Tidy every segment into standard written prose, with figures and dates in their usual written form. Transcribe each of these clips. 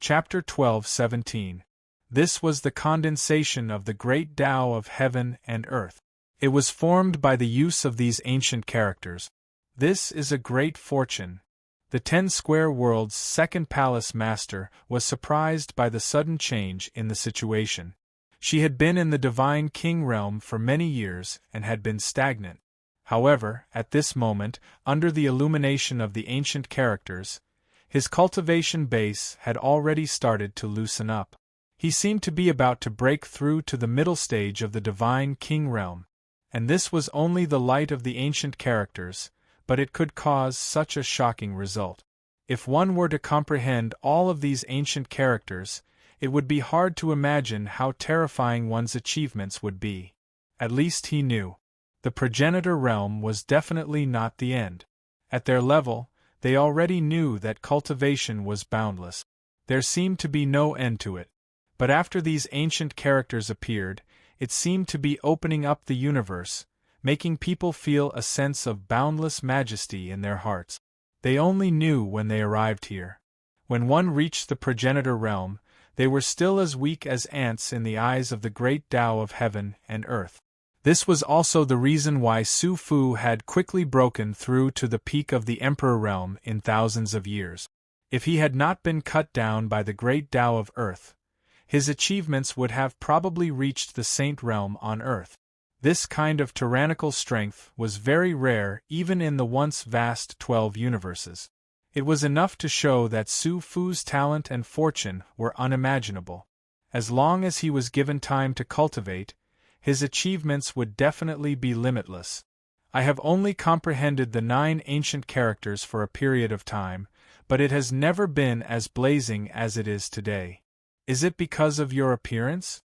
Chapter 12:17. This was the condensation of the great Tao of heaven and earth. It was formed by the use of these ancient characters. This is a great fortune. The 10 Square Worlds' second palace master was surprised by the sudden change in the situation. She had been in the Divine King realm for many years and had been stagnant. However, at this moment, under the illumination of the ancient characters, his cultivation base had already started to loosen up. He seemed to be about to break through to the middle stage of the Divine King realm. And this was only the light of the ancient characters, but it could cause such a shocking result. If one were to comprehend all of these ancient characters, it would be hard to imagine how terrifying one's achievements would be. At least he knew. The progenitor realm was definitely not the end. At their level, they already knew that cultivation was boundless. There seemed to be no end to it. But after these ancient characters appeared, it seemed to be opening up the universe, making people feel a sense of boundless majesty in their hearts. They only knew when they arrived here. When one reached the progenitor realm, they were still as weak as ants in the eyes of the great Tao of heaven and earth. This was also the reason why Su Fu had quickly broken through to the peak of the Emperor realm in thousands of years. If he had not been cut down by the great Tao of earth, his achievements would have probably reached the Saint realm on earth. This kind of tyrannical strength was very rare even in the once vast 12 universes. It was enough to show that Su Fu's talent and fortune were unimaginable. As long as he was given time to cultivate, his achievements would definitely be limitless. I have only comprehended the 9 ancient characters for a period of time, but it has never been as blazing as it is today. Is it because of your appearance?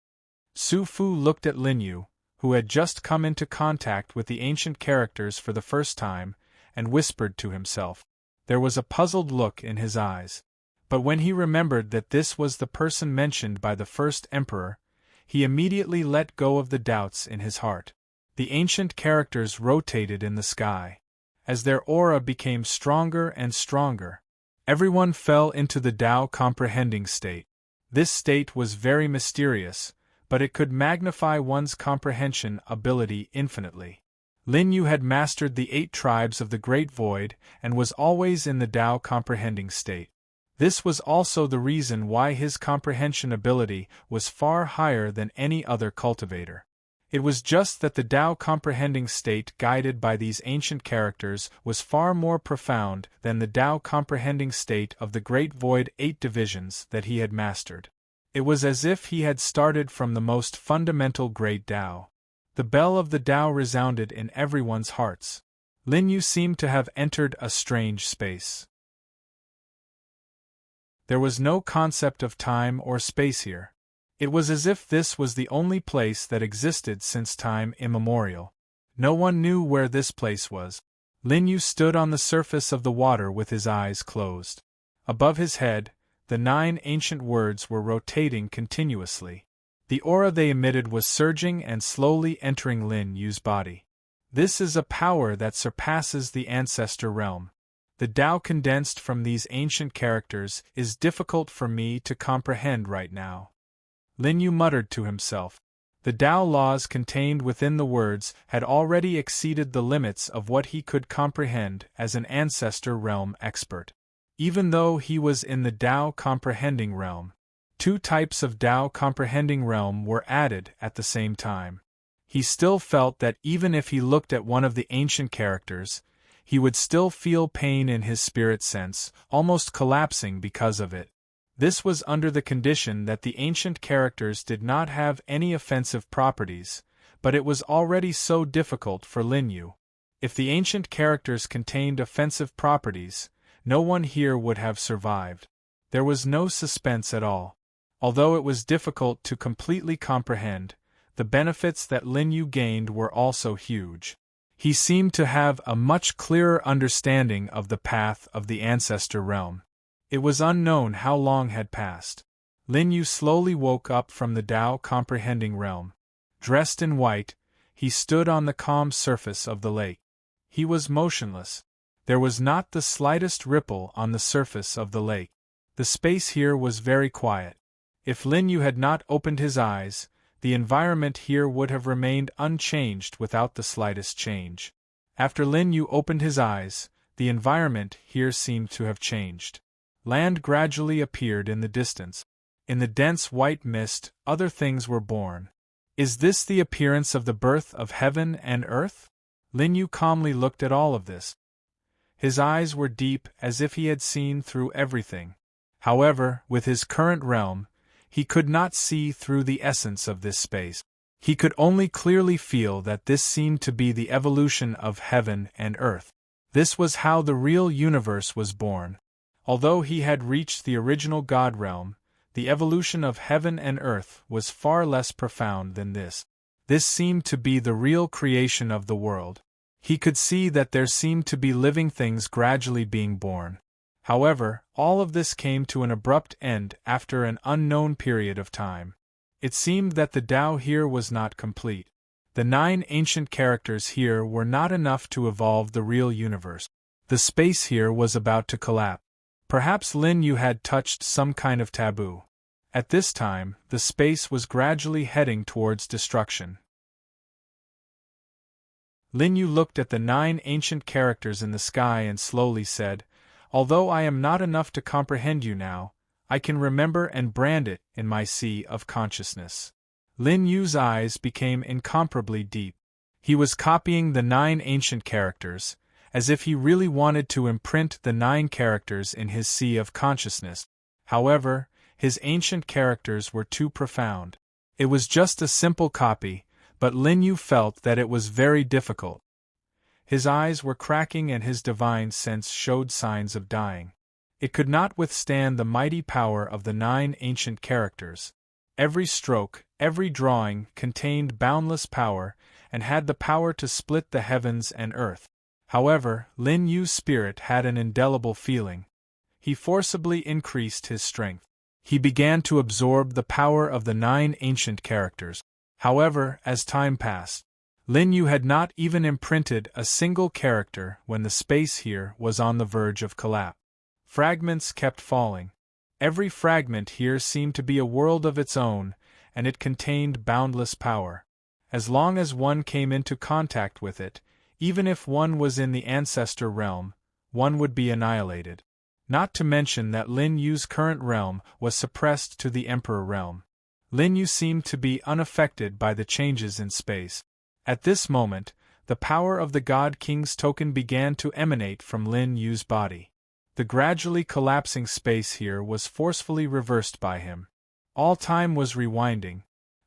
Su Fu looked at Lin Yu, who had just come into contact with the ancient characters for the first time, and whispered to himself. There was a puzzled look in his eyes. But when he remembered that this was the person mentioned by the first emperor, he immediately let go of the doubts in his heart. The ancient characters rotated in the sky. As their aura became stronger and stronger, everyone fell into the Tao comprehending state. This state was very mysterious, but it could magnify one's comprehension ability infinitely. Lin Yu had mastered the 8 tribes of the Great Void and was always in the Tao comprehending state. This was also the reason why his comprehension ability was far higher than any other cultivator. It was just that the Tao comprehending state guided by these ancient characters was far more profound than the Tao comprehending state of the Great Void 8 divisions that he had mastered. It was as if he had started from the most fundamental Great Tao. The bell of the Tao resounded in everyone's hearts. Lin Yu seemed to have entered a strange space. There was no concept of time or space here. It was as if this was the only place that existed since time immemorial. No one knew where this place was. Lin Yu stood on the surface of the water with his eyes closed. Above his head, the 9 ancient words were rotating continuously. The aura they emitted was surging and slowly entering Lin Yu's body. This is a power that surpasses the ancestor realm. The Tao condensed from these ancient characters is difficult for me to comprehend right now. Lin Yu muttered to himself. The Tao laws contained within the words had already exceeded the limits of what he could comprehend as an ancestor realm expert. Even though he was in the Tao comprehending realm, 2 types of Tao comprehending realm were added at the same time. He still felt that even if he looked at one of the ancient characters, he would still feel pain in his spirit sense, almost collapsing because of it. This was under the condition that the ancient characters did not have any offensive properties, but it was already so difficult for Lin Yu. If the ancient characters contained offensive properties, no one here would have survived. There was no suspense at all. Although it was difficult to completely comprehend, the benefits that Lin Yu gained were also huge. He seemed to have a much clearer understanding of the path of the ancestor realm. It was unknown how long had passed. Lin Yu slowly woke up from the Tao comprehending realm. Dressed in white, he stood on the calm surface of the lake. He was motionless. There was not the slightest ripple on the surface of the lake. The space here was very quiet. If Lin Yu had not opened his eyes, the environment here would have remained unchanged without the slightest change. After Lin Yu opened his eyes, the environment here seemed to have changed. Land gradually appeared in the distance. In the dense white mist, other things were born. Is this the appearance of the birth of heaven and earth? Lin Yu calmly looked at all of this. His eyes were deep, as if he had seen through everything. However, with his current realm, he could not see through the essence of this space. He could only clearly feel that this seemed to be the evolution of heaven and earth. This was how the real universe was born. Although he had reached the original God realm, the evolution of heaven and earth was far less profound than this. This seemed to be the real creation of the world. He could see that there seemed to be living things gradually being born. However, all of this came to an abrupt end after an unknown period of time. It seemed that the Tao here was not complete. The 9 ancient characters here were not enough to evolve the real universe. The space here was about to collapse. Perhaps Lin Yu had touched some kind of taboo. At this time, the space was gradually heading towards destruction. Lin Yu looked at the 9 ancient characters in the sky and slowly said, "Although I am not enough to comprehend you now, I can remember and brand it in my sea of consciousness." Lin Yu's eyes became incomparably deep. He was copying the 9 ancient characters, as if he really wanted to imprint the 9 characters in his sea of consciousness. However, his ancient characters were too profound. It was just a simple copy, but Lin Yu felt that it was very difficult. His eyes were cracking and his divine sense showed signs of dying. It could not withstand the mighty power of the 9 ancient characters. Every stroke, every drawing contained boundless power and had the power to split the heavens and earth. However, Lin Yu's spirit had an indelible feeling. He forcibly increased his strength. He began to absorb the power of the 9 ancient characters. However, as time passed, Lin Yu had not even imprinted a single character when the space here was on the verge of collapse. Fragments kept falling. Every fragment here seemed to be a world of its own, and it contained boundless power. As long as one came into contact with it, even if one was in the ancestor realm, one would be annihilated. Not to mention that Lin Yu's current realm was suppressed to the Emperor realm. Lin Yu seemed to be unaffected by the changes in space. At this moment, the power of the God King's token began to emanate from Lin Yu's body. The gradually collapsing space here was forcefully reversed by him. All time was rewinding.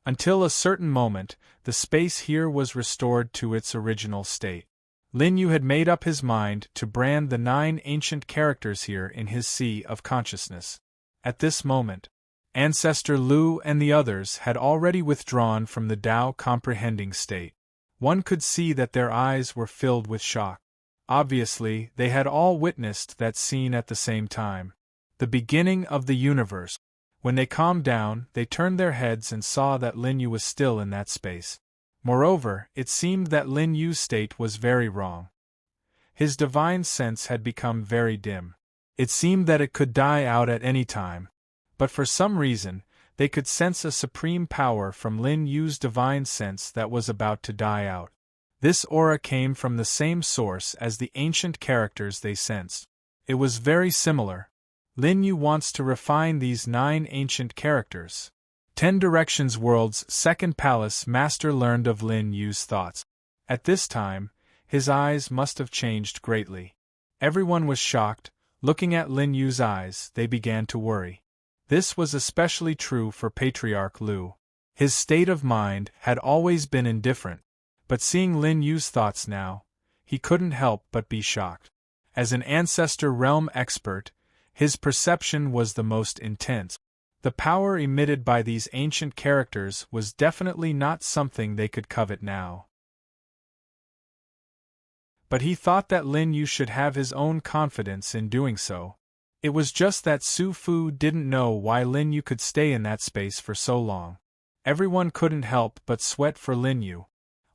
Until a certain moment, the space here was restored to its original state. Lin Yu had made up his mind to brand the 9 ancient characters here in his sea of consciousness. At this moment, Ancestor Lu and the others had already withdrawn from the Tao comprehending state. One could see that their eyes were filled with shock. Obviously, they had all witnessed that scene at the same time. The beginning of the universe. When they calmed down, they turned their heads and saw that Lin Yu was still in that space. Moreover, it seemed that Lin Yu's state was very wrong. His divine sense had become very dim. It seemed that it could die out at any time. But for some reason, they could sense a supreme power from Lin Yu's divine sense that was about to die out. This aura came from the same source as the ancient characters they sensed. It was very similar. Lin Yu wants to refine these 9 ancient characters. 10 Directions World's second palace master learned of Lin Yu's thoughts. At this time, his eyes must have changed greatly. Everyone was shocked. Looking at Lin Yu's eyes, they began to worry. This was especially true for Patriarch Lu. His state of mind had always been indifferent, but seeing Lin Yu's thoughts now, he couldn't help but be shocked. As an ancestor realm expert, his perception was the most intense. The power emitted by these ancient characters was definitely not something they could covet now. But he thought that Lin Yu should have his own confidence in doing so. It was just that Su Fu didn't know why Lin Yu could stay in that space for so long. Everyone couldn't help but sweat for Lin Yu.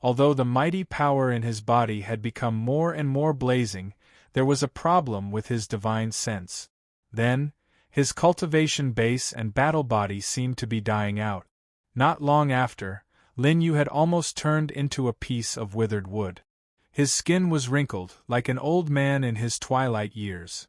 Although the mighty power in his body had become more and more blazing, there was a problem with his divine sense. Then, His cultivation base and battle body seemed to be dying out. Not long after, Lin Yu had almost turned into a piece of withered wood. His skin was wrinkled, like an old man in his twilight years.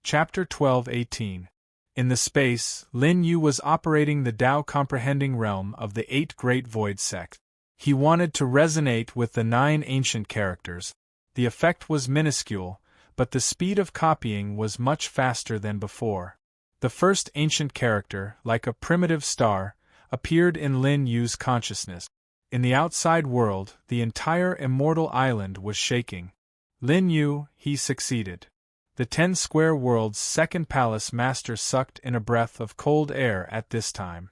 Chapter 12:18. In the space, Lin Yu was operating the Tao-comprehending realm of the 8 Great Void Sect. He wanted to resonate with the 9 ancient characters. The effect was minuscule, but the speed of copying was much faster than before. The first ancient character, like a primitive star, appeared in Lin Yu's consciousness. In the outside world, the entire immortal island was shaking. Lin Yu, he succeeded. The 10 Square World's second palace master sucked in a breath of cold air at this time.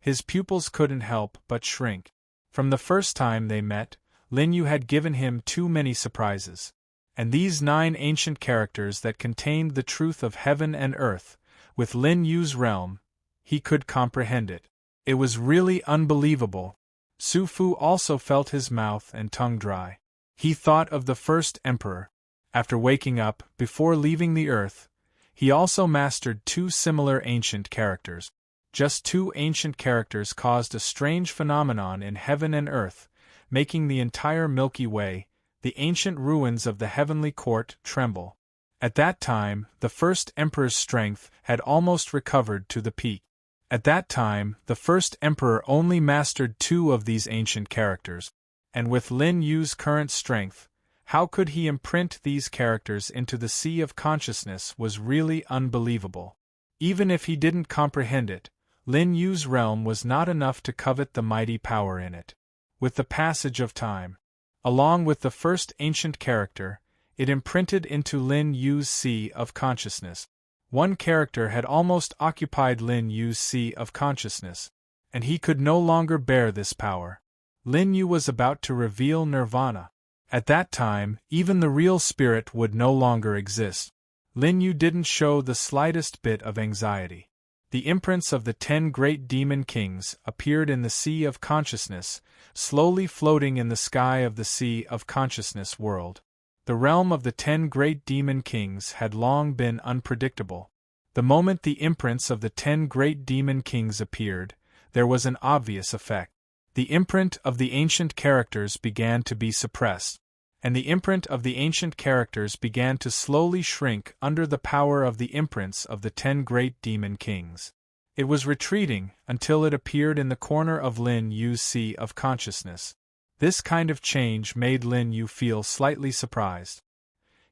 His pupils couldn't help but shrink. From the first time they met, Lin Yu had given him too many surprises. And these 9 ancient characters that contained the truth of heaven and earth, with Lin Yu's realm, he could comprehend it. It was really unbelievable. Su Fu also felt his mouth and tongue dry. He thought of the first emperor. After waking up, before leaving the earth, he also mastered 2 similar ancient characters. Just 2 ancient characters caused a strange phenomenon in heaven and earth, making the entire Milky Way, the ancient ruins of the heavenly court, tremble. At that time, the first emperor's strength had almost recovered to the peak. At that time, the first emperor only mastered 2 of these ancient characters. And with Lin Yu's current strength, how could he imprint these characters into the sea of consciousness was really unbelievable. Even if he didn't comprehend it, Lin Yu's realm was not enough to covet the mighty power in it. With the passage of time, along with the first ancient character, it imprinted into Lin Yu's sea of consciousness. One character had almost occupied Lin Yu's sea of consciousness, and he could no longer bear this power. Lin Yu was about to reveal nirvana. At that time, even the real spirit would no longer exist. Lin Yu didn't show the slightest bit of anxiety. The imprints of the 10 great demon kings appeared in the sea of consciousness, slowly floating in the sky of the sea of consciousness world. The realm of the 10 great demon kings had long been unpredictable. The moment the imprints of the 10 great demon kings appeared, there was an obvious effect. The imprint of the ancient characters began to be suppressed, and the imprint of the ancient characters began to slowly shrink under the power of the imprints of the 10 great demon kings. It was retreating until it appeared in the corner of Lin Yu's sea of consciousness. This kind of change made Lin Yu feel slightly surprised.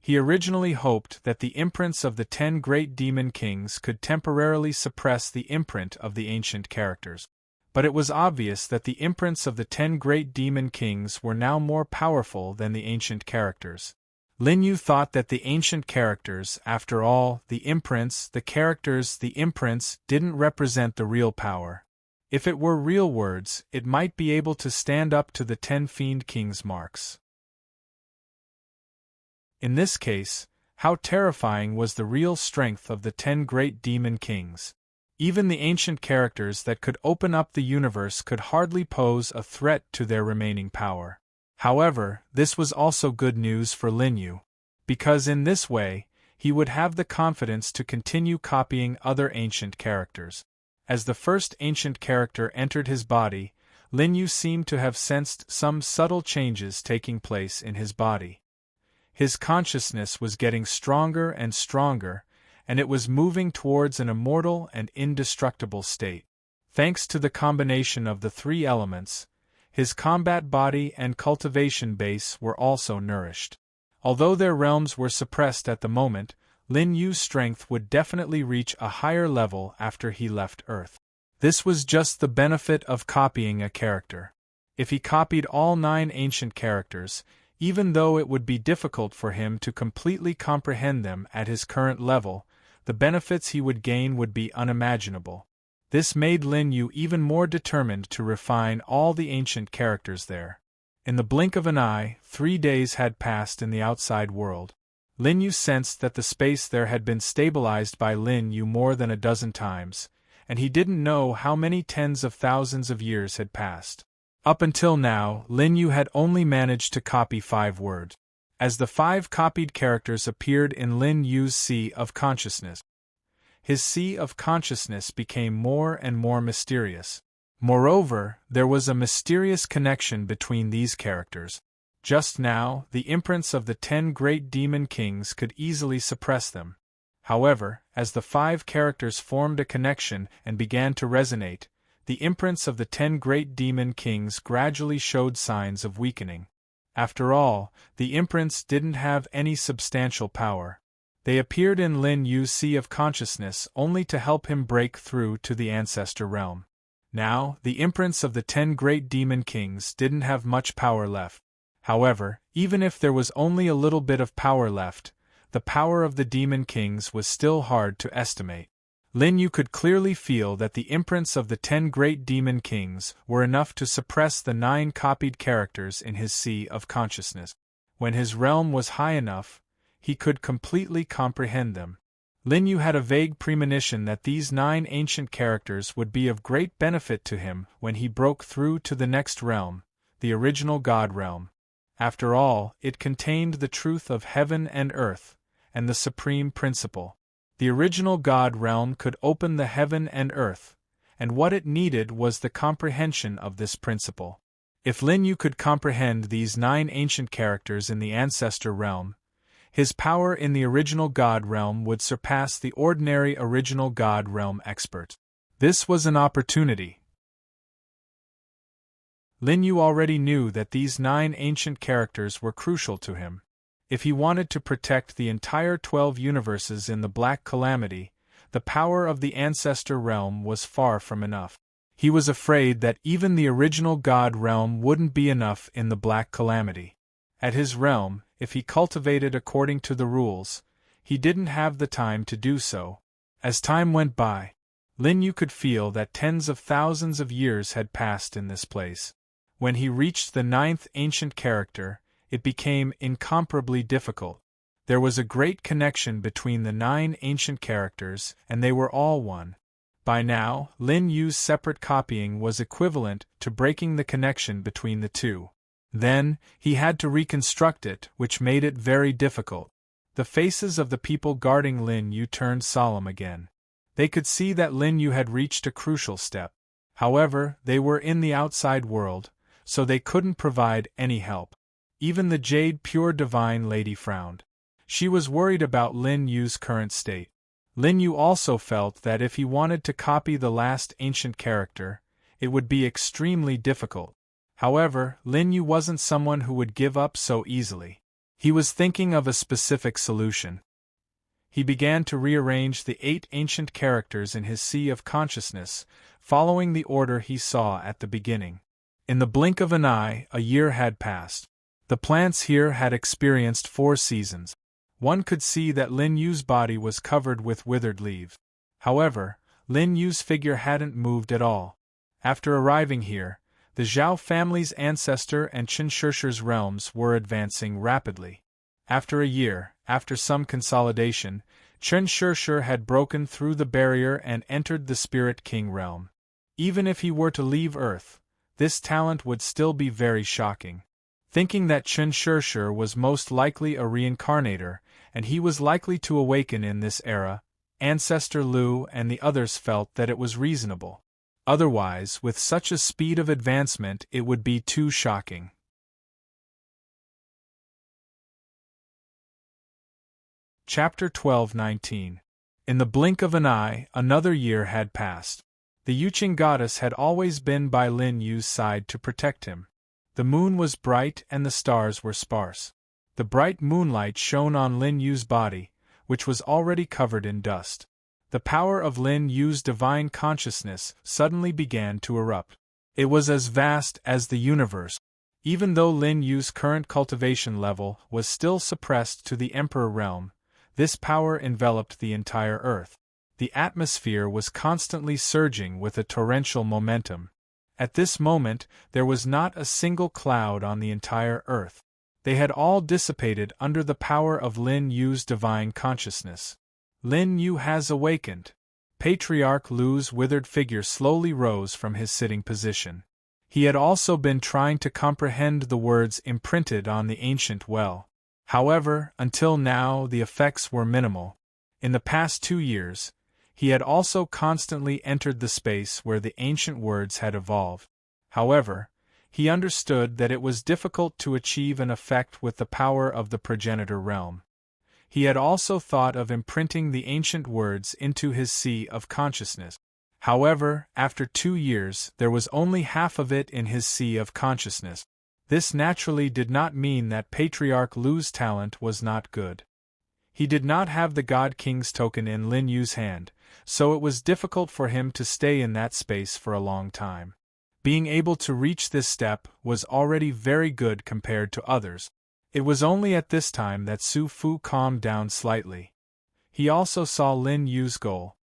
He originally hoped that the imprints of the 10 great demon kings could temporarily suppress the imprint of the ancient characters. But it was obvious that the imprints of the 10 great demon kings were now more powerful than the ancient characters. Lin Yu thought that the ancient characters, after all, the imprints, the characters, the imprints, didn't represent the real power. If it were real words, it might be able to stand up to the 10 Fiend Kings' marks. In this case, how terrifying was the real strength of the 10 great demon kings. Even the ancient characters that could open up the universe could hardly pose a threat to their remaining power. However, this was also good news for Lin Yu, because in this way, he would have the confidence to continue copying other ancient characters. As the first ancient character entered his body, Lin Yu seemed to have sensed some subtle changes taking place in his body. His consciousness was getting stronger and stronger, and it was moving towards an immortal and indestructible state. Thanks to the combination of the 3 elements, his combat body and cultivation base were also nourished. Although their realms were suppressed at the moment, Lin Yu's strength would definitely reach a higher level after he left Earth. This was just the benefit of copying a character. If he copied all 9 ancient characters, even though it would be difficult for him to completely comprehend them at his current level, the benefits he would gain would be unimaginable. This made Lin Yu even more determined to refine all the ancient characters there. In the blink of an eye, 3 days had passed in the outside world. Lin Yu sensed that the space there had been stabilized by Lin Yu more than a dozen times, and he didn't know how many tens of thousands of years had passed. Up until now, Lin Yu had only managed to copy 5 words. as the 5 copied characters appeared in Lin Yu's Sea of Consciousness. His Sea of Consciousness became more and more mysterious. Moreover, there was a mysterious connection between these characters. Just now, the imprints of the 10 great demon kings could easily suppress them. However, as the 5 characters formed a connection and began to resonate, the imprints of the 10 great demon kings gradually showed signs of weakening. After all, the imprints didn't have any substantial power. They appeared in Lin Yu's Sea of Consciousness only to help him break through to the ancestor realm. Now, the imprints of the 10 great demon kings didn't have much power left. However, even if there was only a little bit of power left, the power of the demon kings was still hard to estimate. Lin Yu could clearly feel that the imprints of the 10 great demon kings were enough to suppress the 9 copied characters in his Sea of Consciousness. When his realm was high enough, he could completely comprehend them. Lin Yu had a vague premonition that these 9 ancient characters would be of great benefit to him when he broke through to the next realm, the original God realm. After all, it contained the truth of heaven and earth, and the supreme principle. The original God realm could open the heaven and earth, and what it needed was the comprehension of this principle. If Lin Yu could comprehend these 9 ancient characters in the ancestor realm, his power in the original God realm would surpass the ordinary original God realm expert. This was an opportunity. Lin Yu already knew that these 9 ancient characters were crucial to him. If he wanted to protect the entire 12 universes in the Black Calamity, the power of the ancestor realm was far from enough. He was afraid that even the original God realm wouldn't be enough in the Black Calamity. At his realm, if he cultivated according to the rules, he didn't have the time to do so. As time went by, Lin Yu could feel that tens of thousands of years had passed in this place. When he reached the 9th ancient character, it became incomparably difficult. There was a great connection between the 9 ancient characters, and they were all one. By now, Lin Yu's separate copying was equivalent to breaking the connection between the two. Then, he had to reconstruct it, which made it very difficult. The faces of the people guarding Lin Yu turned solemn again. They could see that Lin Yu had reached a crucial step. However, they were in the outside world, so they couldn't provide any help. Even the Jade Pure Divine Lady frowned. She was worried about Lin Yu's current state. Lin Yu also felt that if he wanted to copy the last ancient character, it would be extremely difficult. However, Lin Yu wasn't someone who would give up so easily. He was thinking of a specific solution. He began to rearrange the 8 ancient characters in his Sea of Consciousness, following the order he saw at the beginning. In the blink of an eye, a year had passed. The plants here had experienced 4 seasons. One could see that Lin Yu's body was covered with withered leaves. However, Lin Yu's figure hadn't moved at all. After arriving here, the Zhao family's ancestor and Qin Shishir's realms were advancing rapidly. After a year, after some consolidation, Qin Shishir had broken through the barrier and entered the Spirit King realm. Even if he were to leave Earth, this talent would still be very shocking. Thinking that Qin Shishir was most likely a reincarnator, and he was likely to awaken in this era, Ancestor Lu and the others felt that it was reasonable. Otherwise, with such a speed of advancement, it would be too shocking. Chapter 12:19. In the blink of an eye, another year had passed. The Yuqing goddess had always been by Lin Yu's side to protect him. The moon was bright and the stars were sparse. The bright moonlight shone on Lin Yu's body, which was already covered in dust. The power of Lin Yu's divine consciousness suddenly began to erupt. It was as vast as the universe. Even though Lin Yu's current cultivation level was still suppressed to the Emperor realm, this power enveloped the entire Earth. The atmosphere was constantly surging with a torrential momentum. At this moment, there was not a single cloud on the entire Earth. They had all dissipated under the power of Lin Yu's divine consciousness. Lin Yu has awakened. Patriarch Lu's withered figure slowly rose from his sitting position. He had also been trying to comprehend the words imprinted on the ancient well. However, until now the effects were minimal. In the past 2 years, he had also constantly entered the space where the ancient words had evolved. However, he understood that it was difficult to achieve an effect with the power of the progenitor realm. He had also thought of imprinting the ancient words into his sea of consciousness. However, after 2 years, there was only half of it in his sea of consciousness. This naturally did not mean that Patriarch Lu's talent was not good. He did not have the God King's token in Lin Yu's hand, so it was difficult for him to stay in that space for a long time. Being able to reach this step was already very good compared to others. It was only at this time that Su Fu calmed down slightly. He also saw Lin Yu's goal.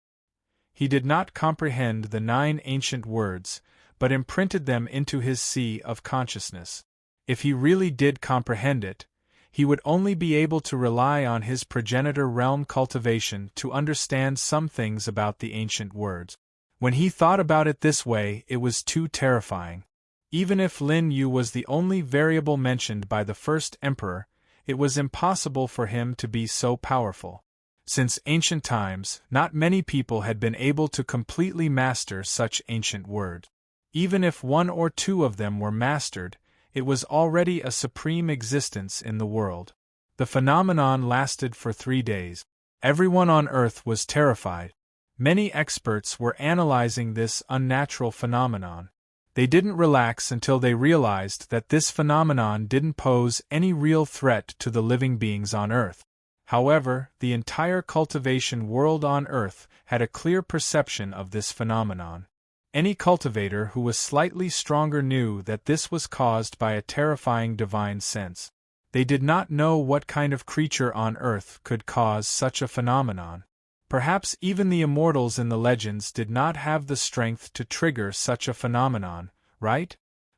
He did not comprehend the 9 ancient words, but imprinted them into his sea of consciousness. If he really did comprehend it, he would only be able to rely on his progenitor realm cultivation to understand some things about the ancient words. When he thought about it this way, it was too terrifying. Even if Lin Yu was the only variable mentioned by the first emperor, it was impossible for him to be so powerful. Since ancient times, not many people had been able to completely master such ancient words. Even if 1 or 2 of them were mastered, it was already a supreme existence in the world. The phenomenon lasted for 3 days. Everyone on Earth was terrified. Many experts were analyzing this unnatural phenomenon. They didn't relax until they realized that this phenomenon didn't pose any real threat to the living beings on Earth. However, the entire cultivation world on Earth had a clear perception of this phenomenon. Any cultivator who was slightly stronger knew that this was caused by a terrifying divine sense. They did not know what kind of creature on Earth could cause such a phenomenon. Perhaps even the immortals in the legends did not have the strength to trigger such a phenomenon, right?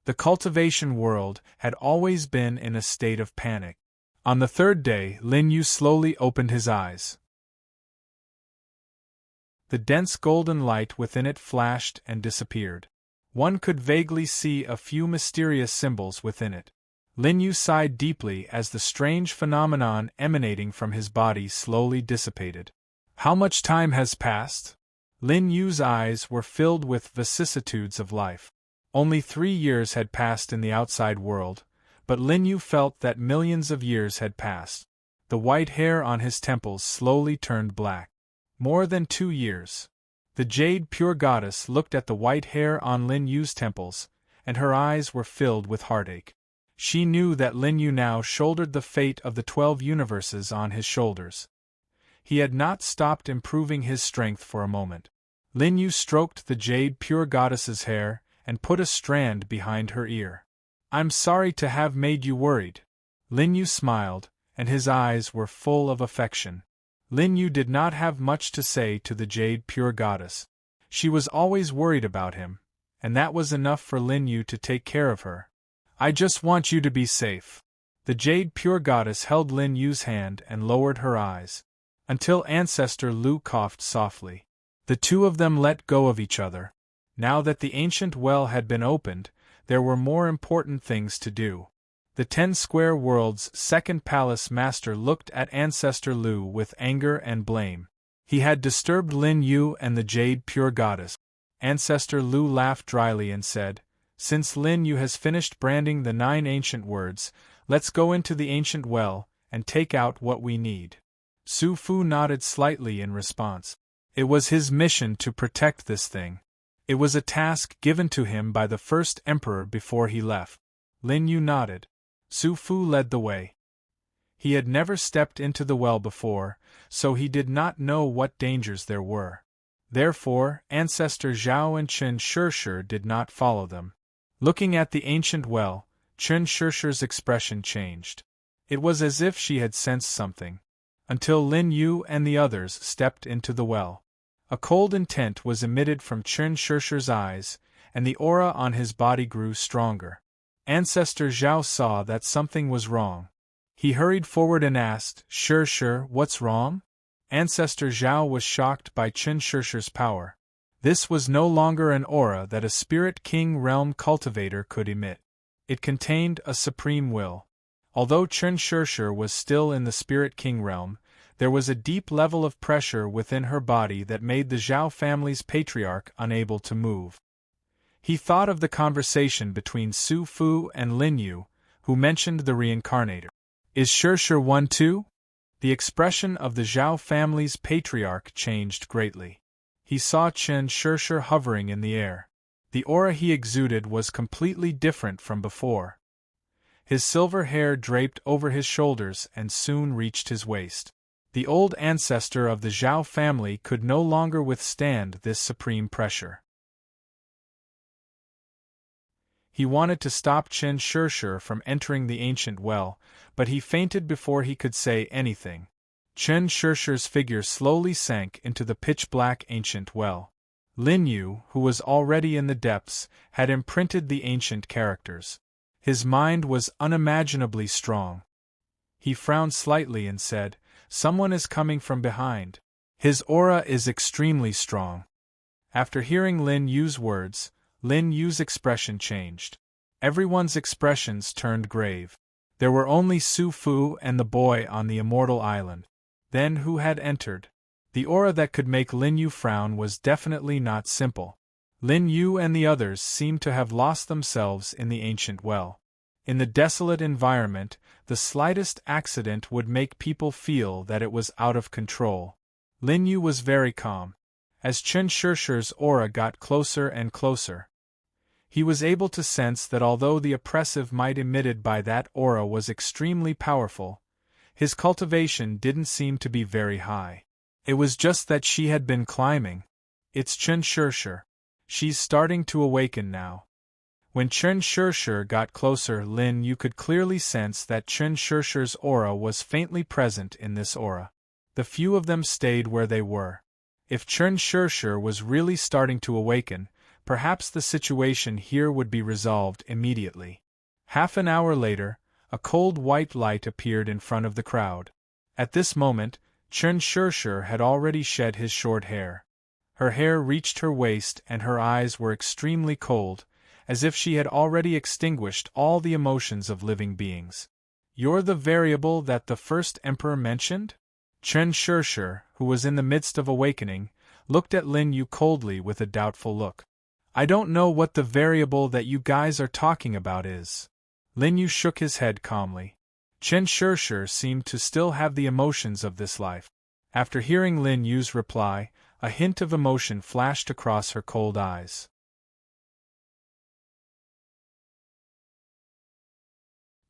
The cultivation world had always been in a state of panic. On the 3rd day, Lin Yu slowly opened his eyes. The dense golden light within it flashed and disappeared. One could vaguely see a few mysterious symbols within it. Lin Yu sighed deeply as the strange phenomenon emanating from his body slowly dissipated. How much time has passed? Lin Yu's eyes were filled with vicissitudes of life. Only 3 years had passed in the outside world, but Lin Yu felt that millions of years had passed. The white hair on his temples slowly turned black. More than 2 years. The jade pure goddess looked at the white hair on Lin Yu's temples, and her eyes were filled with heartache. She knew that Lin Yu now shouldered the fate of the 12 universes on his shoulders. He had not stopped improving his strength for a moment. Lin Yu stroked the jade pure goddess's hair and put a strand behind her ear. "I'm sorry to have made you worried." Lin Yu smiled, and his eyes were full of affection. Lin Yu did not have much to say to the jade pure goddess. She was always worried about him, and that was enough for Lin Yu to take care of her. "I just want you to be safe." The jade pure goddess held Lin Yu's hand and lowered her eyes, until Ancestor Lu coughed softly. The two of them let go of each other. Now that the ancient well had been opened, there were more important things to do. The 10 Square Worlds' second palace master looked at Ancestor Lu with anger and blame. He had disturbed Lin Yu and the jade pure goddess. Ancestor Lu laughed dryly and said, "Since Lin Yu has finished branding the 9 ancient words, let's go into the ancient well and take out what we need." Su Fu nodded slightly in response. It was his mission to protect this thing. It was a task given to him by the first emperor before he left. Lin Yu nodded. Su Fu led the way. He had never stepped into the well before, so he did not know what dangers there were. Therefore, Ancestor Zhao and Chen Shishir did not follow them. Looking at the ancient well, Chen Shishir's expression changed. It was as if she had sensed something. Until Lin Yu and the others stepped into the well. A cold intent was emitted from Chen Shishir's eyes, and the aura on his body grew stronger. Ancestor Zhao saw that something was wrong. He hurried forward and asked, "Shishir, what's wrong?" Ancestor Zhao was shocked by Chen Shishir's power. This was no longer an aura that a Spirit King realm cultivator could emit. It contained a supreme will. Although Chen Shirshir was still in the Spirit King realm, there was a deep level of pressure within her body that made the Zhao family's patriarch unable to move. He thought of the conversation between Su Fu and Lin Yu, who mentioned the reincarnator. Is Shirshir one too? The expression of the Zhao family's patriarch changed greatly. He saw Chen Shirshir hovering in the air. The aura he exuded was completely different from before. His silver hair draped over his shoulders and soon reached his waist. The old ancestor of the Zhao family could no longer withstand this supreme pressure. He wanted to stop Chen Shirshir from entering the ancient well, but he fainted before he could say anything. Chen Shirshir's figure slowly sank into the pitch-black ancient well. Lin Yu, who was already in the depths, had imprinted the ancient characters. His mind was unimaginably strong. He frowned slightly and said, "Someone is coming from behind." His aura is extremely strong. After hearing Lin Yu's words, Lin Yu's expression changed. Everyone's expressions turned grave. There were only Su Fu and the boy on the immortal island. Then who had entered? The aura that could make Lin Yu frown was definitely not simple. Lin Yu and the others seemed to have lost themselves in the ancient well. In the desolate environment, the slightest accident would make people feel that it was out of control. Lin Yu was very calm. As Chen Shirshir's aura got closer and closer, he was able to sense that although the oppressive might emitted by that aura was extremely powerful, his cultivation didn't seem to be very high. It was just that she had been climbing. It's Chen Shirshir. She's starting to awaken now. When Chen Shirshir got closer, Lin Yu could clearly sense that Chen Shirshir's aura was faintly present in this aura. The few of them stayed where they were. If Chen Shirshir was really starting to awaken, perhaps the situation here would be resolved immediately. Half an hour later, a cold white light appeared in front of the crowd. At this moment, Chen Shirshir had already shed his short hair. Her hair reached her waist and her eyes were extremely cold, as if she had already extinguished all the emotions of living beings. "You're the variable that the first emperor mentioned?" Chen Shirshir, who was in the midst of awakening, looked at Lin Yu coldly with a doubtful look. "I don't know what the variable that you guys are talking about is." Lin Yu shook his head calmly. Chen Shirshir seemed to still have the emotions of this life. After hearing Lin Yu's reply, a hint of emotion flashed across her cold eyes.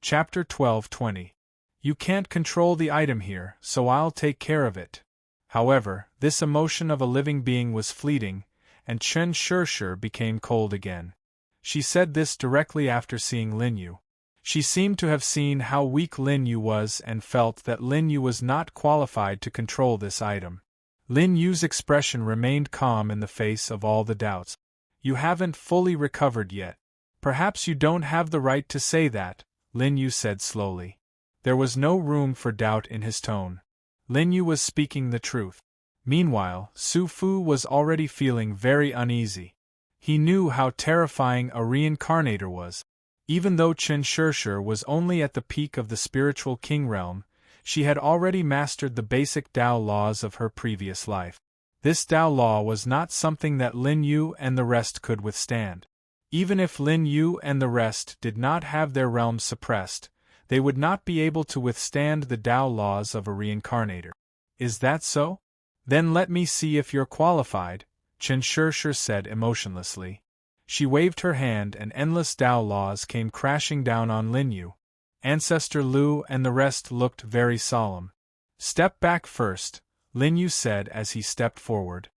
Chapter 12:20. You can't control the item here, so I'll take care of it. However, this emotion of a living being was fleeting, and Chen Shirshir became cold again. She said this directly after seeing Lin Yu. She seemed to have seen how weak Lin Yu was and felt that Lin Yu was not qualified to control this item. Lin Yu's expression remained calm in the face of all the doubts. "You haven't fully recovered yet. Perhaps you don't have the right to say that," Lin Yu said slowly. There was no room for doubt in his tone. Lin Yu was speaking the truth. Meanwhile, Su Fu was already feeling very uneasy. He knew how terrifying a reincarnator was. Even though Chen Shirshir was only at the peak of the spiritual king realm, she had already mastered the basic Tao laws of her previous life. This Tao law was not something that Lin Yu and the rest could withstand. Even if Lin Yu and the rest did not have their realms suppressed, they would not be able to withstand the Tao laws of a reincarnator. "Is that so? Then let me see if you're qualified," Chen Shirshir said emotionlessly. She waved her hand and endless Tao laws came crashing down on Lin Yu. Ancestor Lu and the rest looked very solemn. "Step back first," Lin Yu said as he stepped forward.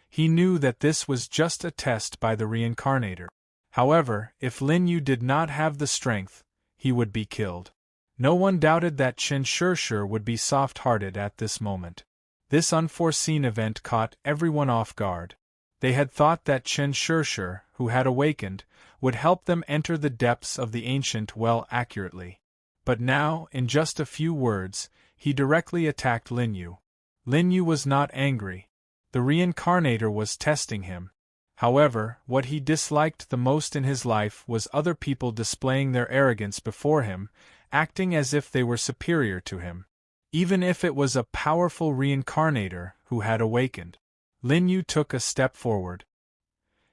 He knew that this was just a test by the reincarnator. However, if Lin Yu did not have the strength, he would be killed. No one doubted that Chen Shirshir would be soft-hearted at this moment. This unforeseen event caught everyone off guard. They had thought that Chen Shirshir, who had awakened, would help them enter the depths of the ancient well accurately. But now, in just a few words, he directly attacked Lin Yu. Lin Yu was not angry. The reincarnator was testing him. However, what he disliked the most in his life was other people displaying their arrogance before him, acting as if they were superior to him. Even if it was a powerful reincarnator who had awakened. Lin Yu took a step forward.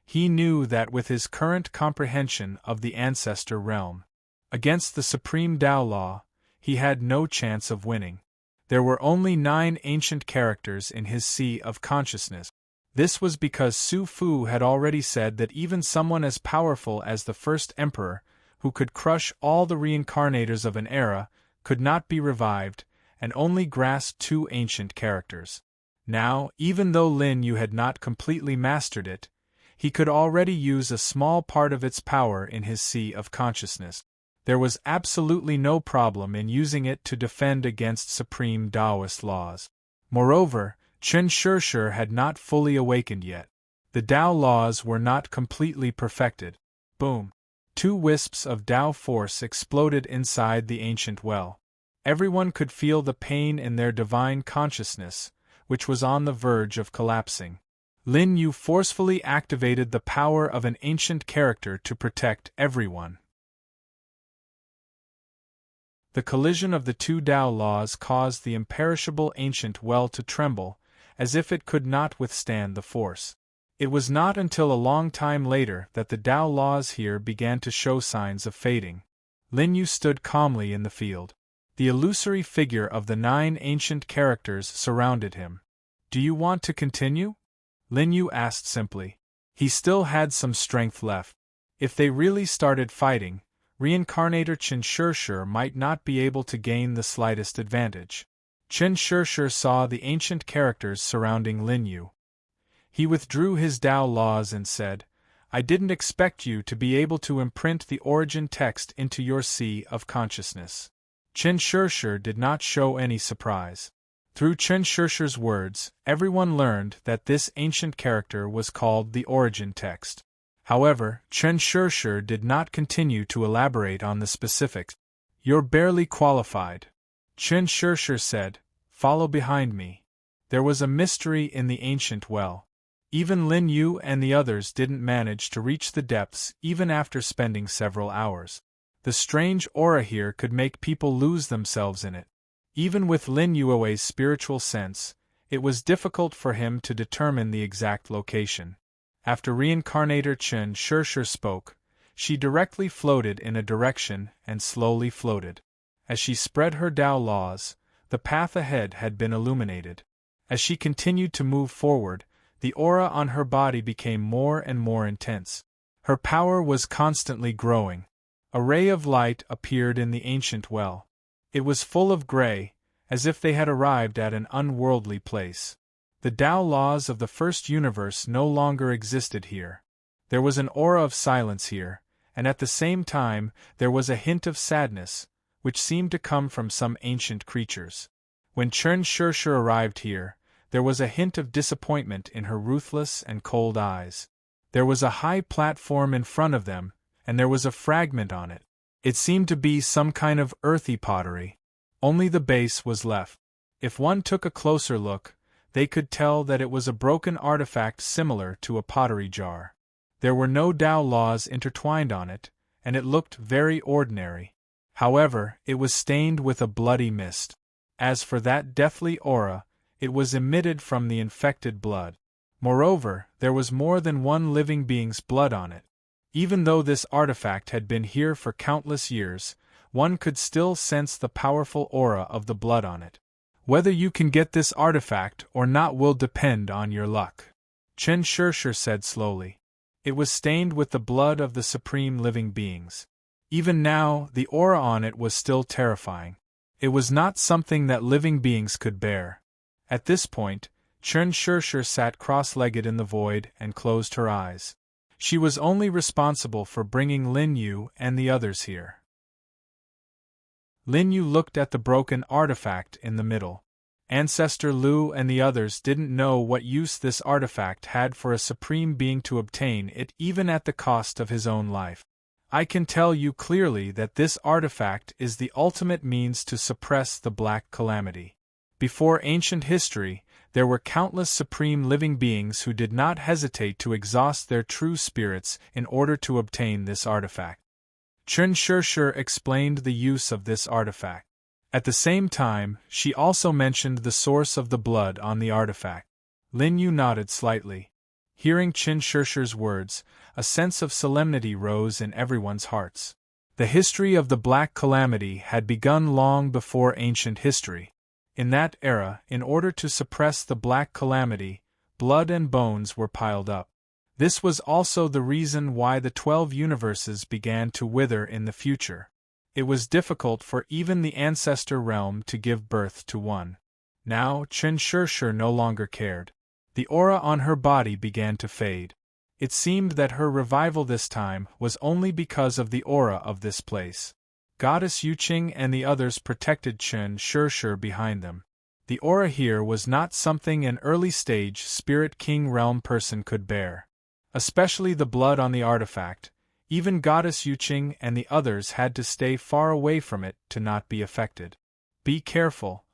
He knew that with his current comprehension of the ancestor realm, against the supreme Tao law, he had no chance of winning. There were only 9 ancient characters in his sea of consciousness. This was because Su Fu had already said that even someone as powerful as the first emperor, who could crush all the reincarnators of an era, could not be revived, and only grasped 2 ancient characters. Now, even though Lin Yu had not completely mastered it, he could already use a small part of its power in his sea of consciousness. There was absolutely no problem in using it to defend against supreme Taoist laws. Moreover, Chen Shishir had not fully awakened yet. The Tao laws were not completely perfected. Boom! 2 wisps of Tao force exploded inside the ancient well. Everyone could feel the pain in their divine consciousness, which was on the verge of collapsing. Lin Yu forcefully activated the power of an ancient character to protect everyone. The collision of the 2 Tao laws caused the imperishable ancient well to tremble, as if it could not withstand the force. It was not until a long time later that the Tao laws here began to show signs of fading. Lin Yu stood calmly in the field. The illusory figure of the 9 ancient characters surrounded him. "Do you want to continue?" Lin Yu asked simply. He still had some strength left. If they really started fighting, Reincarnator Chen Shishir might not be able to gain the slightest advantage. Chen Shishir saw the ancient characters surrounding Lin Yu. He withdrew his Tao laws and said, "I didn't expect you to be able to imprint the origin text into your sea of consciousness." Chen Shishir did not show any surprise. Through Chen Shishir's words, everyone learned that this ancient character was called the origin text. However, Chen Shishir did not continue to elaborate on the specifics. "You're barely qualified," Chen Shishir said. "Follow behind me." There was a mystery in the ancient well. Even Lin Yu and the others didn't manage to reach the depths even after spending several hours. The strange aura here could make people lose themselves in it. Even with Lin Yue's spiritual sense, it was difficult for him to determine the exact location. After Reincarnator Chen Shishir spoke, she directly floated in a direction and slowly floated. As she spread her Tao laws, the path ahead had been illuminated. As she continued to move forward, the aura on her body became more and more intense. Her power was constantly growing. A ray of light appeared in the ancient well. It was full of gray, as if they had arrived at an unworldly place. The Tao laws of the first universe no longer existed here. There was an aura of silence here, and at the same time there was a hint of sadness, which seemed to come from some ancient creatures. When Chen Shishir arrived here, there was a hint of disappointment in her ruthless and cold eyes. There was a high platform in front of them, and there was a fragment on it. It seemed to be some kind of earthy pottery. Only the base was left. If one took a closer look, they could tell that it was a broken artifact similar to a pottery jar. There were no Tao laws intertwined on it, and it looked very ordinary. However, it was stained with a bloody mist. As for that deathly aura, it was emitted from the infected blood. Moreover, there was more than one living being's blood on it. Even though this artifact had been here for countless years, one could still sense the powerful aura of the blood on it. "Whether you can get this artifact or not will depend on your luck," Chen Shishir said slowly. It was stained with the blood of the supreme living beings. Even now, the aura on it was still terrifying. It was not something that living beings could bear. At this point, Chen Shishir sat cross-legged in the void and closed her eyes. She was only responsible for bringing Lin Yu and the others here. Lin Yu looked at the broken artifact in the middle. Ancestor Lu and the others didn't know what use this artifact had for a supreme being to obtain it even at the cost of his own life. "I can tell you clearly that this artifact is the ultimate means to suppress the Black Calamity. Before ancient history, there were countless supreme living beings who did not hesitate to exhaust their true spirits in order to obtain this artifact." Chen Shishir explained the use of this artifact. At the same time, she also mentioned the source of the blood on the artifact. Lin Yu nodded slightly. Hearing Chen Shishir's words, a sense of solemnity rose in everyone's hearts. The history of the Black Calamity had begun long before ancient history. In that era, in order to suppress the Black Calamity, blood and bones were piled up. This was also the reason why the 12 universes began to wither in the future. It was difficult for even the ancestor realm to give birth to one. Now, Chen Shishir no longer cared. The aura on her body began to fade. It seemed that her revival this time was only because of the aura of this place. Goddess Yuqing and the others protected Chen Shishir behind them. The aura here was not something an early-stage Spirit King realm person could bear. Especially the blood on the artifact. Even Goddess Yuqing and the others had to stay far away from it to not be affected. Be careful.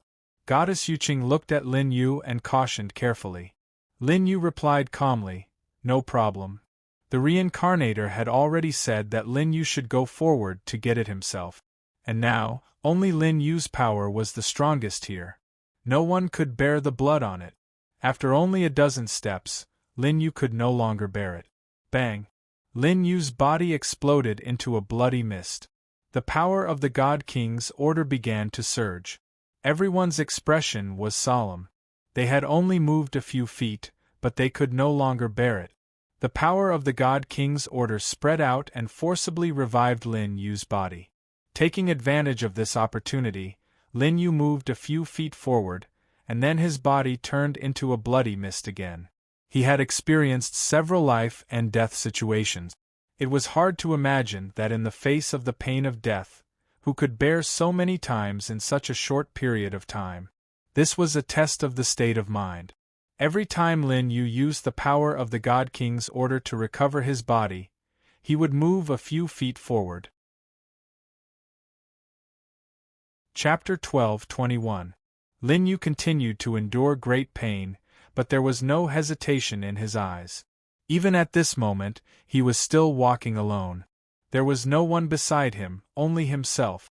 Goddess Yuqing looked at Lin Yu and cautioned carefully. Lin Yu replied calmly, "No problem." The reincarnator had already said that Lin Yu should go forward to get it himself. And now, only Lin Yu's power was the strongest here. No one could bear the blood on it. After only a dozen steps, Lin Yu could no longer bear it. Bang! Lin Yu's body exploded into a bloody mist. The power of the God King's order began to surge. Everyone's expression was solemn. They had only moved a few feet, but they could no longer bear it. The power of the God King's order spread out and forcibly revived Lin Yu's body. Taking advantage of this opportunity, Lin Yu moved a few feet forward, and then his body turned into a bloody mist again. He had experienced several life and death situations. It was hard to imagine that in the face of the pain of death, who could bear so many times in such a short period of time. This was a test of the state of mind. Every time Lin Yu used the power of the God King's order to recover his body, he would move a few feet forward. Chapter 12:21. Lin Yu continued to endure great pain, but there was no hesitation in his eyes. Even at this moment, he was still walking alone. There was no one beside him, only himself.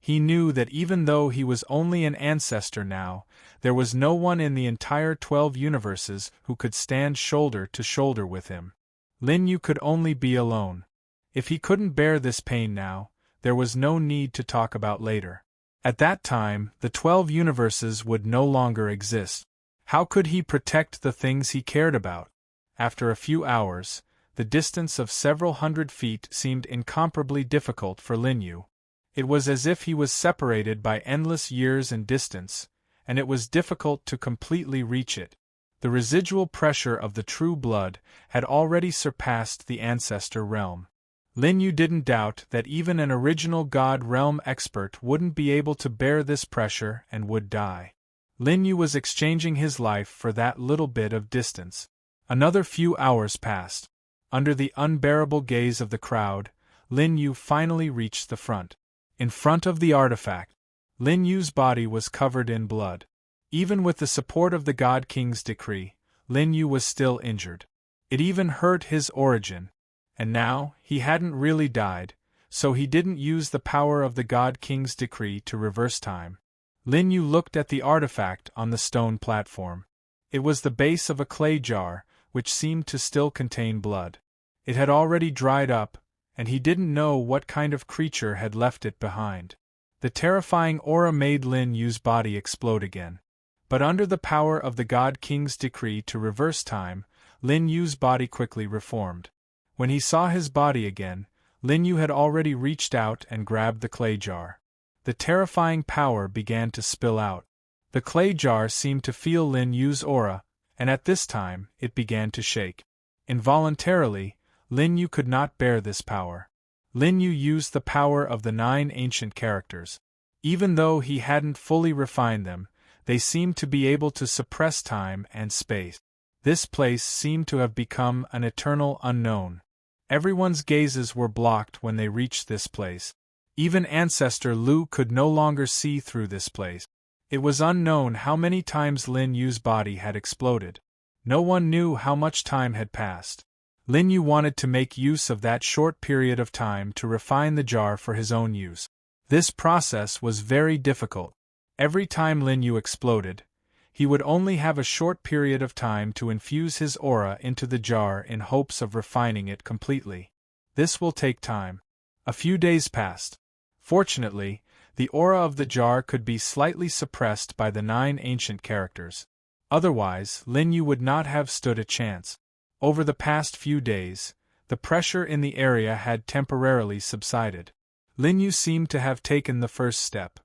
He knew that even though he was only an ancestor now, there was no one in the entire 12 universes who could stand shoulder to shoulder with him. Lin Yu could only be alone. If he couldn't bear this pain now, there was no need to talk about later. At that time, the 12 universes would no longer exist. How could he protect the things he cared about? After a few hours, the distance of several hundred feet seemed incomparably difficult for Lin Yu. It was as if he was separated by endless years and distance, and it was difficult to completely reach it. The residual pressure of the true blood had already surpassed the ancestor realm. Lin Yu didn't doubt that even an original God realm expert wouldn't be able to bear this pressure and would die. Lin Yu was exchanging his life for that little bit of distance. Another few hours passed. Under the unbearable gaze of the crowd, Lin Yu finally reached the front. In front of the artifact, Lin Yu's body was covered in blood. Even with the support of the God King's decree, Lin Yu was still injured. It even hurt his origin. And now, he hadn't really died, so he didn't use the power of the God King's decree to reverse time. Lin Yu looked at the artifact on the stone platform. It was the base of a clay jar, which seemed to still contain blood. It had already dried up, and he didn't know what kind of creature had left it behind. The terrifying aura made Lin Yu's body explode again. But under the power of the God King's decree to reverse time, Lin Yu's body quickly reformed. When he saw his body again, Lin Yu had already reached out and grabbed the clay jar. The terrifying power began to spill out. The clay jar seemed to feel Lin Yu's aura, and at this time, it began to shake. Involuntarily, Lin Yu could not bear this power. Lin Yu used the power of the 9 ancient characters. Even though he hadn't fully refined them, they seemed to be able to suppress time and space. This place seemed to have become an eternal unknown. Everyone's gazes were blocked when they reached this place. Even Ancestor Lu could no longer see through this place. It was unknown how many times Lin Yu's body had exploded. No one knew how much time had passed. Lin Yu wanted to make use of that short period of time to refine the jar for his own use. This process was very difficult. Every time Lin Yu exploded, he would only have a short period of time to infuse his aura into the jar in hopes of refining it completely. This will take time. A few days passed. Fortunately, the aura of the jar could be slightly suppressed by the 9 ancient characters. Otherwise, Lin Yu would not have stood a chance. Over the past few days, the pressure in the area had temporarily subsided. Lin Yu seemed to have taken the first step.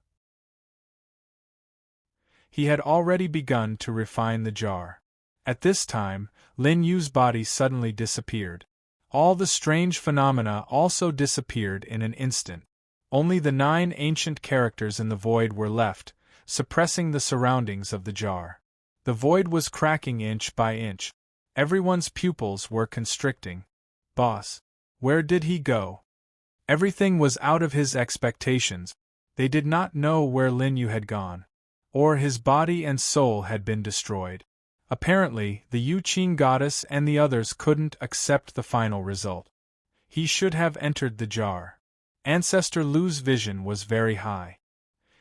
He had already begun to refine the jar. At this time, Lin Yu's body suddenly disappeared. All the strange phenomena also disappeared in an instant. Only the 9 ancient characters in the void were left, suppressing the surroundings of the jar. The void was cracking inch by inch. Everyone's pupils were constricting. Boss, where did he go? Everything was out of his expectations. They did not know where Lin Yu had gone, or his body and soul had been destroyed. Apparently, the Yu Qing goddess and the others couldn't accept the final result. He should have entered the jar. Ancestor Lu's vision was very high.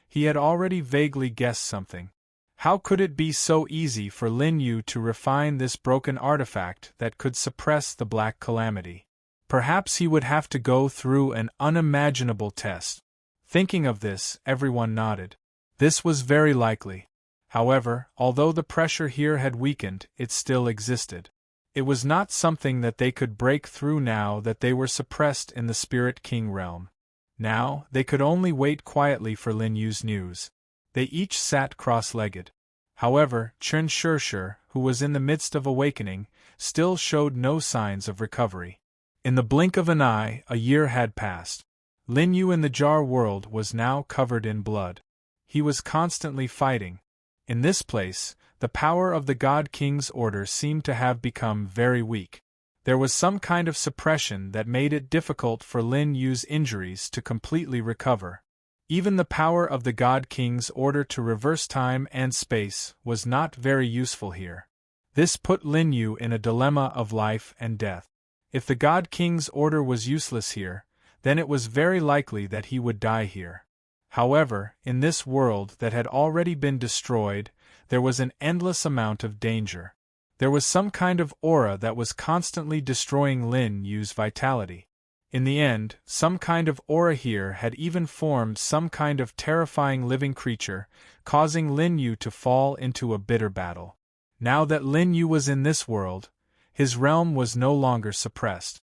He had already vaguely guessed something. How could it be so easy for Lin Yu to refine this broken artifact that could suppress the Black Calamity? Perhaps he would have to go through an unimaginable test. Thinking of this, everyone nodded. This was very likely. However, although the pressure here had weakened, it still existed. It was not something that they could break through now that they were suppressed in the Spirit King realm. Now, they could only wait quietly for Lin Yu's news. They each sat cross-legged. However, Chen Shirshir, who was in the midst of awakening, still showed no signs of recovery. In the blink of an eye, a year had passed. Lin Yu in the jar world was now covered in blood. He was constantly fighting. In this place, the power of the God King's order seemed to have become very weak. There was some kind of suppression that made it difficult for Lin Yu's injuries to completely recover. Even the power of the God King's order to reverse time and space was not very useful here. This put Lin Yu in a dilemma of life and death. If the God King's order was useless here, then it was very likely that he would die here. However, in this world that had already been destroyed, there was an endless amount of danger. There was some kind of aura that was constantly destroying Lin Yu's vitality. In the end, some kind of aura here had even formed some kind of terrifying living creature, causing Lin Yu to fall into a bitter battle. Now that Lin Yu was in this world, his realm was no longer suppressed.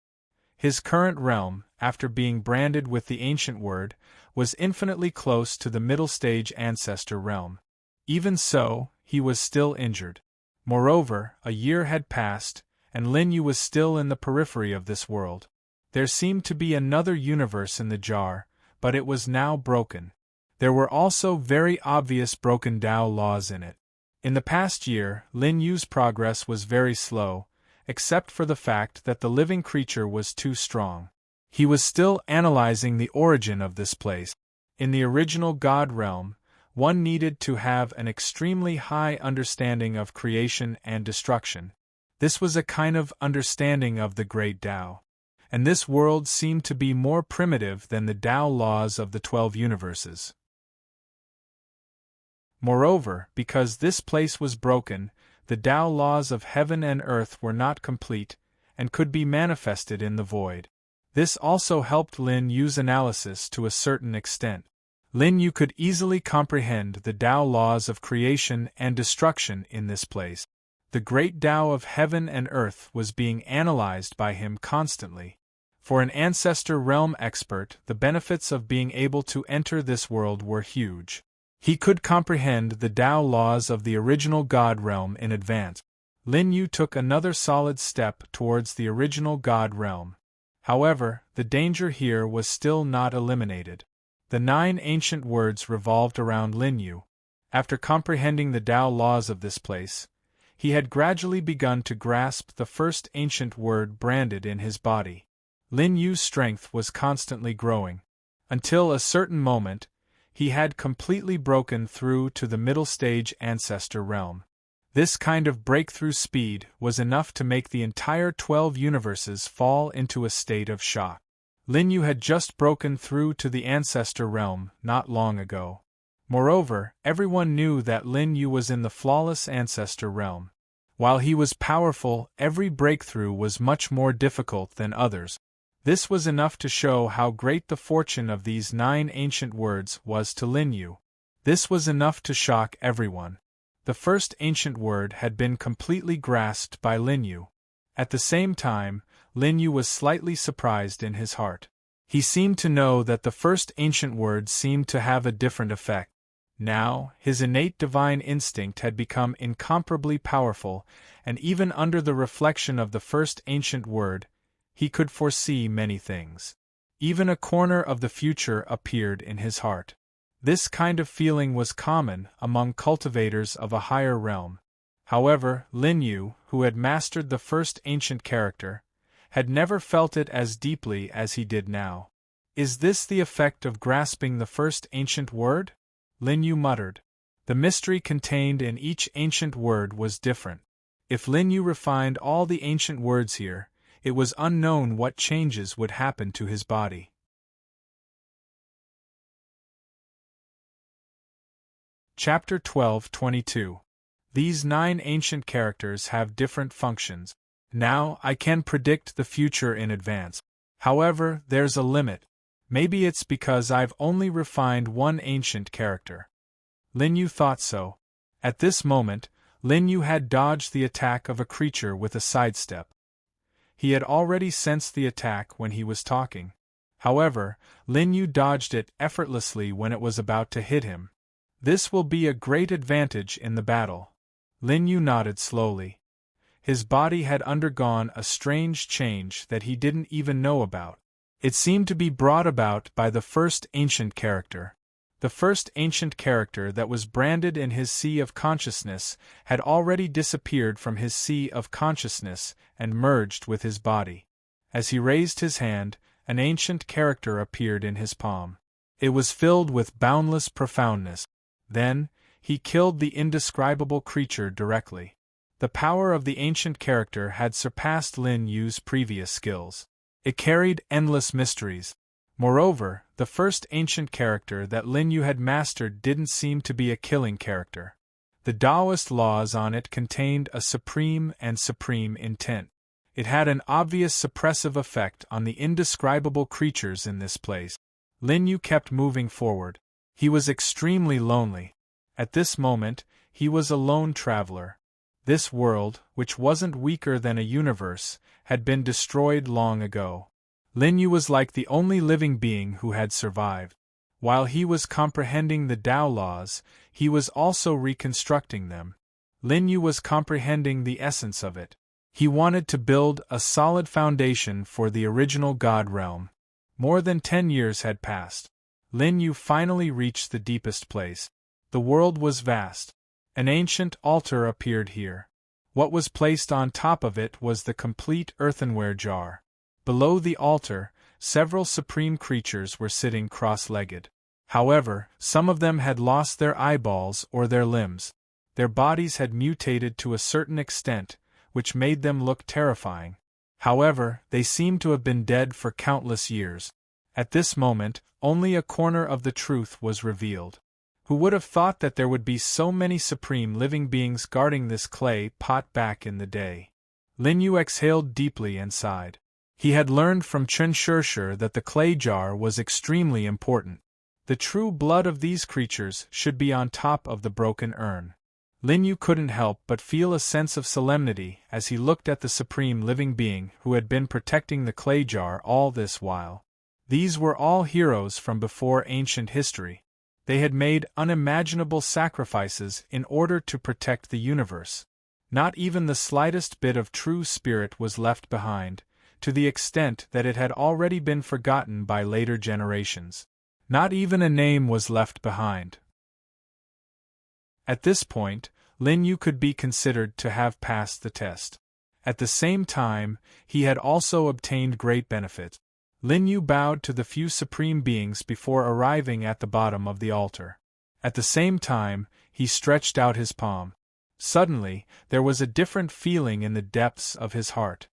His current realm, after being branded with the ancient word, was infinitely close to the middle stage ancestor realm. Even so, he was still injured. Moreover, a year had passed, and Lin Yu was still in the periphery of this world. There seemed to be another universe in the jar, but it was now broken. There were also very obvious broken Tao laws in it. In the past year, Lin Yu's progress was very slow, except for the fact that the living creature was too strong. He was still analyzing the origin of this place. In the original God realm, one needed to have an extremely high understanding of creation and destruction. This was a kind of understanding of the great Tao. And this world seemed to be more primitive than the Tao laws of the 12 universes. Moreover, because this place was broken, the Tao laws of heaven and earth were not complete, and could be manifested in the void. This also helped Lin Yu's analysis to a certain extent. Lin Yu could easily comprehend the Tao laws of creation and destruction in this place. The great Tao of heaven and earth was being analyzed by him constantly. For an ancestor realm expert, the benefits of being able to enter this world were huge. He could comprehend the Tao laws of the original God realm in advance. Lin Yu took another solid step towards the original God realm. However, the danger here was still not eliminated. The 9 ancient words revolved around Lin Yu. After comprehending the Tao laws of this place, he had gradually begun to grasp the first ancient word branded in his body. Lin Yu's strength was constantly growing. Until a certain moment, he had completely broken through to the middle stage ancestor realm. This kind of breakthrough speed was enough to make the entire 12 universes fall into a state of shock. Lin Yu had just broken through to the ancestor realm not long ago. Moreover, everyone knew that Lin Yu was in the flawless ancestor realm. While he was powerful, every breakthrough was much more difficult than others. This was enough to show how great the fortune of these 9 ancient words was to Lin Yu. This was enough to shock everyone. The first ancient word had been completely grasped by Lin Yu. At the same time, Lin Yu was slightly surprised in his heart. He seemed to know that the first ancient word seemed to have a different effect. Now, his innate divine instinct had become incomparably powerful, and even under the reflection of the first ancient word, he could foresee many things. Even a corner of the future appeared in his heart. This kind of feeling was common among cultivators of a higher realm. However, Lin Yu, who had mastered the first ancient character, had never felt it as deeply as he did now. Is this the effect of grasping the first ancient word? Lin Yu muttered. The mystery contained in each ancient word was different. If Lin Yu refined all the ancient words here, it was unknown what changes would happen to his body. Chapter 12:22. These 9 ancient characters have different functions. Now, I can predict the future in advance. However, there's a limit. Maybe it's because I've only refined one ancient character. Lin Yu thought so. At this moment, Lin Yu had dodged the attack of a creature with a sidestep. He had already sensed the attack when he was talking. However, Lin Yu dodged it effortlessly when it was about to hit him. This will be a great advantage in the battle. Lin Yu nodded slowly. His body had undergone a strange change that he didn't even know about. It seemed to be brought about by the first ancient character. The first ancient character that was branded in his sea of consciousness had already disappeared from his sea of consciousness and merged with his body. As he raised his hand, an ancient character appeared in his palm. It was filled with boundless profoundness. Then, he killed the indescribable creature directly. The power of the ancient character had surpassed Lin Yu's previous skills. It carried endless mysteries. Moreover, the first ancient character that Lin Yu had mastered didn't seem to be a killing character. The Taoist laws on it contained a supreme intent. It had an obvious suppressive effect on the indescribable creatures in this place. Lin Yu kept moving forward. He was extremely lonely. At this moment, he was a lone traveler. This world, which wasn't weaker than a universe, had been destroyed long ago. Lin Yu was like the only living being who had survived. While he was comprehending the Tao laws, he was also reconstructing them. Lin Yu was comprehending the essence of it. He wanted to build a solid foundation for the original God realm. More than 10 years had passed. Lin Yu finally reached the deepest place. The world was vast. An ancient altar appeared here. What was placed on top of it was the complete earthenware jar. Below the altar, several supreme creatures were sitting cross-legged. However, some of them had lost their eyeballs or their limbs. Their bodies had mutated to a certain extent, which made them look terrifying. However, they seemed to have been dead for countless years. At this moment, only a corner of the truth was revealed. Who would have thought that there would be so many supreme living beings guarding this clay pot back in the day? Lin Yu exhaled deeply and sighed. He had learned from Chen Shirshir that the clay jar was extremely important. The true blood of these creatures should be on top of the broken urn. Lin Yu couldn't help but feel a sense of solemnity as he looked at the supreme living being who had been protecting the clay jar all this while. These were all heroes from before ancient history. They had made unimaginable sacrifices in order to protect the universe. Not even the slightest bit of true spirit was left behind, to the extent that it had already been forgotten by later generations. Not even a name was left behind. At this point, Lin Yu could be considered to have passed the test. At the same time, he had also obtained great benefit. Lin Yu bowed to the few supreme beings before arriving at the bottom of the altar. At the same time, he stretched out his palm. Suddenly, there was a different feeling in the depths of his heart.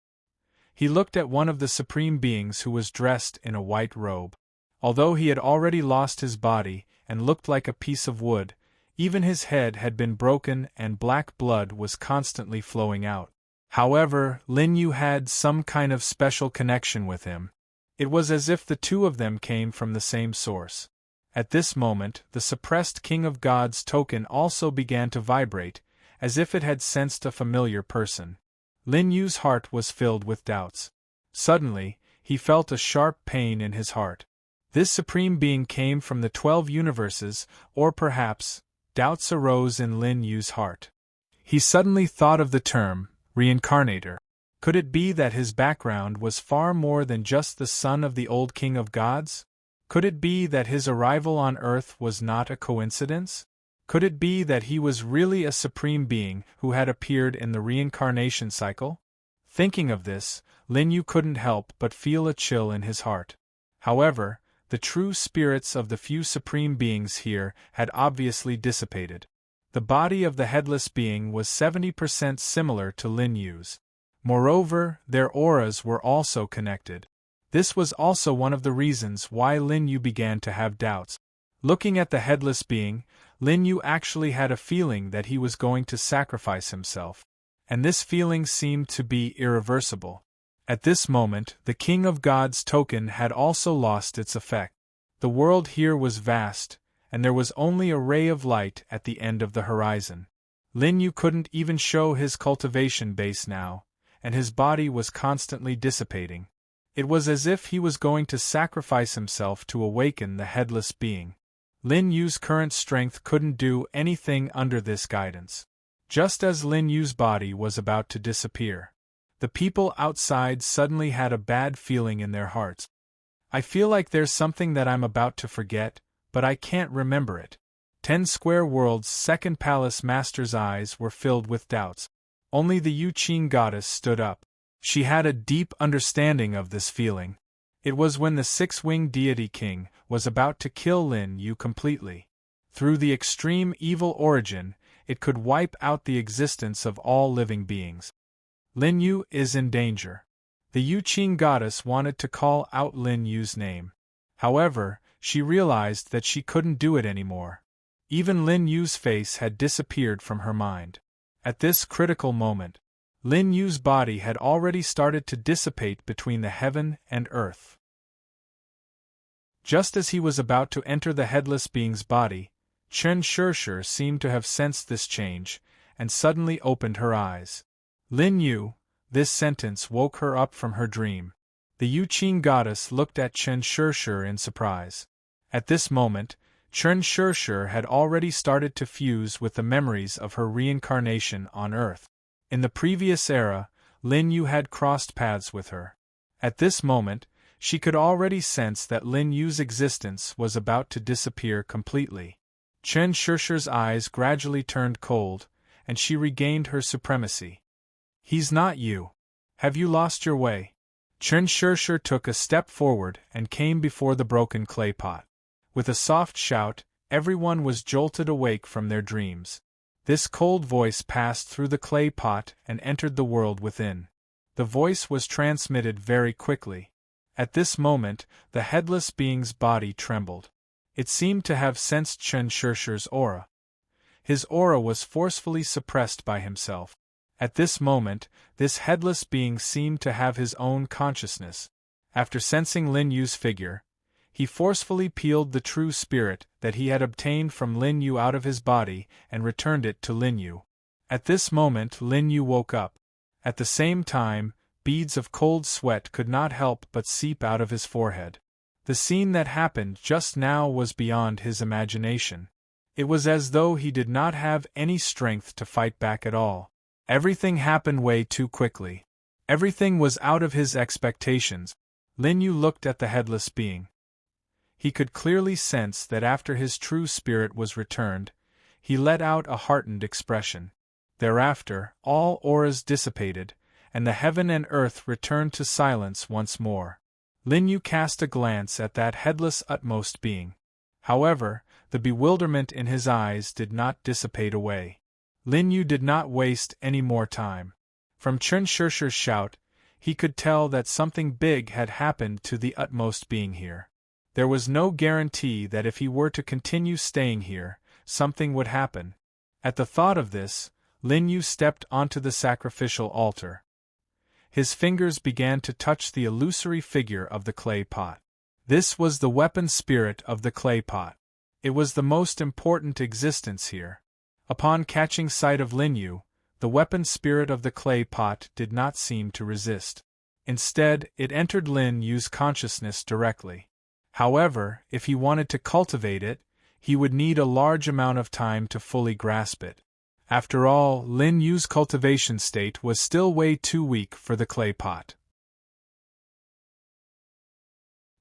He looked at one of the supreme beings who was dressed in a white robe. Although he had already lost his body and looked like a piece of wood, even his head had been broken and black blood was constantly flowing out. However, Lin Yu had some kind of special connection with him. It was as if the two of them came from the same source. At this moment, the suppressed King of Gods token also began to vibrate, as if it had sensed a familiar person. Lin Yu's heart was filled with doubts. Suddenly, he felt a sharp pain in his heart. This supreme being came from the 12 universes, or perhaps, doubts arose in Lin Yu's heart. He suddenly thought of the term, reincarnator. Could it be that his background was far more than just the son of the old King of Gods? Could it be that his arrival on Earth was not a coincidence? Could it be that he was really a supreme being who had appeared in the reincarnation cycle? Thinking of this, Lin Yu couldn't help but feel a chill in his heart. However, the true spirits of the few supreme beings here had obviously dissipated. The body of the headless being was 70% similar to Lin Yu's. Moreover, their auras were also connected. This was also one of the reasons why Lin Yu began to have doubts. Looking at the headless being, Lin Yu actually had a feeling that he was going to sacrifice himself. And this feeling seemed to be irreversible. At this moment, the King of Gods token had also lost its effect. The world here was vast, and there was only a ray of light at the end of the horizon. Lin Yu couldn't even show his cultivation base now, and his body was constantly dissipating. It was as if he was going to sacrifice himself to awaken the headless being. Lin Yu's current strength couldn't do anything under this guidance. Just as Lin Yu's body was about to disappear, the people outside suddenly had a bad feeling in their hearts. I feel like there's something that I'm about to forget, but I can't remember it. 10 Square World's second palace master's eyes were filled with doubts. Only the Yuqing goddess stood up. She had a deep understanding of this feeling. It was when the six-winged deity king was about to kill Lin Yu completely. Through the extreme evil origin, it could wipe out the existence of all living beings. Lin Yu is in danger. The Yuqing goddess wanted to call out Lin Yu's name. However, she realized that she couldn't do it anymore. Even Lin Yu's face had disappeared from her mind. At this critical moment, Lin Yu's body had already started to dissipate between the heaven and earth. Just as he was about to enter the headless being's body, Chen Shishir seemed to have sensed this change, and suddenly opened her eyes. Lin Yu, this sentence woke her up from her dream. The Yuqing goddess looked at Chen Shishir in surprise. At this moment, Chen Shishir had already started to fuse with the memories of her reincarnation on Earth. In the previous era, Lin Yu had crossed paths with her. At this moment, she could already sense that Lin Yu's existence was about to disappear completely. Chen Shishir's eyes gradually turned cold, and she regained her supremacy. "He's not you. Have you lost your way?" Chen Shishir took a step forward and came before the broken clay pot. With a soft shout, everyone was jolted awake from their dreams. This cold voice passed through the clay pot and entered the world within. The voice was transmitted very quickly. At this moment, the headless being's body trembled. It seemed to have sensed Chen Shishir's aura. His aura was forcefully suppressed by himself. At this moment, this headless being seemed to have his own consciousness. After sensing Lin Yu's figure, he forcefully peeled the true spirit that he had obtained from Lin Yu out of his body and returned it to Lin Yu. At this moment Lin Yu woke up. At the same time, beads of cold sweat could not help but seep out of his forehead. The scene that happened just now was beyond his imagination. It was as though he did not have any strength to fight back at all. Everything happened way too quickly. Everything was out of his expectations. Lin Yu looked at the headless being. He could clearly sense that after his true spirit was returned, he let out a heartened expression. Thereafter, all auras dissipated, and the heaven and earth returned to silence once more. Lin Yu cast a glance at that headless utmost being. However, the bewilderment in his eyes did not dissipate away. Lin Yu did not waste any more time. From Chen Shishir's shout, he could tell that something big had happened to the utmost being here. There was no guarantee that if he were to continue staying here, something would happen. At the thought of this, Lin Yu stepped onto the sacrificial altar. His fingers began to touch the illusory figure of the clay pot. This was the weapon spirit of the clay pot. It was the most important existence here. Upon catching sight of Lin Yu, the weapon spirit of the clay pot did not seem to resist. Instead, it entered Lin Yu's consciousness directly. However, if he wanted to cultivate it, he would need a large amount of time to fully grasp it. After all, Lin Yu's cultivation state was still way too weak for the clay pot.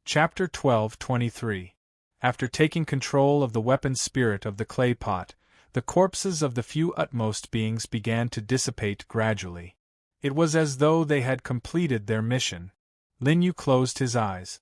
Chapter 12:23. After taking control of the weapon spirit of the clay pot, the corpses of the few utmost beings began to dissipate gradually. It was as though they had completed their mission. Lin Yu closed his eyes.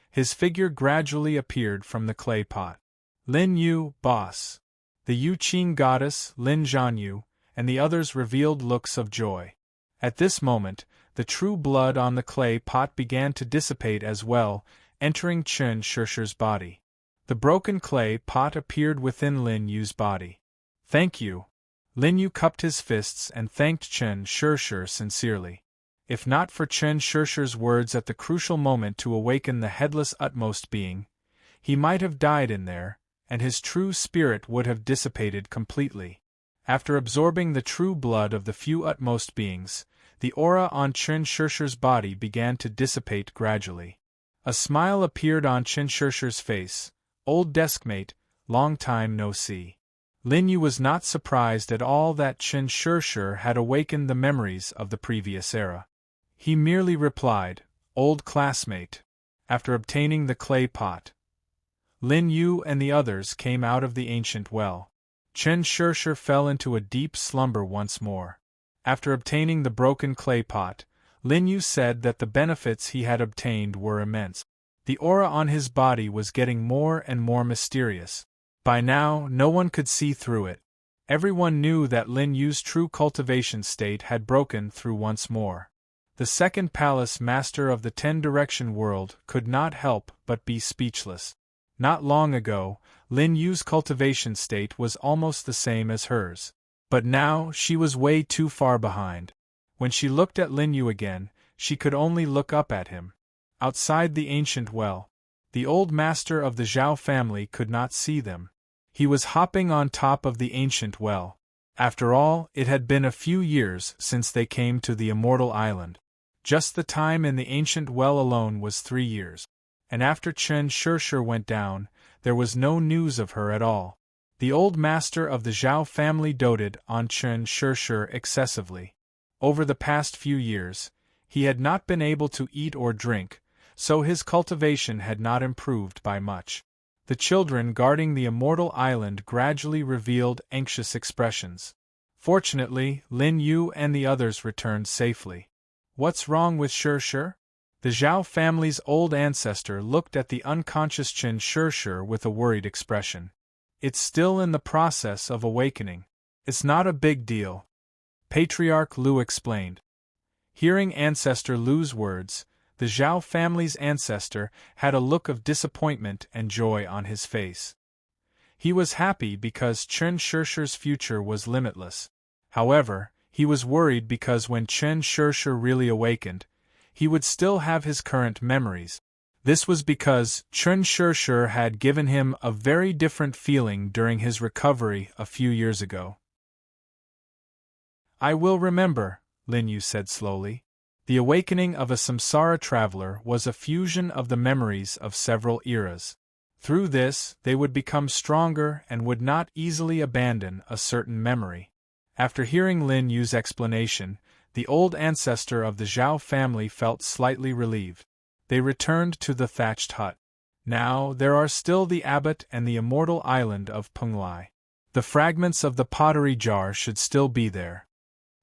His figure gradually appeared from the clay pot. Lin Yu, boss. The Yu Qing goddess, Lin Zhanyu, and the others revealed looks of joy. At this moment, the true blood on the clay pot began to dissipate as well, entering Chen Shishir's body. The broken clay pot appeared within Lin Yu's body. Thank you. Lin Yu cupped his fists and thanked Chen Shishir sincerely. If not for Chen Shishir's words at the crucial moment to awaken the headless utmost being, he might have died in there, and his true spirit would have dissipated completely. After absorbing the true blood of the few utmost beings, the aura on Chen Shishir's body began to dissipate gradually. A smile appeared on Chen Shishir's face. Old deskmate, long time no see. Lin Yu was not surprised at all that Chen Shishir had awakened the memories of the previous era. He merely replied, "Old classmate." After obtaining the clay pot, Lin Yu and the others came out of the ancient well. Chen Shishir fell into a deep slumber once more. After obtaining the broken clay pot, Lin Yu said that the benefits he had obtained were immense. The aura on his body was getting more and more mysterious. By now, no one could see through it. Everyone knew that Lin Yu's true cultivation state had broken through once more. The second palace master of the 10-direction world could not help but be speechless. Not long ago, Lin Yu's cultivation state was almost the same as hers. But now, she was way too far behind. When she looked at Lin Yu again, she could only look up at him. Outside the ancient well, the old master of the Zhao family could not see them. He was hopping on top of the ancient well. After all, it had been a few years since they came to the Immortal Island. Just the time in the ancient well alone was 3 years. And after Chen Shishir went down, there was no news of her at all. The old master of the Zhao family doted on Chen Shishir excessively. Over the past few years, he had not been able to eat or drink, so his cultivation had not improved by much. The children guarding the Immortal Island gradually revealed anxious expressions. Fortunately, Lin Yu and the others returned safely. What's wrong with Shishir? The Zhao family's old ancestor looked at the unconscious Chen Shishir with a worried expression. It's still in the process of awakening. It's not a big deal. Patriarch Lu explained. Hearing Ancestor Lu's words, the Zhao family's ancestor had a look of disappointment and joy on his face. He was happy because Chen Shishir's future was limitless. However, he was worried because when Chen Shishir really awakened, he would still have his current memories. This was because Chen Shishir had given him a very different feeling during his recovery a few years ago. I will remember, Lin Yu said slowly. The awakening of a samsara traveler was a fusion of the memories of several eras. Through this, they would become stronger and would not easily abandon a certain memory. After hearing Lin Yu's explanation, the old ancestor of the Zhao family felt slightly relieved. They returned to the thatched hut. Now, there are still the abbot and the immortal island of Penglai. The fragments of the pottery jar should still be there.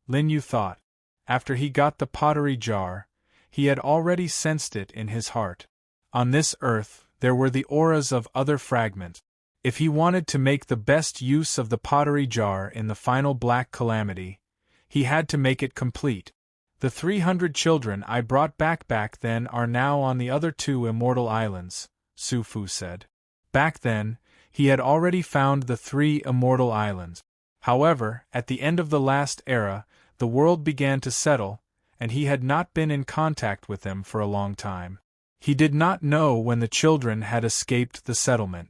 Lin Yu thought. After he got the pottery jar, he had already sensed it in his heart. On this earth, there were the auras of other fragments. If he wanted to make the best use of the pottery jar in the final black calamity, he had to make it complete. The 300 children I brought back then are now on the other 2 immortal islands, Su Fu said. Back then, he had already found the 3 immortal islands. However, at the end of the last era, the world began to settle, and he had not been in contact with them for a long time. He did not know when the children had escaped the settlement.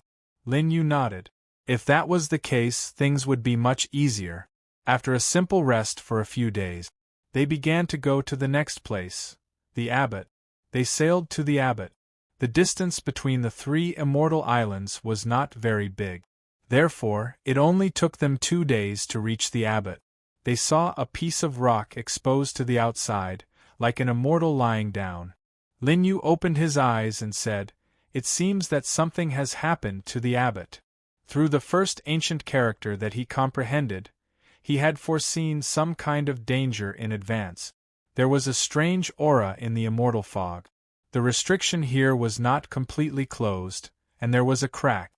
Lin Yu nodded. If that was the case, things would be much easier. After a simple rest for a few days, they began to go to the next place, the Abbot. They sailed to the Abbot. The distance between the 3 immortal islands was not very big. Therefore, it only took them 2 days to reach the Abbot. They saw a piece of rock exposed to the outside, like an immortal lying down. Lin Yu opened his eyes and said, "It seems that something has happened to the Abbot." Through the first ancient character that he comprehended, he had foreseen some kind of danger in advance. There was a strange aura in the immortal fog. The restriction here was not completely closed, and there was a crack.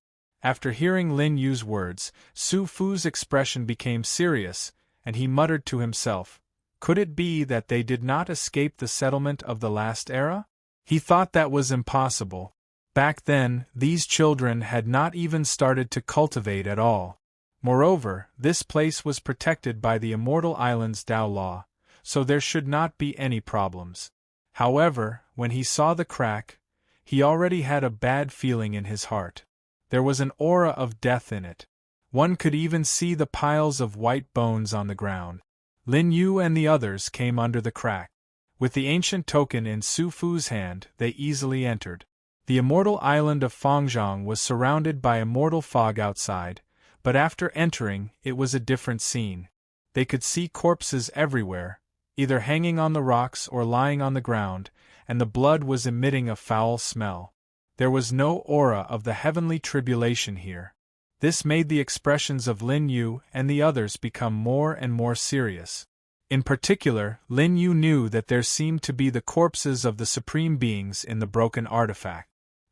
After hearing Lin Yu's words, Su Fu's expression became serious, and he muttered to himself, could it be that they did not escape the settlement of the last era? He thought that was impossible. Back then, these children had not even started to cultivate at all. Moreover, this place was protected by the Immortal Island's Tao law, so there should not be any problems. However, when he saw the crack, he already had a bad feeling in his heart. There was an aura of death in it. One could even see the piles of white bones on the ground. Lin Yu and the others came under the crack. With the ancient token in Su Fu's hand, they easily entered. The immortal island of Fangzhong was surrounded by immortal fog outside, but after entering, it was a different scene. They could see corpses everywhere, either hanging on the rocks or lying on the ground, and the blood was emitting a foul smell. There was no aura of the heavenly tribulation here. This made the expressions of Lin Yu and the others become more and more serious. In particular, Lin Yu knew that there seemed to be the corpses of the supreme beings in the broken artifact.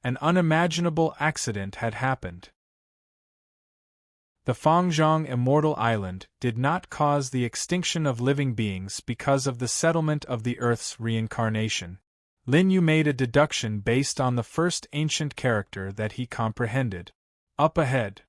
An unimaginable accident had happened. The Fangzhong Immortal Island did not cause the extinction of living beings because of the settlement of the Earth's reincarnation. Lin Yu made a deduction based on the first ancient character that he comprehended. Up ahead,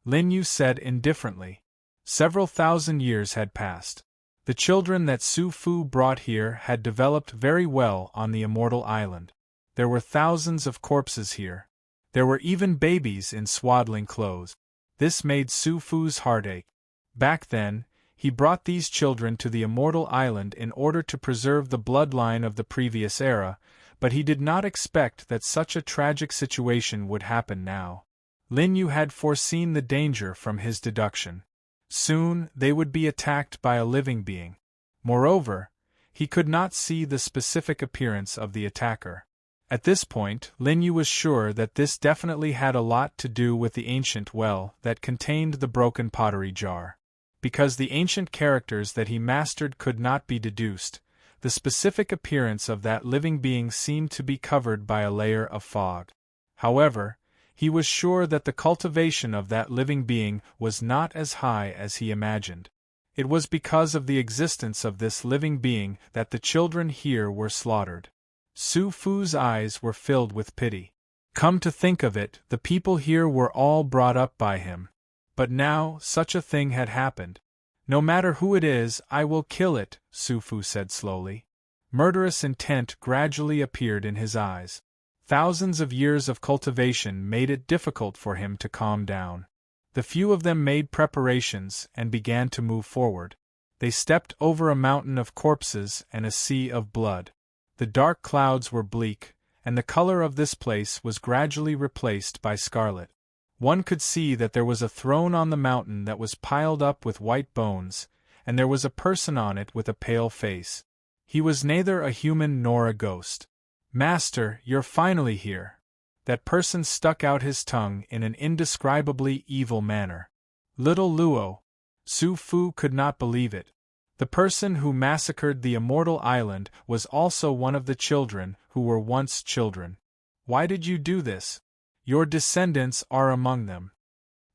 Lin Yu said indifferently. Several thousand years had passed. The children that Su Fu brought here had developed very well on the Immortal Island. There were thousands of corpses here. There were even babies in swaddling clothes. This made Su Fu's heart ache. Back then, he brought these children to the Immortal Island in order to preserve the bloodline of the previous era, but he did not expect that such a tragic situation would happen now. Lin Yu had foreseen the danger from his deduction. Soon, they would be attacked by a living being. Moreover, he could not see the specific appearance of the attacker. At this point, Lin Yu was sure that this definitely had a lot to do with the ancient well that contained the broken pottery jar. Because the ancient characters that he mastered could not be deduced, the specific appearance of that living being seemed to be covered by a layer of fog. However, he was sure that the cultivation of that living being was not as high as he imagined. It was because of the existence of this living being that the children here were slaughtered. Su Fu's eyes were filled with pity. Come to think of it, the people here were all brought up by him. But now, such a thing had happened. No matter who it is, I will kill it, Su Fu said slowly. Murderous intent gradually appeared in his eyes. Thousands of years of cultivation made it difficult for him to calm down. The few of them made preparations and began to move forward. They stepped over a mountain of corpses and a sea of blood. The dark clouds were bleak, and the color of this place was gradually replaced by scarlet. One could see that there was a throne on the mountain that was piled up with white bones, and there was a person on it with a pale face. He was neither a human nor a ghost. Master, you're finally here. That person stuck out his tongue in an indescribably evil manner. Little Luo. Su Fu could not believe it. The person who massacred the Immortal Island was also one of the children who were once children. Why did you do this? Your descendants are among them.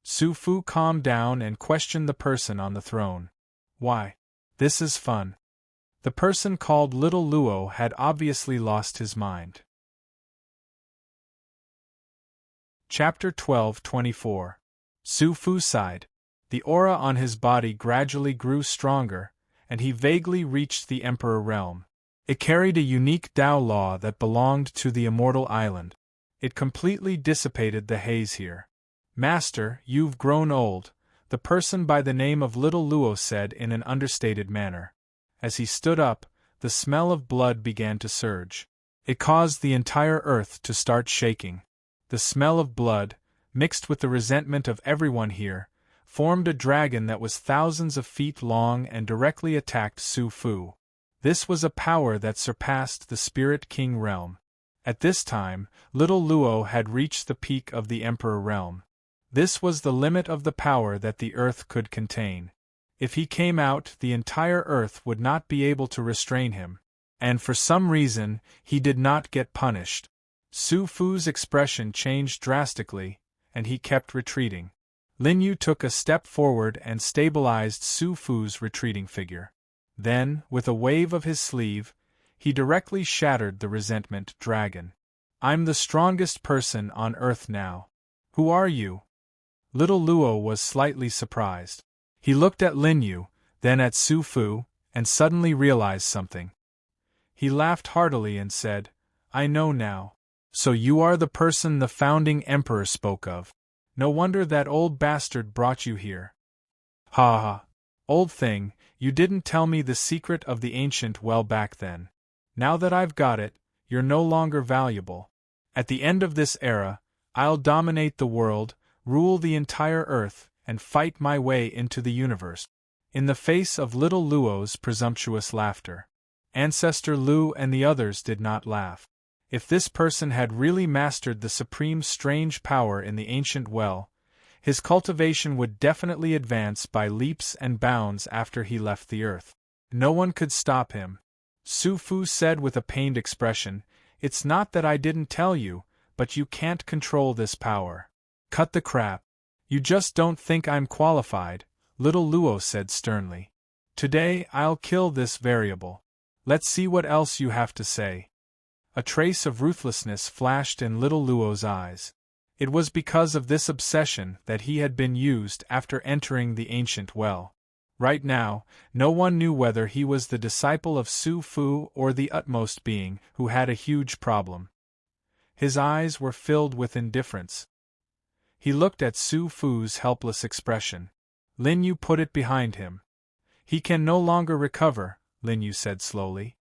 Su Fu calmed down and questioned the person on the throne. Why? This is fun. The person called Little Luo had obviously lost his mind. Chapter 12:24. Su Fu sighed. The aura on his body gradually grew stronger, and he vaguely reached the Emperor realm. It carried a unique Tao law that belonged to the Immortal Island. It completely dissipated the haze here. Master, you've grown old, the person by the name of Little Luo said in an understated manner. As he stood up, the smell of blood began to surge. It caused the entire earth to start shaking. The smell of blood, mixed with the resentment of everyone here, formed a dragon that was thousands of feet long and directly attacked Su Fu. This was a power that surpassed the Spirit King realm. At this time, Little Luo had reached the peak of the Emperor realm. This was the limit of the power that the earth could contain. If he came out, the entire earth would not be able to restrain him. And for some reason, he did not get punished. Su Fu's expression changed drastically, and he kept retreating. Lin Yu took a step forward and stabilized Su Fu's retreating figure. Then, with a wave of his sleeve, he directly shattered the resentment dragon. I'm the strongest person on Earth now. Who are you? Little Luo was slightly surprised. He looked at Lin Yu, then at Su Fu, and suddenly realized something. He laughed heartily and said, I know now. So you are the person the founding emperor spoke of. No wonder that old bastard brought you here. Ha ha. Old thing, you didn't tell me the secret of the ancient well back then. Now that I've got it, you're no longer valuable. At the end of this era, I'll dominate the world, rule the entire earth, and fight my way into the universe. In the face of Little Luo's presumptuous laughter, Ancestor Lu and the others did not laugh. If this person had really mastered the supreme strange power in the ancient well, his cultivation would definitely advance by leaps and bounds after he left the earth. No one could stop him. Su Fu said with a pained expression, It's not that I didn't tell you, but you can't control this power. Cut the crap. You just don't think I'm qualified, Little Luo said sternly. Today I'll kill this variable. Let's see what else you have to say. A trace of ruthlessness flashed in Little Luo's eyes. It was because of this obsession that he had been used after entering the ancient well. Right now, no one knew whether he was the disciple of Su Fu or the utmost being who had a huge problem. His eyes were filled with indifference. He looked at Su Fu's helpless expression. Lin Yu put it behind him. He can no longer recover, Lin Yu said slowly.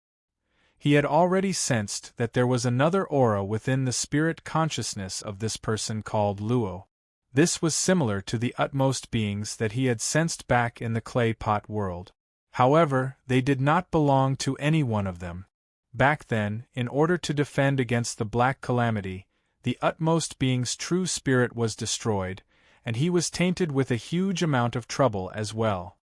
He had already sensed that there was another aura within the spirit consciousness of this person called Luo. This was similar to the utmost beings that he had sensed back in the clay pot world. However, they did not belong to any one of them. Back then, in order to defend against the Black Calamity, the utmost being's true spirit was destroyed, and he was tainted with a huge amount of trouble as well.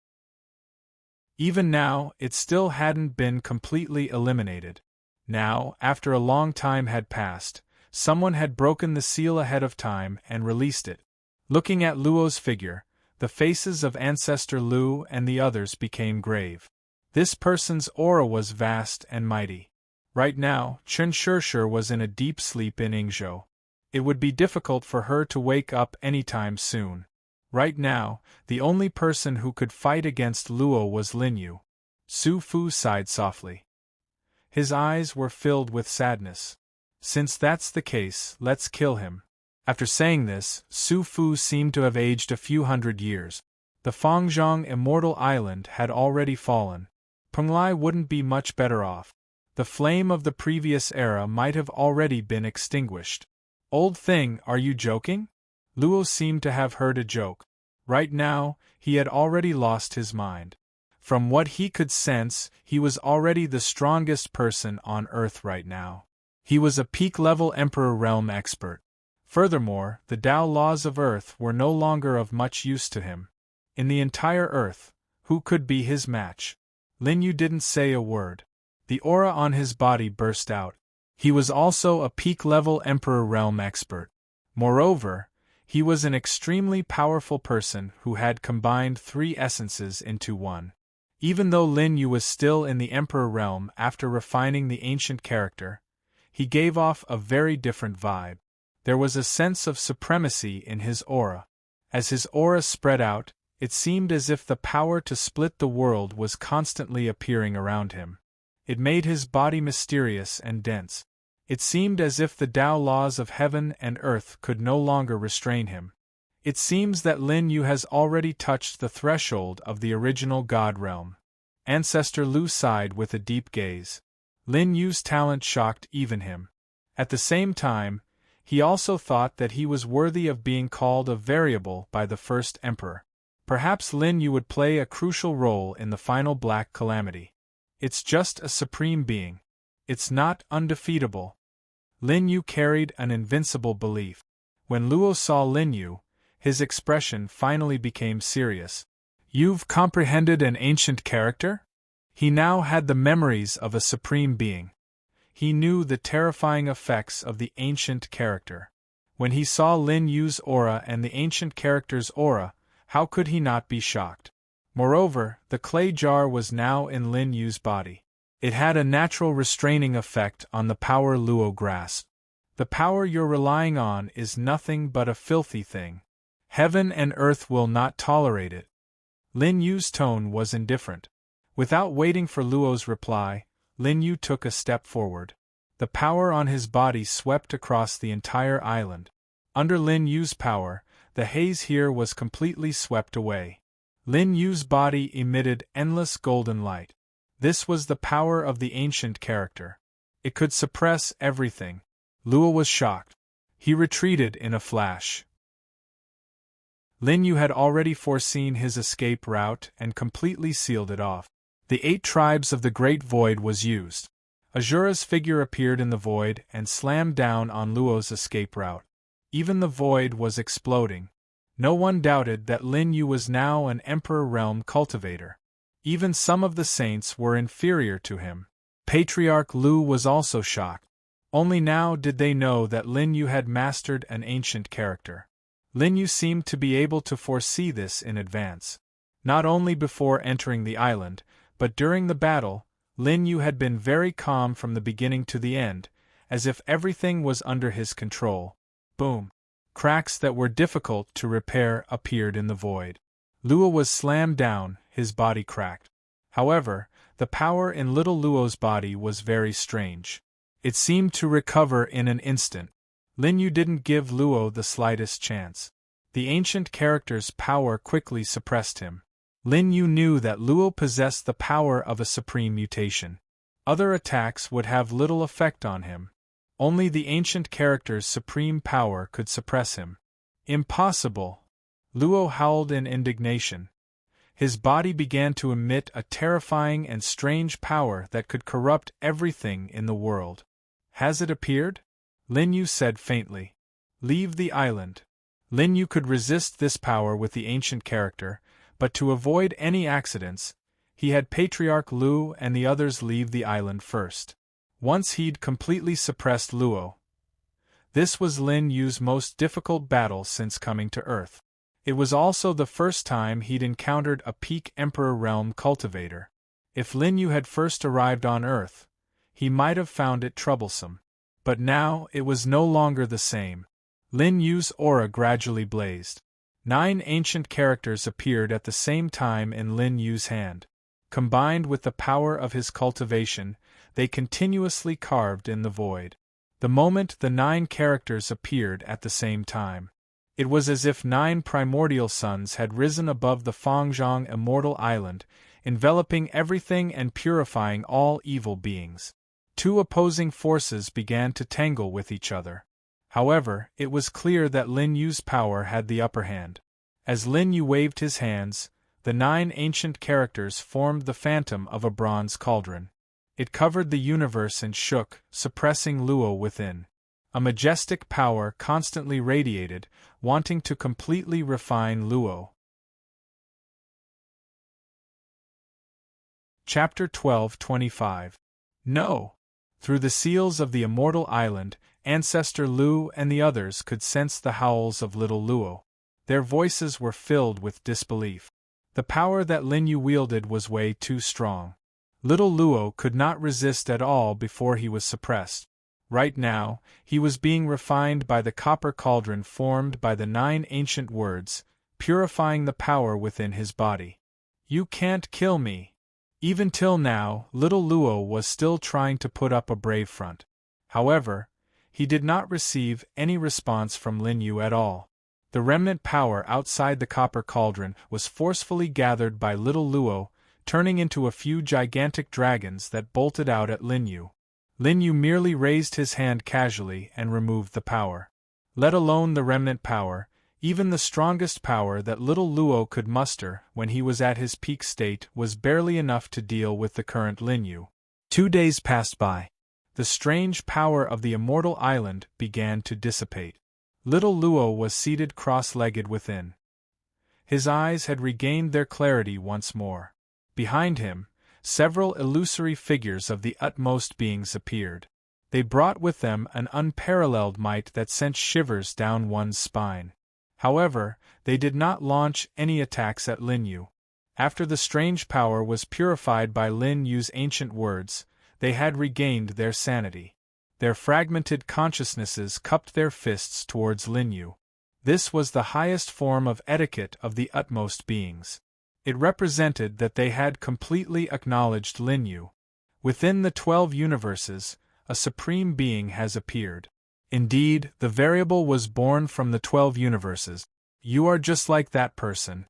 Even now, it still hadn't been completely eliminated. Now, after a long time had passed, someone had broken the seal ahead of time and released it. Looking at Luo's figure, the faces of Ancestor Lu and the others became grave. This person's aura was vast and mighty. Right now, Chen Shishir was in a deep sleep in Yingzhou. It would be difficult for her to wake up anytime soon. Right now, the only person who could fight against Luo was Lin Yu. Su Fu sighed softly. His eyes were filled with sadness. Since that's the case, let's kill him. After saying this, Su Fu seemed to have aged a few hundred years. The Fangzhong Immortal Island had already fallen. Penglai wouldn't be much better off. The flame of the previous era might have already been extinguished. Old thing, are you joking? Luo seemed to have heard a joke. Right now, he had already lost his mind. From what he could sense, he was already the strongest person on Earth right now. He was a peak-level Emperor Realm expert. Furthermore, the Tao laws of Earth were no longer of much use to him. In the entire Earth, who could be his match? Lin Yu didn't say a word. The aura on his body burst out. He was also a peak-level Emperor Realm expert. Moreover, He was an extremely powerful person who had combined three essences into one. Even though Lin Yu was still in the Emperor realm after refining the ancient character, he gave off a very different vibe. There was a sense of supremacy in his aura. As his aura spread out, it seemed as if the power to split the world was constantly appearing around him. It made his body mysterious and dense. It seemed as if the Tao laws of heaven and earth could no longer restrain him. It seems that Lin Yu has already touched the threshold of the original God realm. Ancestor Lu sighed with a deep gaze. Lin Yu's talent shocked even him. At the same time, he also thought that he was worthy of being called a variable by the first emperor. Perhaps Lin Yu would play a crucial role in the final Black Calamity. It's just a supreme being. It's not undefeatable. Lin Yu carried an invincible belief. When Luo saw Lin Yu, his expression finally became serious. You've comprehended an ancient character? He now had the memories of a supreme being. He knew the terrifying effects of the ancient character. When he saw Lin Yu's aura and the ancient character's aura, how could he not be shocked? Moreover, the clay jar was now in Lin Yu's body. It had a natural restraining effect on the power Luo grasped. The power you're relying on is nothing but a filthy thing. Heaven and earth will not tolerate it. Lin Yu's tone was indifferent. Without waiting for Luo's reply, Lin Yu took a step forward. The power on his body swept across the entire island. Under Lin Yu's power, the haze here was completely swept away. Lin Yu's body emitted endless golden light. This was the power of the ancient character. It could suppress everything. Luo was shocked. He retreated in a flash. Lin Yu had already foreseen his escape route and completely sealed it off. The 8 tribes of the Great Void was used. Azura's figure appeared in the void and slammed down on Luo's escape route. Even the void was exploding. No one doubted that Lin Yu was now an Emperor Realm cultivator. Even some of the saints were inferior to him. Patriarch Lu was also shocked. Only now did they know that Lin Yu had mastered an ancient character. Lin Yu seemed to be able to foresee this in advance. Not only before entering the island, but during the battle, Lin Yu had been very calm from the beginning to the end, as if everything was under his control. Boom! Cracks that were difficult to repair appeared in the void. Luo was slammed down, his body cracked. However, the power in little Luo's body was very strange. It seemed to recover in an instant. Lin Yu didn't give Luo the slightest chance. The ancient character's power quickly suppressed him. Lin Yu knew that Luo possessed the power of a supreme mutation. Other attacks would have little effect on him. Only the ancient character's supreme power could suppress him. Impossible! Luo howled in indignation. His body began to emit a terrifying and strange power that could corrupt everything in the world. Has it appeared? Lin Yu said faintly. Leave the island. Lin Yu could resist this power with the ancient character, but to avoid any accidents, he had Patriarch Lu and the others leave the island first. Once he'd completely suppressed Luo. This was Lin Yu's most difficult battle since coming to Earth. It was also the first time he'd encountered a peak Emperor Realm cultivator. If Lin Yu had first arrived on Earth, he might have found it troublesome. But now it was no longer the same. Lin Yu's aura gradually blazed. 9 ancient characters appeared at the same time in Lin Yu's hand. Combined with the power of his cultivation, they continuously carved in the void. The moment the 9 characters appeared at the same time, it was as if 9 primordial suns had risen above the Fangzhong immortal island, enveloping everything and purifying all evil beings. 2 opposing forces began to tangle with each other. However, it was clear that Lin Yu's power had the upper hand. As Lin Yu waved his hands, the 9 ancient characters formed the phantom of a bronze cauldron. It covered the universe and shook, suppressing Luo within. A majestic power constantly radiated, wanting to completely refine Luo. Chapter 12:25. No! Through the seals of the immortal island, Ancestor Lu and the others could sense the howls of little Luo. Their voices were filled with disbelief. The power that Lin Yu wielded was way too strong. Little Luo could not resist at all before he was suppressed. Right now, he was being refined by the copper cauldron formed by the 9 ancient words, purifying the power within his body. You can't kill me. Even till now, little Luo was still trying to put up a brave front. However, he did not receive any response from Lin Yu at all. The remnant power outside the copper cauldron was forcefully gathered by little Luo, turning into a few gigantic dragons that bolted out at Lin Yu. Lin Yu merely raised his hand casually and removed the power. Let alone the remnant power, even the strongest power that little Luo could muster when he was at his peak state was barely enough to deal with the current Lin Yu. 2 days passed by. The strange power of the immortal island began to dissipate. Little Luo was seated cross-legged within. His eyes had regained their clarity once more. Behind him, several illusory figures of the utmost beings appeared. They brought with them an unparalleled might that sent shivers down one's spine. However, they did not launch any attacks at Lin Yu. After the strange power was purified by Lin Yu's ancient words, they had regained their sanity. Their fragmented consciousnesses cupped their fists towards Lin Yu. This was the highest form of etiquette of the utmost beings. It represented that they had completely acknowledged Lin Yu. Within the 12 universes, a supreme being has appeared. Indeed, the variable was born from the 12 universes. You are just like that person.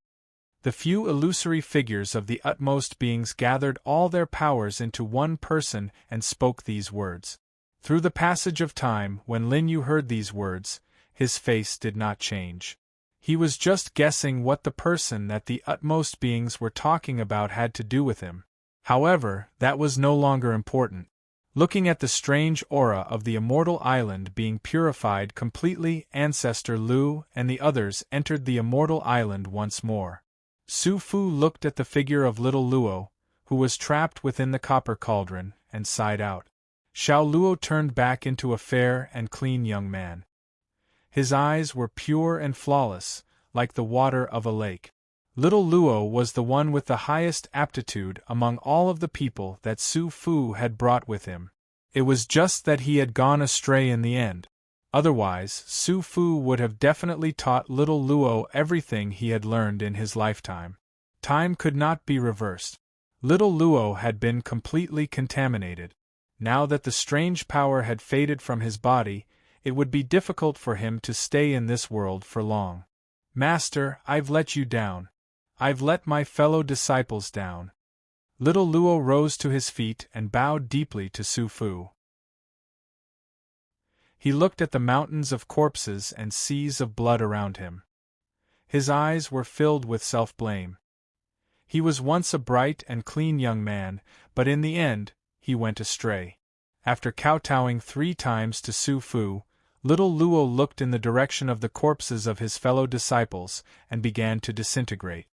The few illusory figures of the utmost beings gathered all their powers into one person and spoke these words. Through the passage of time, when Lin Yu heard these words, his face did not change. He was just guessing what the person that the utmost beings were talking about had to do with him. However, that was no longer important. Looking at the strange aura of the immortal island being purified completely, Ancestor Lu and the others entered the immortal island once more. Su Fu looked at the figure of little Luo, who was trapped within the copper cauldron, and sighed out. Xiao Luo turned back into a fair and clean young man. His eyes were pure and flawless, like the water of a lake. Little Luo was the one with the highest aptitude among all of the people that Su Fu had brought with him. It was just that he had gone astray in the end. Otherwise, Su Fu would have definitely taught little Luo everything he had learned in his lifetime. Time could not be reversed. Little Luo had been completely contaminated. Now that the strange power had faded from his body, it would be difficult for him to stay in this world for long. Master, I've let you down. I've let my fellow disciples down. Little Luo rose to his feet and bowed deeply to Su Fu. He looked at the mountains of corpses and seas of blood around him. His eyes were filled with self-blame. He was once a bright and clean young man, but in the end, he went astray. After kowtowing 3 times to Su Fu, little Luo looked in the direction of the corpses of his fellow disciples and began to disintegrate.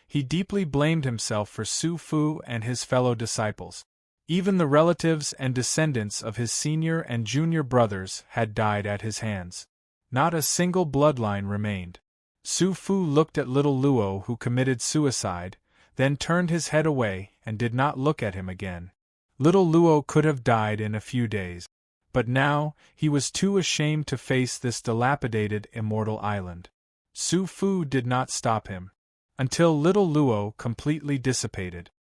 He deeply blamed himself for Su Fu and his fellow disciples. Even the relatives and descendants of his senior and junior brothers had died at his hands. Not a single bloodline remained. Su Fu looked at little Luo, who committed suicide, then turned his head away and did not look at him again. Little Luo could have died in a few days. But now, he was too ashamed to face this dilapidated immortal island. Su Fu did not stop him. Until little Luo completely dissipated.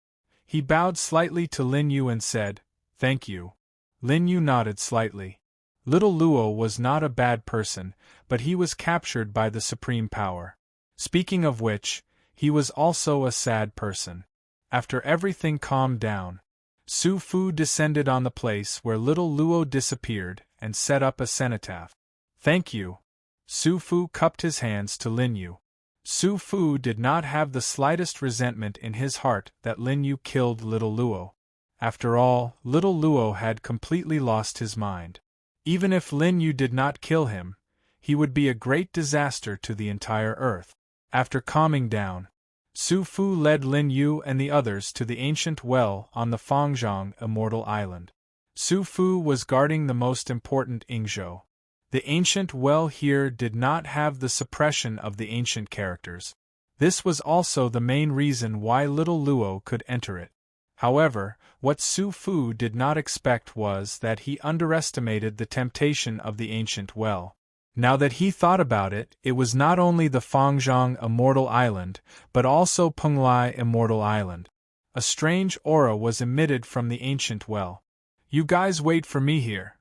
He bowed slightly to Lin Yu and said, "Thank you." Lin Yu nodded slightly. Little Luo was not a bad person, but he was captured by the supreme power. Speaking of which, he was also a sad person. After everything calmed down, Su Fu descended on the place where little Luo disappeared and set up a cenotaph. "Thank you." Su Fu cupped his hands to Lin Yu. Su Fu did not have the slightest resentment in his heart that Lin Yu killed little Luo. After all, little Luo had completely lost his mind. Even if Lin Yu did not kill him, he would be a great disaster to the entire earth. After calming down, Su Fu led Lin Yu and the others to the ancient well on the Fangzhong Immortal Island. Su Fu was guarding the most important Ingzhou. The ancient well here did not have the suppression of the ancient characters. This was also the main reason why little Luo could enter it. However, what Su Fu did not expect was that he underestimated the temptation of the ancient well. Now that he thought about it, it was not only the Fangzhong Immortal Island, but also Penglai Immortal Island. A strange aura was emitted from the ancient well. "You guys wait for me here."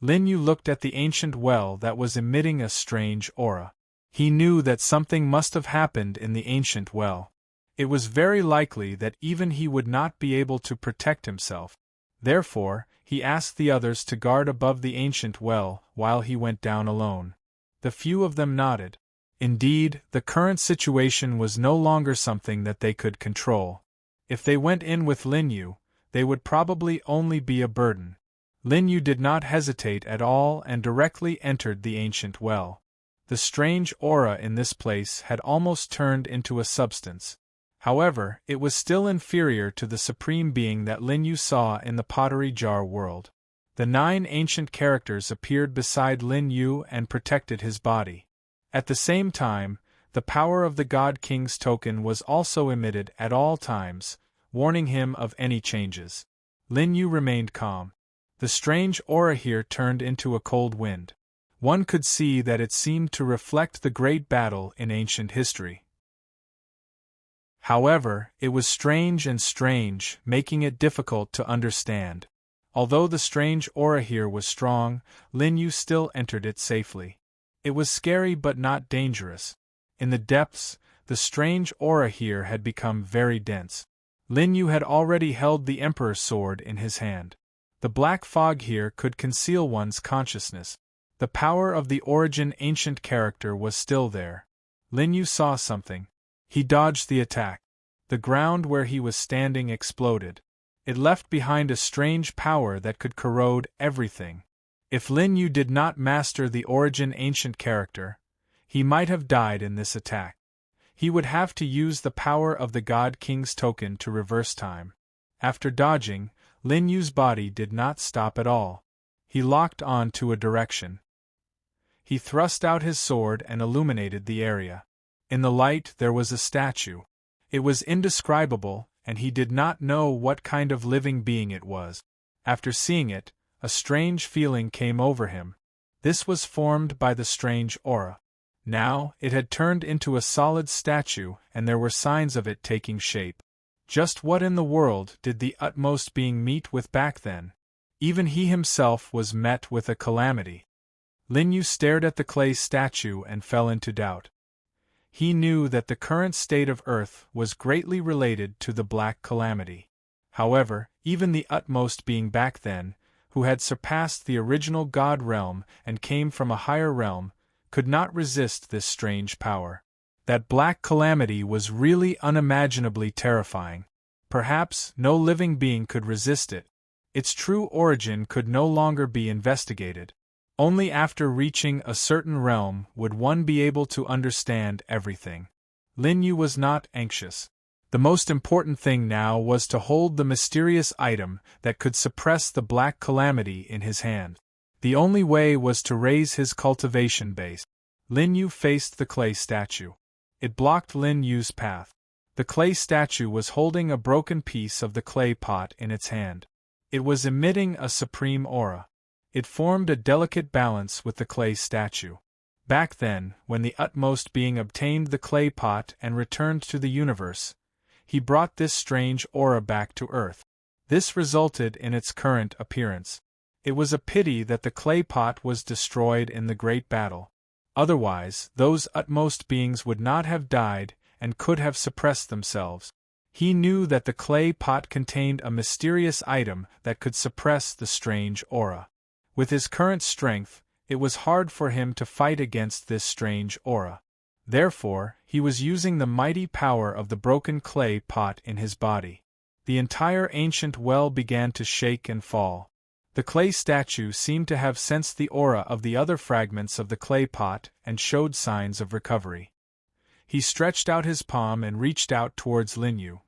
Lin Yu looked at the ancient well that was emitting a strange aura. He knew that something must have happened in the ancient well. It was very likely that even he would not be able to protect himself. Therefore, he asked the others to guard above the ancient well while he went down alone. The few of them nodded. Indeed, the current situation was no longer something that they could control. If they went in with Lin Yu, they would probably only be a burden. Lin Yu did not hesitate at all and directly entered the ancient well. The strange aura in this place had almost turned into a substance. However, it was still inferior to the supreme being that Lin Yu saw in the pottery jar world. The 9 ancient characters appeared beside Lin Yu and protected his body. At the same time, the power of the God King's token was also emitted at all times, warning him of any changes. Lin Yu remained calm. The strange aura here turned into a cold wind. One could see that it seemed to reflect the great battle in ancient history. However, it was strange, making it difficult to understand. Although the strange aura here was strong, Lin Yu still entered it safely. It was scary but not dangerous. In the depths, the strange aura here had become very dense. Lin Yu had already held the Emperor's sword in his hand. The black fog here could conceal one's consciousness. The power of the origin ancient character was still there. Lin Yu saw something. He dodged the attack. The ground where he was standing exploded. It left behind a strange power that could corrode everything. If Lin Yu did not master the origin ancient character, he might have died in this attack. He would have to use the power of the God King's token to reverse time. After dodging, Lin Yu's body did not stop at all. He locked on to a direction. He thrust out his sword and illuminated the area. In the light there was a statue. It was indescribable, and he did not know what kind of living being it was. After seeing it, a strange feeling came over him. This was formed by the strange aura. Now, it had turned into a solid statue, and there were signs of it taking shape. Just what in the world did the utmost being meet with back then? Even he himself was met with a calamity. Lin Yu stared at the clay statue and fell into doubt. He knew that the current state of Earth was greatly related to the Black Calamity. However, even the utmost being back then, who had surpassed the original God realm and came from a higher realm, could not resist this strange power. That Black Calamity was really unimaginably terrifying. Perhaps no living being could resist it. Its true origin could no longer be investigated. Only after reaching a certain realm would one be able to understand everything. Lin Yu was not anxious. The most important thing now was to hold the mysterious item that could suppress the Black Calamity in his hand. The only way was to raise his cultivation base. Lin Yu faced the clay statue. It blocked Lin Yu's path. The clay statue was holding a broken piece of the clay pot in its hand. It was emitting a supreme aura. It formed a delicate balance with the clay statue. Back then, when the utmost being obtained the clay pot and returned to the universe, he brought this strange aura back to Earth. This resulted in its current appearance. It was a pity that the clay pot was destroyed in the great battle. Otherwise, those utmost beings would not have died and could have suppressed themselves. He knew that the clay pot contained a mysterious item that could suppress the strange aura. With his current strength, it was hard for him to fight against this strange aura. Therefore, he was using the mighty power of the broken clay pot in his body. The entire ancient well began to shake and fall. The clay statue seemed to have sensed the aura of the other fragments of the clay pot and showed signs of recovery. He stretched out his palm and reached out towards Lin Yu.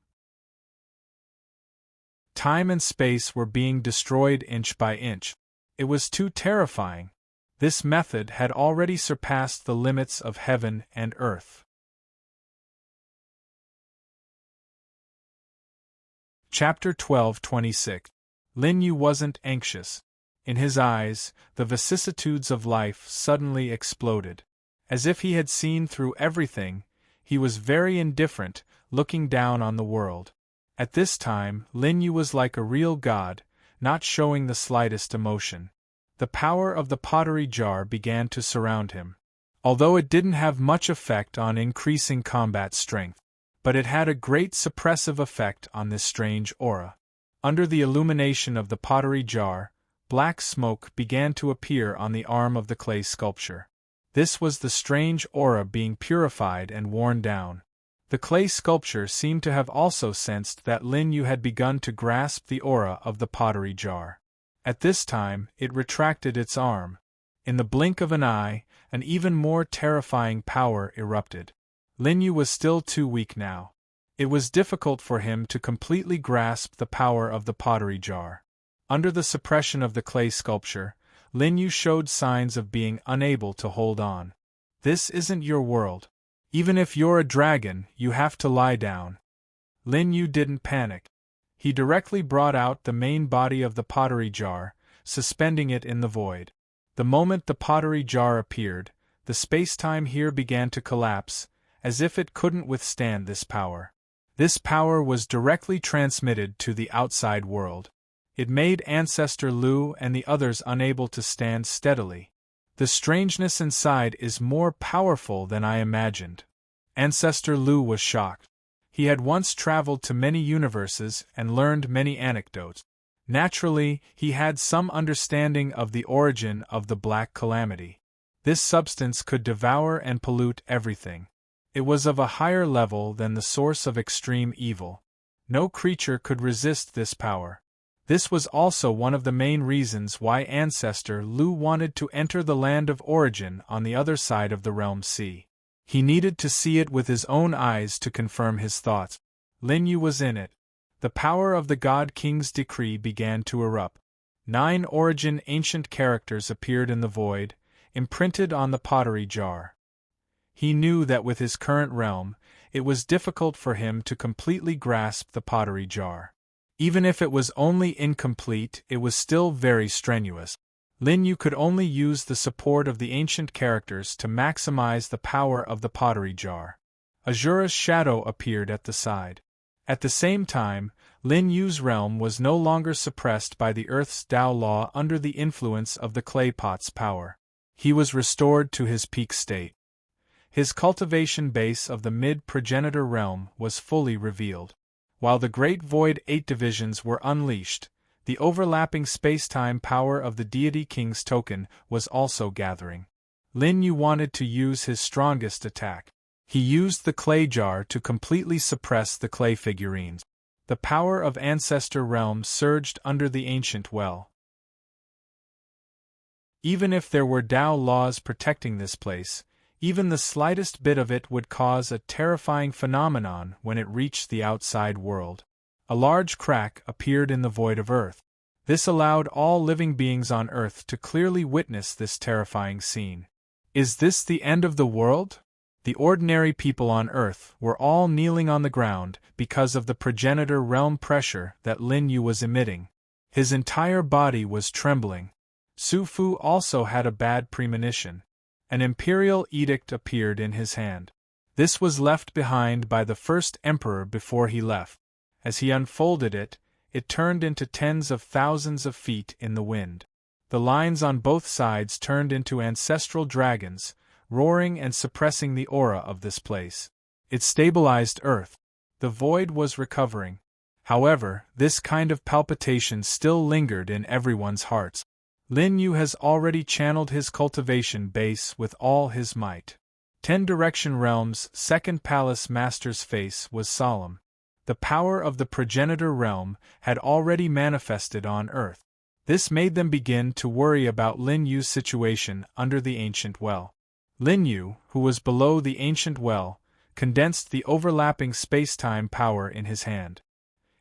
Time and space were being destroyed inch by inch. It was too terrifying. This method had already surpassed the limits of heaven and earth. Chapter 12:26. Lin Yu wasn't anxious. In his eyes, the vicissitudes of life suddenly exploded. As if he had seen through everything, he was very indifferent, looking down on the world. At this time, Lin Yu was like a real god, not showing the slightest emotion. The power of the pottery jar began to surround him. Although it didn't have much effect on increasing combat strength, but it had a great suppressive effect on this strange aura. Under the illumination of the pottery jar, black smoke began to appear on the arm of the clay sculpture. This was the strange aura being purified and worn down. The clay sculpture seemed to have also sensed that Lin Yu had begun to grasp the aura of the pottery jar. At this time, it retracted its arm. In the blink of an eye, an even more terrifying power erupted. Lin Yu was still too weak now. It was difficult for him to completely grasp the power of the pottery jar. Under the suppression of the clay sculpture, Lin Yu showed signs of being unable to hold on. This isn't your world. Even if you're a dragon, you have to lie down. Lin Yu didn't panic. He directly brought out the main body of the pottery jar, suspending it in the void. The moment the pottery jar appeared, the space-time here began to collapse, as if it couldn't withstand this power. This power was directly transmitted to the outside world. It made Ancestor Lu and the others unable to stand steadily. The strangeness inside is more powerful than I imagined. Ancestor Lu was shocked. He had once traveled to many universes and learned many anecdotes. Naturally, he had some understanding of the origin of the Black Calamity. This substance could devour and pollute everything. It was of a higher level than the source of extreme evil. No creature could resist this power. This was also one of the main reasons why Ancestor Lu wanted to enter the land of origin on the other side of the realm sea. He needed to see it with his own eyes to confirm his thoughts. Lin Yu was in it. The power of the God King's decree began to erupt. 9 origin ancient characters appeared in the void, imprinted on the pottery jar. He knew that with his current realm, it was difficult for him to completely grasp the pottery jar. Even if it was only incomplete, it was still very strenuous. Lin Yu could only use the support of the ancient characters to maximize the power of the pottery jar. Azura's shadow appeared at the side. At the same time, Lin Yu's realm was no longer suppressed by the Earth's Tao law under the influence of the clay pot's power. He was restored to his peak state. His cultivation base of the mid-progenitor realm was fully revealed. While the Great Void 8 divisions were unleashed, the overlapping space-time power of the Deity King's token was also gathering. Lin Yu wanted to use his strongest attack. He used the clay jar to completely suppress the clay figurines. The power of Ancestor Realm surged under the ancient well. Even if there were Tao laws protecting this place, even the slightest bit of it would cause a terrifying phenomenon when it reached the outside world. A large crack appeared in the void of Earth. This allowed all living beings on Earth to clearly witness this terrifying scene. Is this the end of the world? The ordinary people on Earth were all kneeling on the ground because of the progenitor realm pressure that Lin Yu was emitting. His entire body was trembling. Su Fu also had a bad premonition. An imperial edict appeared in his hand. This was left behind by the first emperor before he left. As he unfolded it, it turned into tens of thousands of feet in the wind. The lines on both sides turned into ancestral dragons, roaring and suppressing the aura of this place. It stabilized Earth. The void was recovering. However, this kind of palpitation still lingered in everyone's hearts. Lin Yu has already channeled his cultivation base with all his might. 10 Direction Realm's second palace master's face was solemn. The power of the progenitor realm had already manifested on Earth. This made them begin to worry about Lin Yu's situation under the ancient well. Lin Yu, who was below the ancient well, condensed the overlapping space-time power in his hand.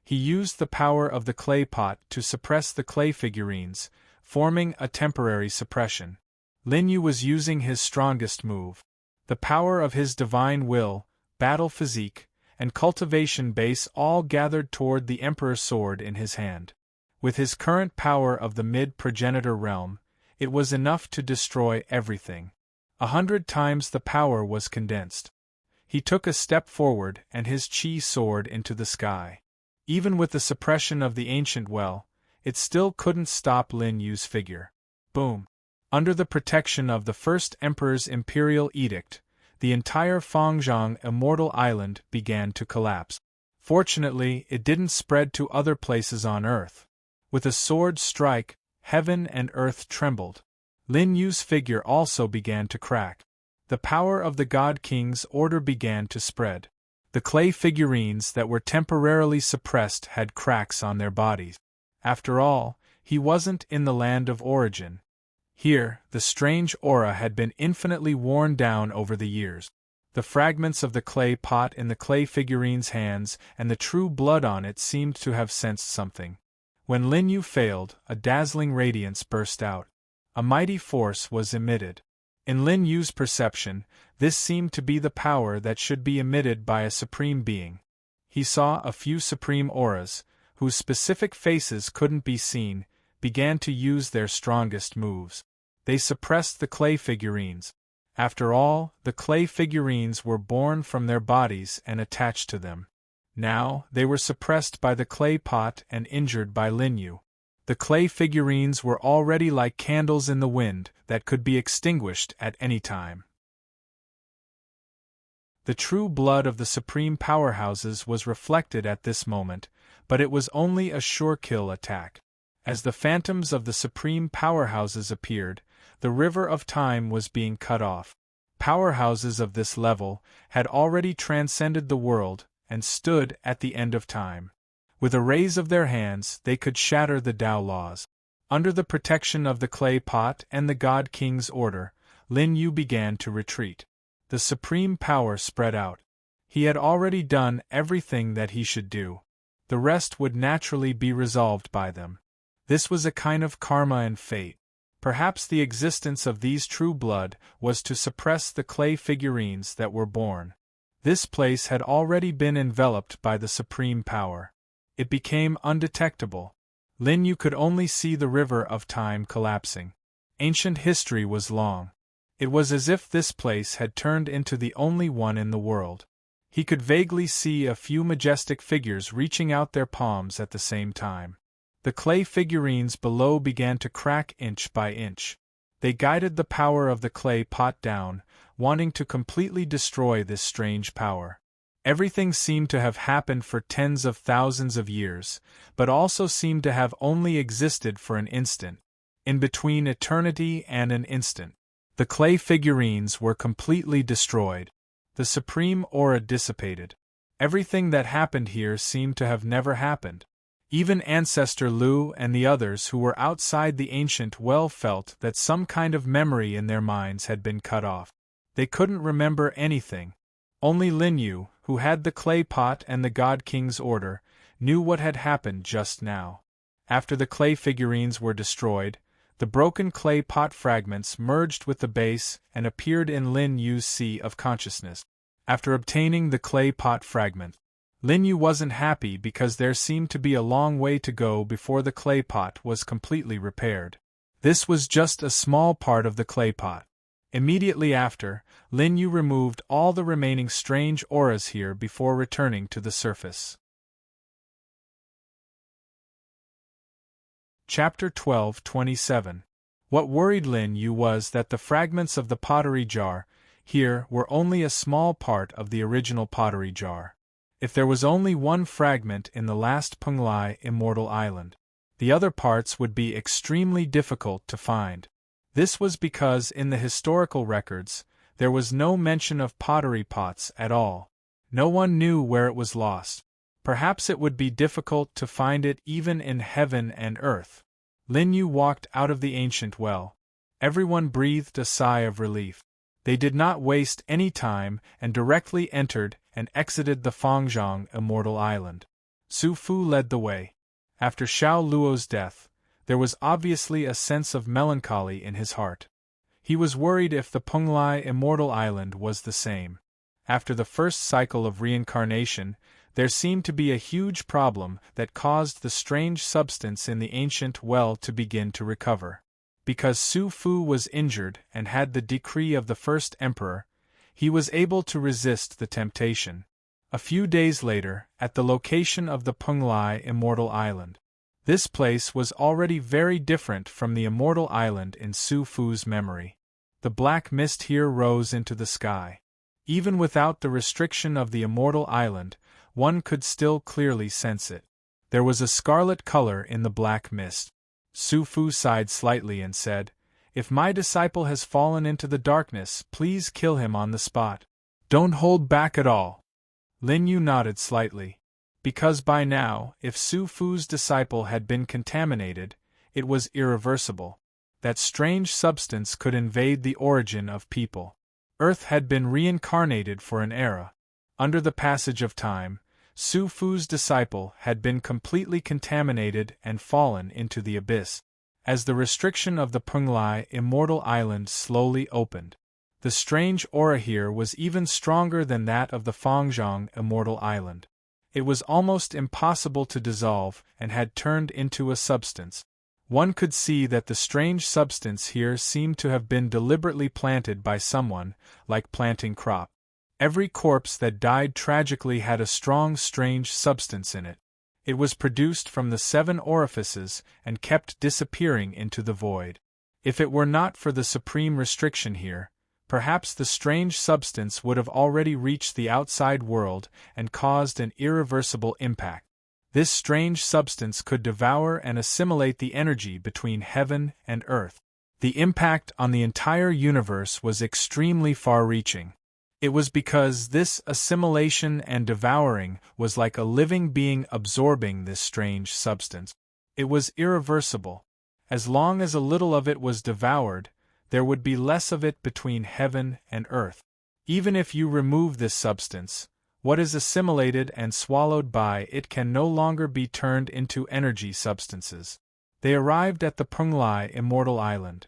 He used the power of the clay pot to suppress the clay figurines, forming a temporary suppression. Lin Yu was using his strongest move. The power of his divine will, battle physique, and cultivation base all gathered toward the Emperor's sword in his hand. With his current power of the mid-progenitor realm, it was enough to destroy everything. 100 times the power was condensed. He took a step forward and his chi soared into the sky. Even with the suppression of the ancient well, it still couldn't stop Lin Yu's figure. Boom! Under the protection of the first Emperor's imperial edict, the entire Fangzhong Immortal Island began to collapse. Fortunately, it didn't spread to other places on Earth. With a sword strike, heaven and earth trembled. Lin Yu's figure also began to crack. The power of the God King's order began to spread. The clay figurines that were temporarily suppressed had cracks on their bodies. After all, he wasn't in the land of origin. Here, the strange aura had been infinitely worn down over the years. The fragments of the clay pot in the clay figurine's hands and the true blood on it seemed to have sensed something. When Lin Yu failed, a dazzling radiance burst out. A mighty force was emitted. In Lin Yu's perception, this seemed to be the power that should be emitted by a supreme being. He saw a few supreme auras, whose specific faces couldn't be seen, began to use their strongest moves. They suppressed the clay figurines. After all, the clay figurines were born from their bodies and attached to them. Now, they were suppressed by the clay pot and injured by Lin Yu. The clay figurines were already like candles in the wind that could be extinguished at any time. The true blood of the supreme powerhouses was reflected at this moment, but it was only a sure-kill attack. As the phantoms of the supreme powerhouses appeared, the river of time was being cut off. Powerhouses of this level had already transcended the world and stood at the end of time. With a raise of their hands, they could shatter the Tao laws. Under the protection of the clay pot and the God King's order, Lin Yu began to retreat. The supreme power spread out. He had already done everything that he should do. The rest would naturally be resolved by them. This was a kind of karma and fate. Perhaps the existence of these true blood was to suppress the clay figurines that were born. This place had already been enveloped by the supreme power. It became undetectable. Lin Yu could only see the river of time collapsing. Ancient history was long. It was as if this place had turned into the only one in the world. He could vaguely see a few majestic figures reaching out their palms at the same time. The clay figurines below began to crack inch by inch. They guided the power of the clay pot down, wanting to completely destroy this strange power. Everything seemed to have happened for tens of thousands of years, but also seemed to have only existed for an instant. In between eternity and an instant, the clay figurines were completely destroyed. The supreme aura dissipated. Everything that happened here seemed to have never happened. Even Ancestor Lu and the others who were outside the ancient well felt that some kind of memory in their minds had been cut off. They couldn't remember anything. Only Lin Yu, who had the clay pot and the God King's order, knew what had happened just now. After the clay figurines were destroyed, the broken clay pot fragments merged with the base and appeared in Lin Yu's sea of consciousness. After obtaining the clay pot fragment, Lin Yu wasn't happy because there seemed to be a long way to go before the clay pot was completely repaired. This was just a small part of the clay pot. Immediately after, Lin Yu removed all the remaining strange auras here before returning to the surface. Chapter 12:27. What worried Lin Yu was that the fragments of the pottery jar here were only a small part of the original pottery jar. If there was only one fragment in the last Penglai Immortal Island, the other parts would be extremely difficult to find. This was because in the historical records, there was no mention of pottery pots at all. No one knew where it was lost. Perhaps it would be difficult to find it even in heaven and earth. Lin Yu walked out of the ancient well. Everyone breathed a sigh of relief. They did not waste any time and directly entered and exited the Fangzhong Immortal Island. Su Fu led the way. After Xiao Luo's death, there was obviously a sense of melancholy in his heart. He was worried if the Penglai Immortal Island was the same. After the first cycle of reincarnation, there seemed to be a huge problem that caused the strange substance in the ancient well to begin to recover. Because Su Fu was injured and had the decree of the first emperor, he was able to resist the temptation. A few days later, at the location of the Penglai Immortal Island. This place was already very different from the Immortal Island in Su Fu's memory. The black mist here rose into the sky. Even without the restriction of the Immortal Island, one could still clearly sense it. There was a scarlet color in the black mist. Su Fu sighed slightly and said, "If my disciple has fallen into the darkness, please kill him on the spot. Don't hold back at all." Lin Yu nodded slightly. Because by now, if Su Fu's disciple had been contaminated, it was irreversible. That strange substance could invade the origin of people. Earth had been reincarnated for an era. Under the passage of time, Su Fu's disciple had been completely contaminated and fallen into the abyss. As the restriction of the Penglai Immortal Island slowly opened, the strange aura here was even stronger than that of the Fangzhong Immortal Island. It was almost impossible to dissolve and had turned into a substance. One could see that the strange substance here seemed to have been deliberately planted by someone, like planting crop. Every corpse that died tragically had a strong strange substance in it. It was produced from the 7 orifices and kept disappearing into the void. If it were not for the supreme restriction here, perhaps the strange substance would have already reached the outside world and caused an irreversible impact. This strange substance could devour and assimilate the energy between heaven and earth. The impact on the entire universe was extremely far-reaching. It was because this assimilation and devouring was like a living being absorbing this strange substance. It was irreversible. As long as a little of it was devoured, there would be less of it between heaven and earth. Even if you remove this substance, what is assimilated and swallowed by it can no longer be turned into energy substances. They arrived at the Penglai Immortal Island.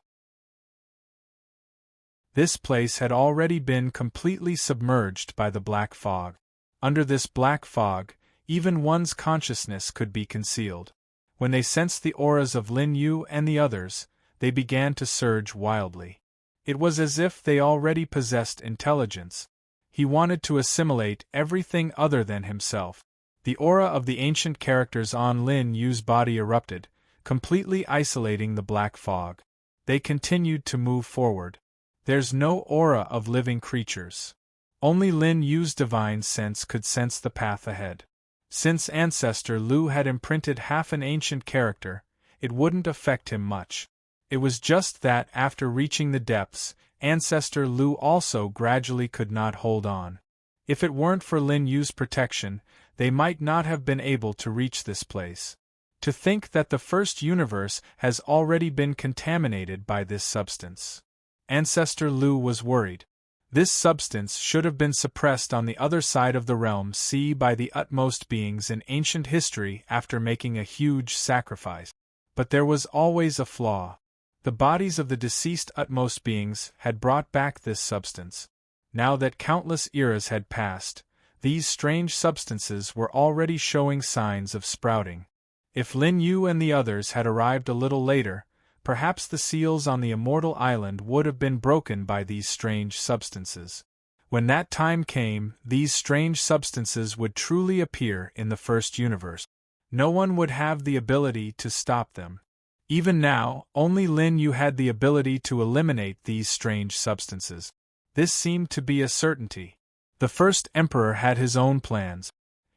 This place had already been completely submerged by the black fog. Under this black fog, even one's consciousness could be concealed. When they sensed the auras of Lin Yu and the others, they began to surge wildly. It was as if they already possessed intelligence. He wanted to assimilate everything other than himself. The aura of the ancient characters on Lin Yu's body erupted, completely isolating the black fog. They continued to move forward. There's no aura of living creatures. Only Lin Yu's divine sense could sense the path ahead. Since Ancestor Lu had imprinted half an ancient character, it wouldn't affect him much. It was just that after reaching the depths, Ancestor Lu also gradually could not hold on. If it weren't for Lin Yu's protection, they might not have been able to reach this place. To think that the first universe has already been contaminated by this substance. Ancestor Lu was worried. This substance should have been suppressed on the other side of the realm sea by the utmost beings in ancient history after making a huge sacrifice. But there was always a flaw. The bodies of the deceased utmost beings had brought back this substance. Now that countless eras had passed, these strange substances were already showing signs of sprouting. If Lin Yu and the others had arrived a little later, perhaps the seals on the Immortal Island would have been broken by these strange substances. When that time came, these strange substances would truly appear in the first universe. No one would have the ability to stop them. Even now, only Lin Yu had the ability to eliminate these strange substances. This seemed to be a certainty. The first emperor had his own plans.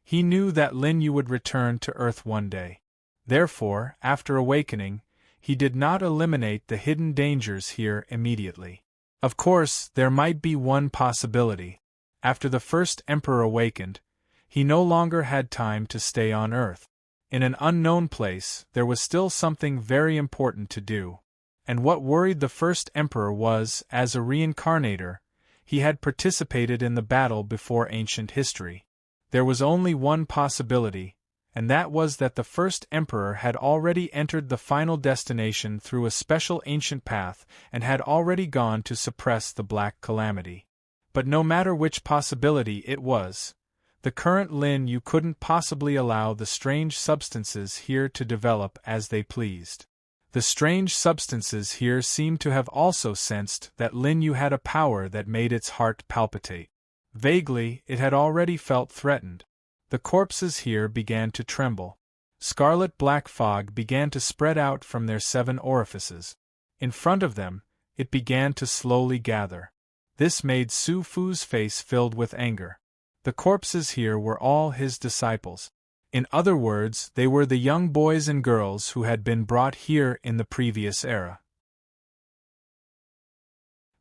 He knew that Lin Yu would return to Earth one day. Therefore, after awakening, he did not eliminate the hidden dangers here immediately. Of course, there might be one possibility. After the first emperor awakened, he no longer had time to stay on Earth. In an unknown place, there was still something very important to do. And what worried the first emperor was, as a reincarnator, he had participated in the battle before ancient history. There was only one possibility, and that was that the first emperor had already entered the final destination through a special ancient path and had already gone to suppress the Black Calamity. But no matter which possibility it was, the current Lin Yu couldn't possibly allow the strange substances here to develop as they pleased. The strange substances here seemed to have also sensed that Lin Yu had a power that made its heart palpitate. Vaguely, it had already felt threatened. The corpses here began to tremble. Scarlet black fog began to spread out from their 7 orifices. In front of them, it began to slowly gather. This made Su Fu's face filled with anger. The corpses here were all his disciples. In other words, they were the young boys and girls who had been brought here in the previous era.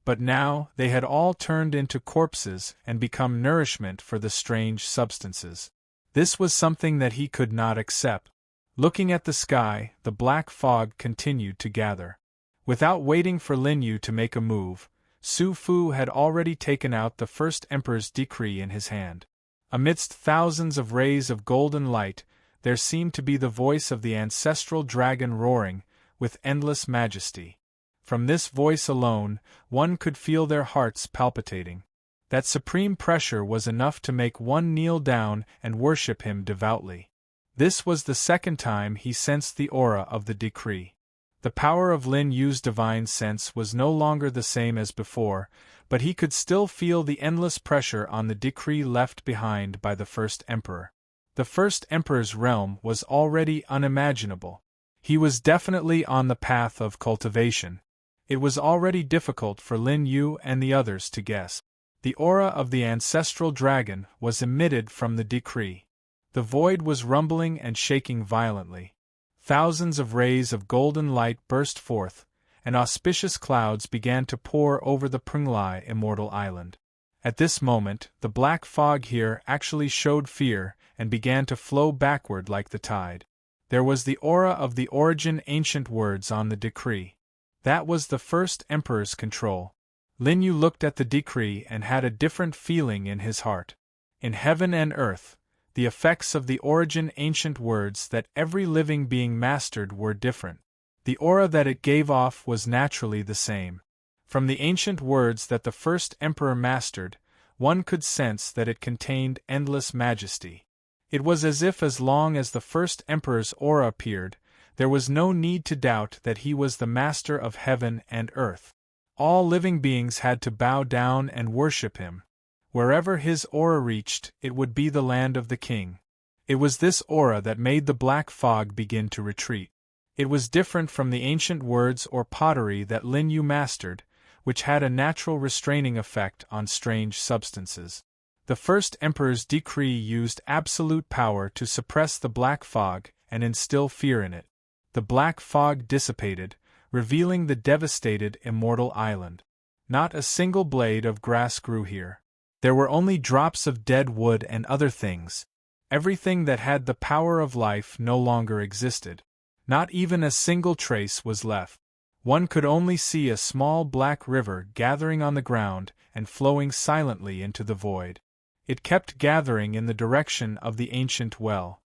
But now, they had all turned into corpses and become nourishment for the strange substances. This was something that he could not accept. Looking at the sky, the black fog continued to gather. Without waiting for Lin Yu to make a move, Su Fu had already taken out the first emperor's decree in his hand. Amidst thousands of rays of golden light, there seemed to be the voice of the ancestral dragon roaring, with endless majesty. From this voice alone, one could feel their hearts palpitating. That supreme pressure was enough to make one kneel down and worship him devoutly. This was the second time he sensed the aura of the decree. The power of Lin Yu's divine sense was no longer the same as before, but he could still feel the endless pressure on the decree left behind by the first emperor. The first emperor's realm was already unimaginable. He was definitely on the path of cultivation. It was already difficult for Lin Yu and the others to guess. The aura of the ancestral dragon was emitted from the decree. The void was rumbling and shaking violently. Thousands of rays of golden light burst forth, and auspicious clouds began to pour over the Pringlai immortal island. At this moment, the black fog here actually showed fear and began to flow backward like the tide. There was the aura of the origin ancient words on the decree. That was the first emperor's control. Lin Yu looked at the decree and had a different feeling in his heart. In heaven and earth, the effects of the origin ancient words that every living being mastered were different. The aura that it gave off was naturally the same. From the ancient words that the first emperor mastered, one could sense that it contained endless majesty. It was as if as long as the first emperor's aura appeared, there was no need to doubt that he was the master of heaven and earth. All living beings had to bow down and worship him. Wherever his aura reached, it would be the land of the king. It was this aura that made the black fog begin to retreat. It was different from the ancient words or pottery that Lin Yu mastered, which had a natural restraining effect on strange substances. The first emperor's decree used absolute power to suppress the black fog and instill fear in it. The black fog dissipated, revealing the devastated immortal island. Not a single blade of grass grew here. There were only drops of dead wood and other things. Everything that had the power of life no longer existed. Not even a single trace was left. One could only see a small black river gathering on the ground and flowing silently into the void. It kept gathering in the direction of the ancient well.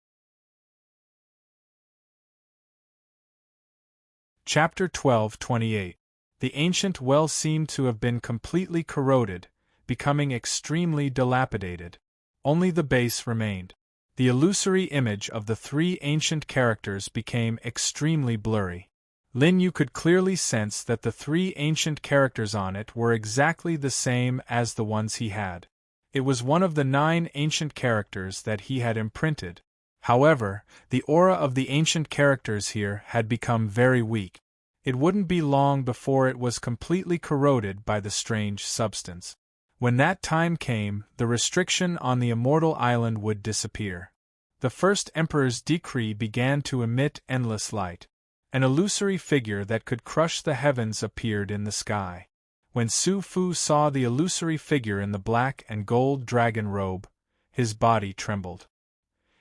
Chapter 12:28. The ancient well seemed to have been completely corroded, becoming extremely dilapidated. Only the base remained. The illusory image of the 3 ancient characters became extremely blurry. Lin Yu could clearly sense that the 3 ancient characters on it were exactly the same as the ones he had. It was one of the 9 ancient characters that he had imprinted. However, the aura of the ancient characters here had become very weak. It wouldn't be long before it was completely corroded by the strange substance. When that time came, the restriction on the immortal island would disappear. The first emperor's decree began to emit endless light. An illusory figure that could crush the heavens appeared in the sky. When Su Fu saw the illusory figure in the black and gold dragon robe, his body trembled.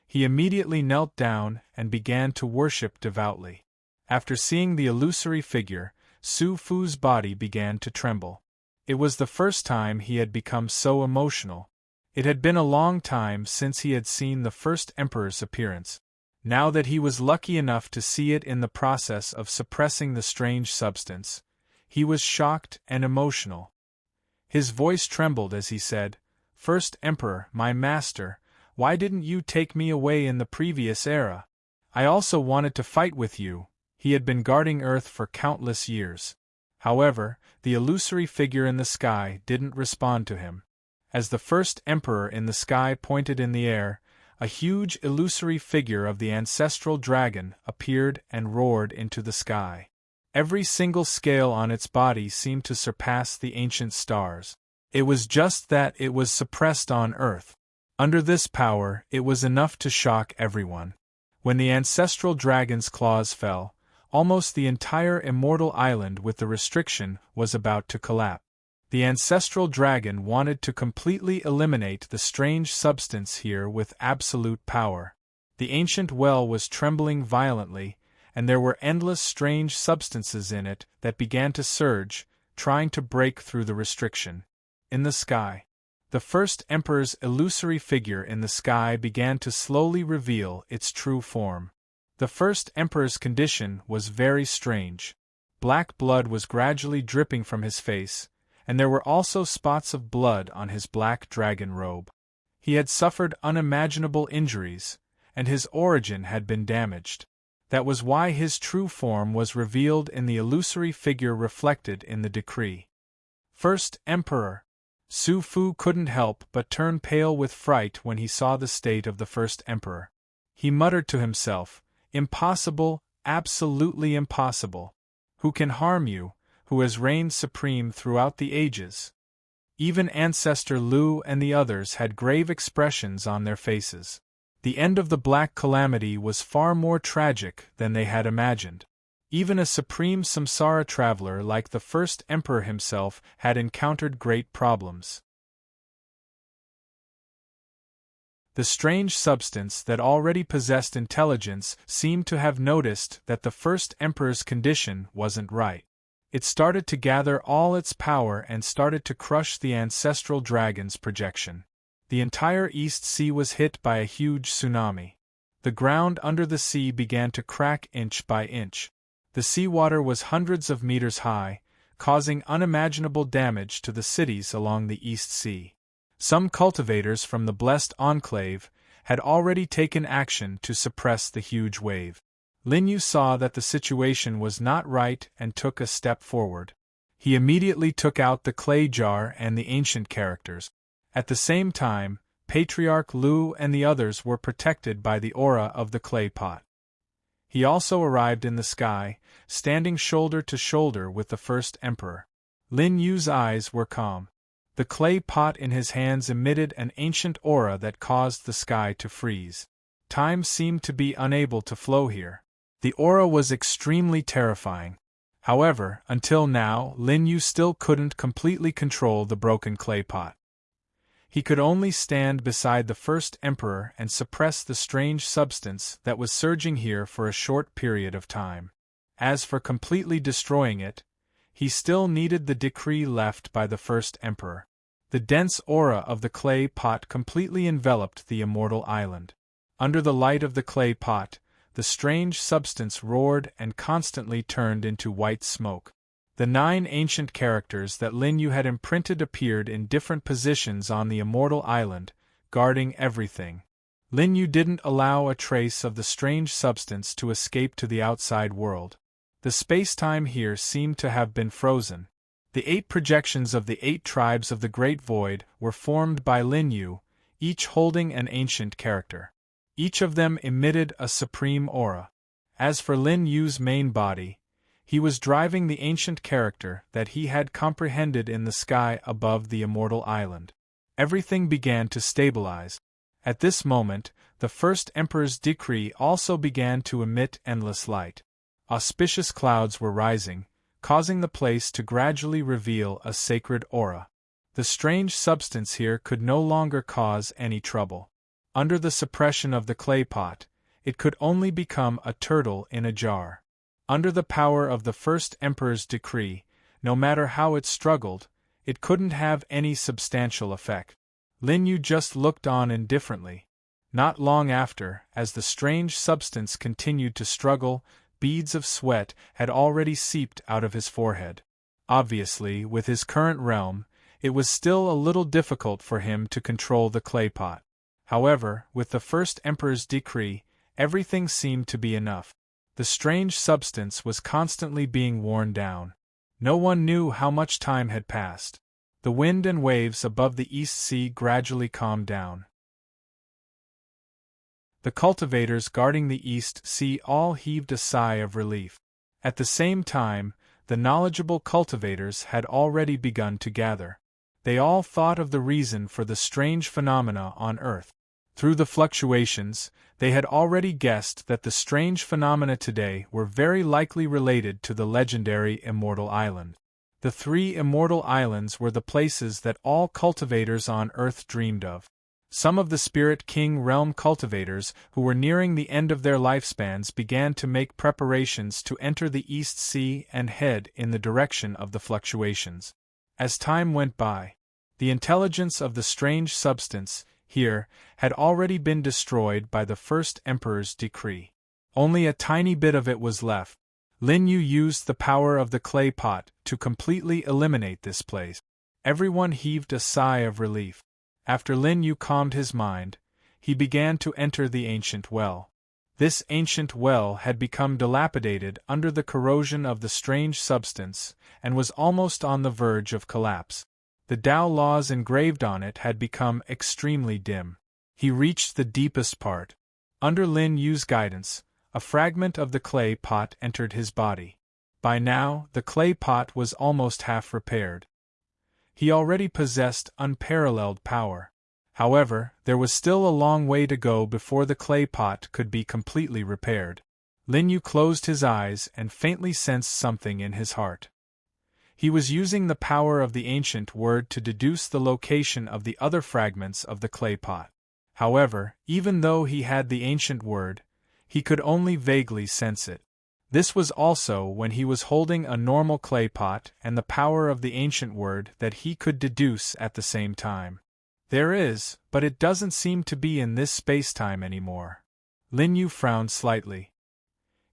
He immediately knelt down and began to worship devoutly. After seeing the illusory figure, Su Fu's body began to tremble. It was the first time he had become so emotional. It had been a long time since he had seen the first emperor's appearance. Now that he was lucky enough to see it in the process of suppressing the strange substance, he was shocked and emotional. His voice trembled as he said, "First Emperor, my master, why didn't you take me away in the previous era? I also wanted to fight with you." He had been guarding Earth for countless years. However, the illusory figure in the sky didn't respond to him. As the first Emperor in the sky pointed in the air, a huge illusory figure of the ancestral dragon appeared and roared into the sky. Every single scale on its body seemed to surpass the ancient stars. It was just that it was suppressed on Earth. Under this power, it was enough to shock everyone. When the ancestral dragon's claws fell, almost the entire immortal island with the restriction was about to collapse. The ancestral dragon wanted to completely eliminate the strange substance here with absolute power. The ancient well was trembling violently, and there were endless strange substances in it that began to surge, trying to break through the restriction. In the sky, the first Emperor's illusory figure in the sky began to slowly reveal its true form. The first Emperor's condition was very strange. Black blood was gradually dripping from his face, and there were also spots of blood on his black dragon robe. He had suffered unimaginable injuries, and his origin had been damaged. That was why his true form was revealed in the illusory figure reflected in the decree. First Emperor. Su Fu couldn't help but turn pale with fright when he saw the state of the first Emperor. He muttered to himself, "Impossible, absolutely impossible. Who can harm you, who has reigned supreme throughout the ages?" Even Ancestor Lu and the others had grave expressions on their faces. The end of the Black Calamity was far more tragic than they had imagined. Even a supreme samsara traveler like the first Emperor himself had encountered great problems. The strange substance that already possessed intelligence seemed to have noticed that the first Emperor's condition wasn't right. It started to gather all its power and started to crush the ancestral dragon's projection. The entire East Sea was hit by a huge tsunami. The ground under the sea began to crack inch by inch. The seawater was hundreds of meters high, causing unimaginable damage to the cities along the East Sea. Some cultivators from the Blessed Enclave had already taken action to suppress the huge wave. Lin Yu saw that the situation was not right and took a step forward. He immediately took out the clay jar and the ancient characters. At the same time, Patriarch Lu and the others were protected by the aura of the clay pot. He also arrived in the sky, standing shoulder to shoulder with the first Emperor. Lin Yu's eyes were calm. The clay pot in his hands emitted an ancient aura that caused the sky to freeze. Time seemed to be unable to flow here. The aura was extremely terrifying. However, until now, Lin Yu still couldn't completely control the broken clay pot. He could only stand beside the first Emperor and suppress the strange substance that was surging here for a short period of time. As for completely destroying it, he still needed the decree left by the first Emperor. The dense aura of the clay pot completely enveloped the immortal island. Under the light of the clay pot, the strange substance roared and constantly turned into white smoke. The 9 ancient characters that Lin Yu had imprinted appeared in different positions on the immortal island, guarding everything. Lin Yu didn't allow a trace of the strange substance to escape to the outside world. The space-time here seemed to have been frozen. The 8 projections of the 8 tribes of the Great Void were formed by Lin Yu, each holding an ancient character. Each of them emitted a supreme aura. As for Lin Yu's main body, he was driving the ancient character that he had comprehended in the sky above the immortal island. Everything began to stabilize. At this moment, the first Emperor's decree also began to emit endless light. Auspicious clouds were rising, causing the place to gradually reveal a sacred aura. The strange substance here could no longer cause any trouble. Under the suppression of the clay pot, it could only become a turtle in a jar. Under the power of the first Emperor's decree, no matter how it struggled, it couldn't have any substantial effect. Lin Yu just looked on indifferently. Not long after, as the strange substance continued to struggle, beads of sweat had already seeped out of his forehead. Obviously, with his current realm, it was still a little difficult for him to control the clay pot. However, with the first emperor's decree, everything seemed to be enough. The strange substance was constantly being worn down. No one knew how much time had passed. The wind and waves above the East Sea gradually calmed down. The cultivators guarding the East Sea all heaved a sigh of relief. At the same time, the knowledgeable cultivators had already begun to gather. They all thought of the reason for the strange phenomena on Earth. Through the fluctuations, they had already guessed that the strange phenomena today were very likely related to the legendary Immortal Island. The 3 Immortal Islands were the places that all cultivators on Earth dreamed of. Some of the Spirit King realm cultivators who were nearing the end of their lifespans began to make preparations to enter the East Sea and head in the direction of the fluctuations. As time went by, the intelligence of the strange substance, here, had already been destroyed by the first emperor's decree. Only a tiny bit of it was left. Lin Yu used the power of the clay pot to completely eliminate this place. Everyone heaved a sigh of relief. After Lin Yu calmed his mind, he began to enter the ancient well. This ancient well had become dilapidated under the corrosion of the strange substance, and was almost on the verge of collapse. The Tao laws engraved on it had become extremely dim. He reached the deepest part. Under Lin Yu's guidance, a fragment of the clay pot entered his body. By now, the clay pot was almost half repaired. He already possessed unparalleled power. However, there was still a long way to go before the clay pot could be completely repaired. Lin Yu closed his eyes and faintly sensed something in his heart. He was using the power of the ancient word to deduce the location of the other fragments of the clay pot. However, even though he had the ancient word, he could only vaguely sense it. This was also when he was holding a normal clay pot and the power of the ancient word that he could deduce at the same time. There is, but it doesn't seem to be in this space-time anymore. Lin Yu frowned slightly.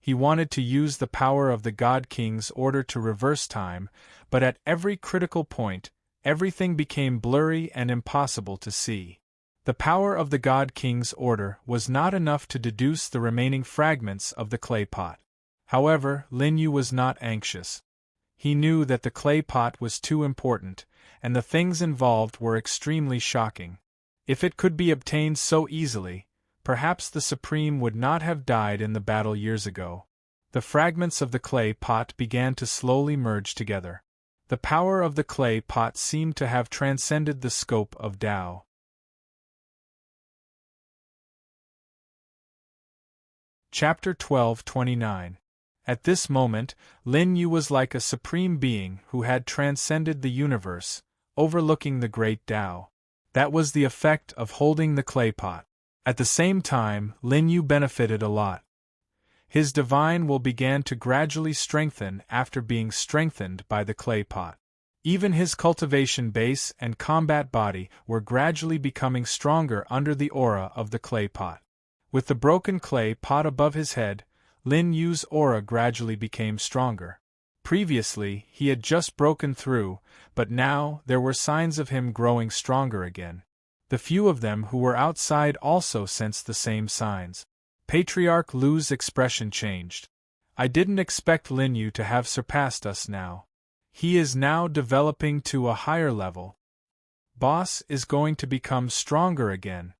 He wanted to use the power of the God King's order to reverse time, but at every critical point, everything became blurry and impossible to see. The power of the God King's order was not enough to deduce the remaining fragments of the clay pot. However, Lin Yu was not anxious. He knew that the clay pot was too important, and the things involved were extremely shocking. If it could be obtained so easily, perhaps the Supreme would not have died in the battle years ago. The fragments of the clay pot began to slowly merge together. The power of the clay pot seemed to have transcended the scope of Tao. Chapter 12:29. At this moment, Lin Yu was like a supreme being who had transcended the universe, overlooking the great Tao. That was the effect of holding the clay pot. At the same time, Lin Yu benefited a lot. His divine will began to gradually strengthen after being strengthened by the clay pot. Even his cultivation base and combat body were gradually becoming stronger under the aura of the clay pot. With the broken clay pot above his head, Lin Yu's aura gradually became stronger. Previously, he had just broken through, but now there were signs of him growing stronger again. The few of them who were outside also sensed the same signs. Patriarch Lu's expression changed. I didn't expect Lin Yu to have surpassed us now. He is now developing to a higher level. Boss is going to become stronger again.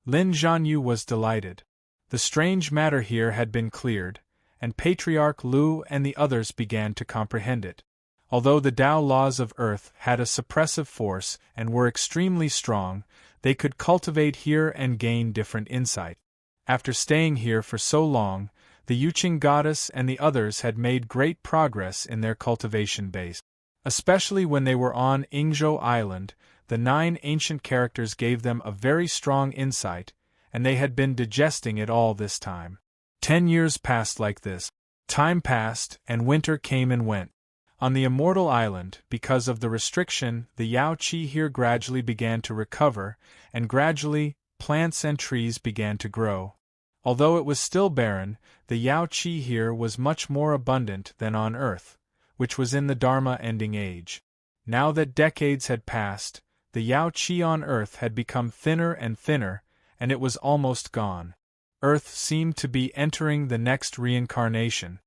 Lin Zhanyu was delighted. The strange matter here had been cleared, and Patriarch Lu and the others began to comprehend it. Although the Tao laws of Earth had a suppressive force and were extremely strong, they could cultivate here and gain different insight. After staying here for so long, the Yuqing goddess and the others had made great progress in their cultivation base. Especially when they were on Yingzhou Island, the 9 ancient characters gave them a very strong insight, and they had been digesting it all this time. 10 years passed like this. Time passed, and winter came and went. On the Immortal Island, because of the restriction, the Yao Qi here gradually began to recover, and gradually, plants and trees began to grow. Although it was still barren, the Yao Qi here was much more abundant than on Earth, which was in the Dharma ending age. Now that decades had passed, the Yao Qi on Earth had become thinner and thinner, and it was almost gone. Earth seemed to be entering the next reincarnation.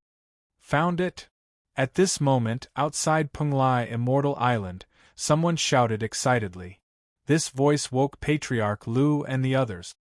Found it? At this moment, outside Penglai Immortal Island, someone shouted excitedly. This voice woke Patriarch Lu and the others.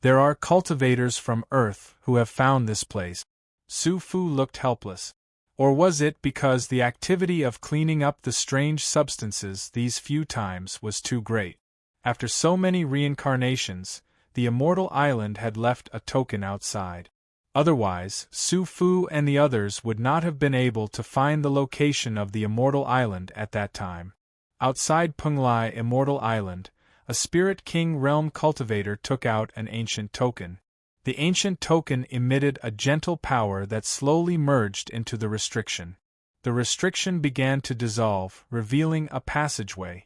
There are cultivators from Earth who have found this place. Su Fu looked helpless. Or was it because the activity of cleaning up the strange substances these few times was too great? After so many reincarnations, the Immortal Island had left a token outside. Otherwise, Su Fu and the others would not have been able to find the location of the Immortal Island at that time. Outside Penglai Immortal Island, a Spirit King Realm cultivator took out an ancient token. The ancient token emitted a gentle power that slowly merged into the restriction. The restriction began to dissolve, revealing a passageway.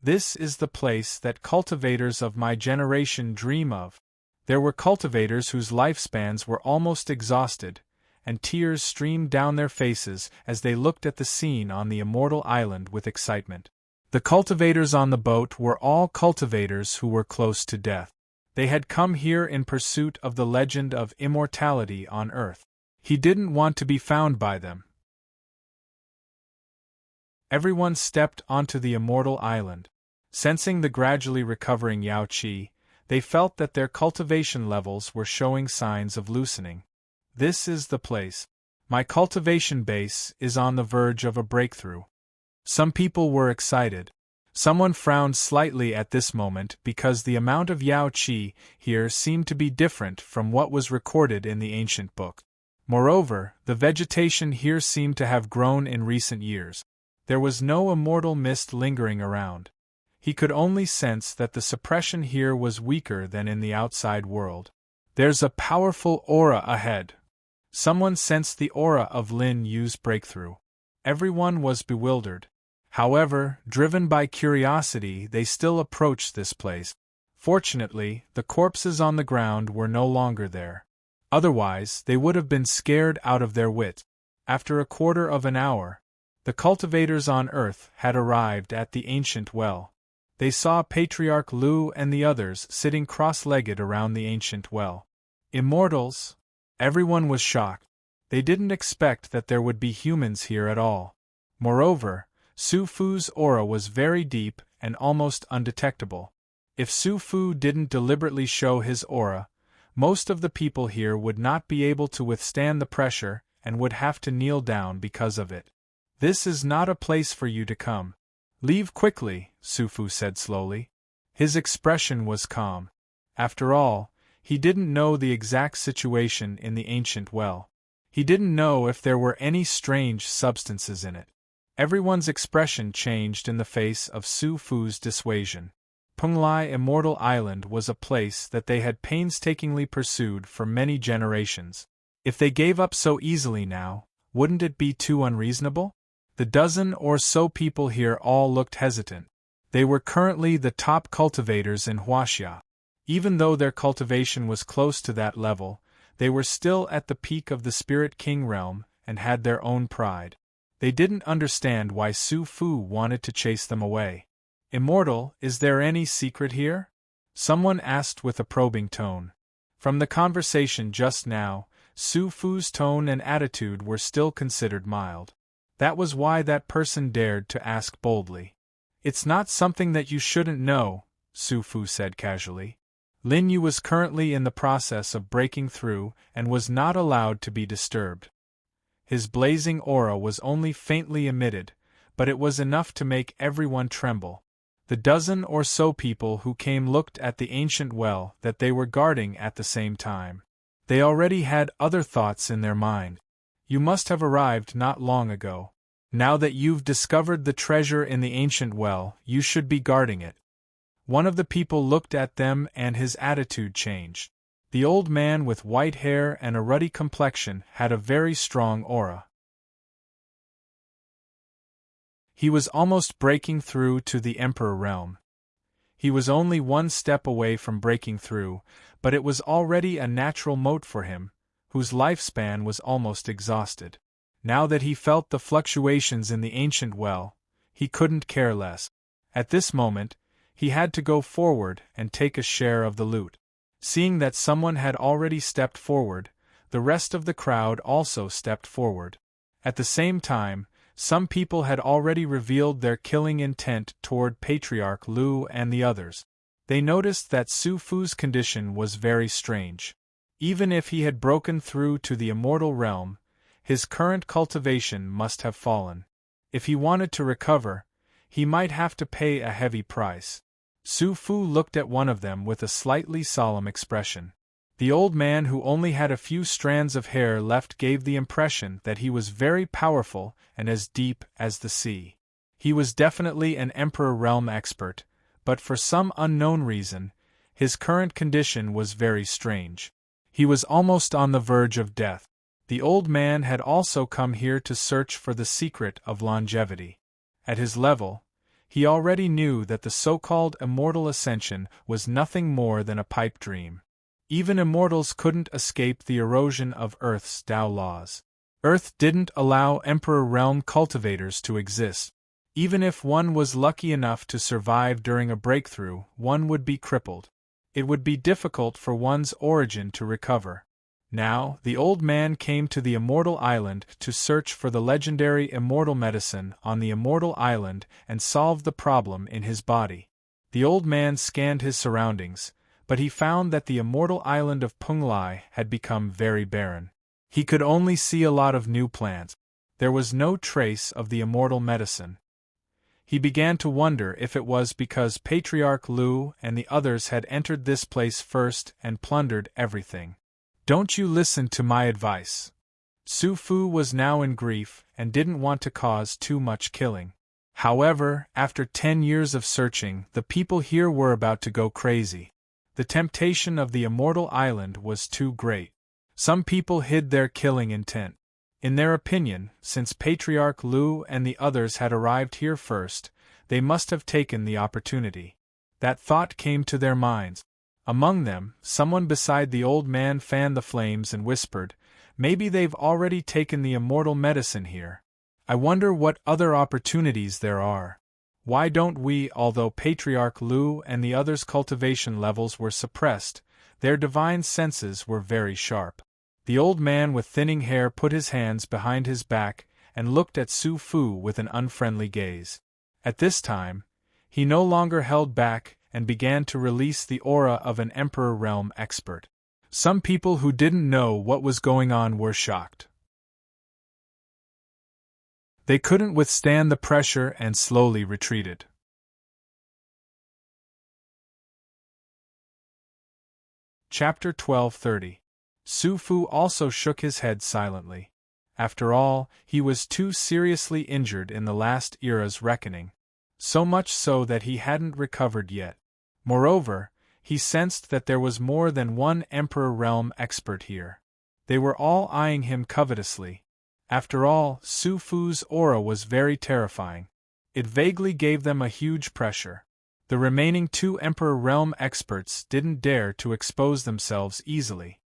This is the place that cultivators of my generation dream of. There were cultivators whose lifespans were almost exhausted, and tears streamed down their faces as they looked at the scene on the Immortal Island with excitement. The cultivators on the boat were all cultivators who were close to death. They had come here in pursuit of the legend of immortality on Earth. He didn't want to be found by them. Everyone stepped onto the Immortal Island. Sensing the gradually recovering Yao Qi, they felt that their cultivation levels were showing signs of loosening. This is the place. My cultivation base is on the verge of a breakthrough. Some people were excited. Someone frowned slightly at this moment because the amount of Yao Qi here seemed to be different from what was recorded in the ancient book. Moreover, the vegetation here seemed to have grown in recent years. There was no immortal mist lingering around. He could only sense that the suppression here was weaker than in the outside world. There's a powerful aura ahead. Someone sensed the aura of Lin Yu's breakthrough. Everyone was bewildered. However, driven by curiosity, they still approached this place. Fortunately, the corpses on the ground were no longer there. Otherwise, they would have been scared out of their wits. After a quarter of an hour, the cultivators on Earth had arrived at the ancient well. They saw Patriarch Lu and the others sitting cross-legged around the ancient well. Immortals? Everyone was shocked. They didn't expect that there would be humans here at all. Moreover, Su Fu's aura was very deep and almost undetectable. If Su Fu didn't deliberately show his aura, most of the people here would not be able to withstand the pressure and would have to kneel down because of it. This is not a place for you to come. Leave quickly, Su Fu said slowly. His expression was calm. After all, he didn't know the exact situation in the ancient well. He didn't know if there were any strange substances in it. Everyone's expression changed in the face of Su Fu's dissuasion. Penglai Immortal Island was a place that they had painstakingly pursued for many generations. If they gave up so easily now, wouldn't it be too unreasonable? The dozen or so people here all looked hesitant. They were currently the top cultivators in Huaxia. Even though their cultivation was close to that level, they were still at the peak of the Spirit King realm and had their own pride. They didn't understand why Su Fu wanted to chase them away. Immortal, is there any secret here? Someone asked with a probing tone. From the conversation just now, Su Fu's tone and attitude were still considered mild. That was why that person dared to ask boldly. It's not something that you shouldn't know, Su Fu said casually. Lin Yu was currently in the process of breaking through and was not allowed to be disturbed. His blazing aura was only faintly emitted, but it was enough to make everyone tremble. The dozen or so people who came looked at the ancient well that they were guarding at the same time. They already had other thoughts in their mind. You must have arrived not long ago. Now that you've discovered the treasure in the ancient well, you should be guarding it. One of the people looked at them and his attitude changed. The old man with white hair and a ruddy complexion had a very strong aura. He was almost breaking through to the Emperor realm. He was only one step away from breaking through, but it was already a natural moat for him, whose lifespan was almost exhausted. Now that he felt the fluctuations in the ancient well, he couldn't care less. At this moment, he had to go forward and take a share of the loot. Seeing that someone had already stepped forward, the rest of the crowd also stepped forward. At the same time, some people had already revealed their killing intent toward Patriarch Lu and the others. They noticed that Su Fu's condition was very strange. Even if he had broken through to the immortal realm, his current cultivation must have fallen. If he wanted to recover, he might have to pay a heavy price. Su Fu looked at one of them with a slightly solemn expression. The old man, who only had a few strands of hair left, gave the impression that he was very powerful and as deep as the sea. He was definitely an Emperor Realm expert, but for some unknown reason, his current condition was very strange. He was almost on the verge of death. The old man had also come here to search for the secret of longevity. At his level, he already knew that the so-called immortal ascension was nothing more than a pipe dream. Even immortals couldn't escape the erosion of Earth's Tao laws. Earth didn't allow Emperor Realm cultivators to exist. Even if one was lucky enough to survive during a breakthrough, one would be crippled. It would be difficult for one's origin to recover. Now, the old man came to the Immortal Island to search for the legendary immortal medicine on the Immortal Island and solve the problem in his body. The old man scanned his surroundings, but he found that the immortal island of Punglai had become very barren. He could only see a lot of new plants. There was no trace of the immortal medicine. He began to wonder if it was because Patriarch Lu and the others had entered this place first and plundered everything. Don't you listen to my advice. Su Fu was now in grief and didn't want to cause too much killing. However, after 10 years of searching, the people here were about to go crazy. The temptation of the immortal island was too great. Some people hid their killing intent. In their opinion, since Patriarch Lu and the others had arrived here first, they must have taken the opportunity. That thought came to their minds. Among them, someone beside the old man fanned the flames and whispered, "Maybe they've already taken the immortal medicine here. I wonder what other opportunities there are. Why don't we?" Although Patriarch Lu and the others' cultivation levels were suppressed, their divine senses were very sharp. The old man with thinning hair put his hands behind his back and looked at Su Fu with an unfriendly gaze. At this time, he no longer held back and began to release the aura of an Emperor Realm expert. Some people who didn't know what was going on were shocked. They couldn't withstand the pressure and slowly retreated. Chapter 12:30. Su Fu also shook his head silently. After all, he was too seriously injured in the last era's reckoning. So much so that he hadn't recovered yet. Moreover, he sensed that there was more than one Emperor Realm expert here. They were all eyeing him covetously. After all, Su Fu's aura was very terrifying. It vaguely gave them a huge pressure. The remaining 2 Emperor Realm experts didn't dare to expose themselves easily.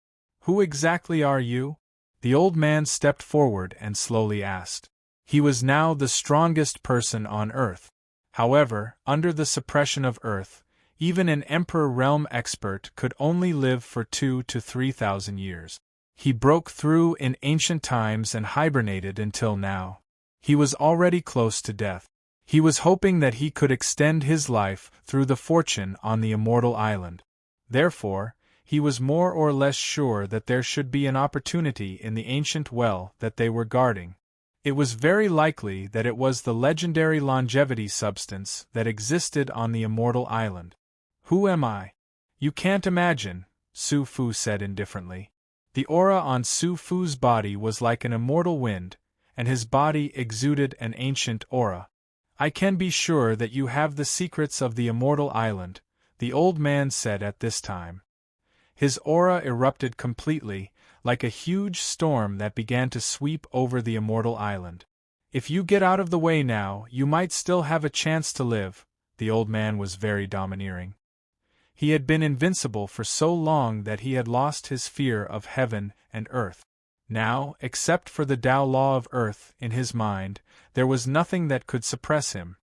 "Who exactly are you?" The old man stepped forward and slowly asked. He was now the strongest person on Earth. However, under the suppression of Earth, even an Emperor Realm expert could only live for 2,000 to 3,000 years. He broke through in ancient times and hibernated until now. He was already close to death. He was hoping that he could extend his life through the fortune on the Immortal Island. Therefore, he was more or less sure that there should be an opportunity in the ancient well that they were guarding. It was very likely that it was the legendary longevity substance that existed on the Immortal Island. "Who am I?" "You can't imagine," Su Fu said indifferently. The aura on Su Fu's body was like an immortal wind, and his body exuded an ancient aura. "I can be sure that you have the secrets of the Immortal Island," the old man said at this time. His aura erupted completely, like a huge storm that began to sweep over the Immortal Island. "If you get out of the way now, you might still have a chance to live," The old man was very domineering. He had been invincible for so long that he had lost his fear of heaven and earth. Now, except for the Tao law of earth in his mind, there was nothing that could suppress him.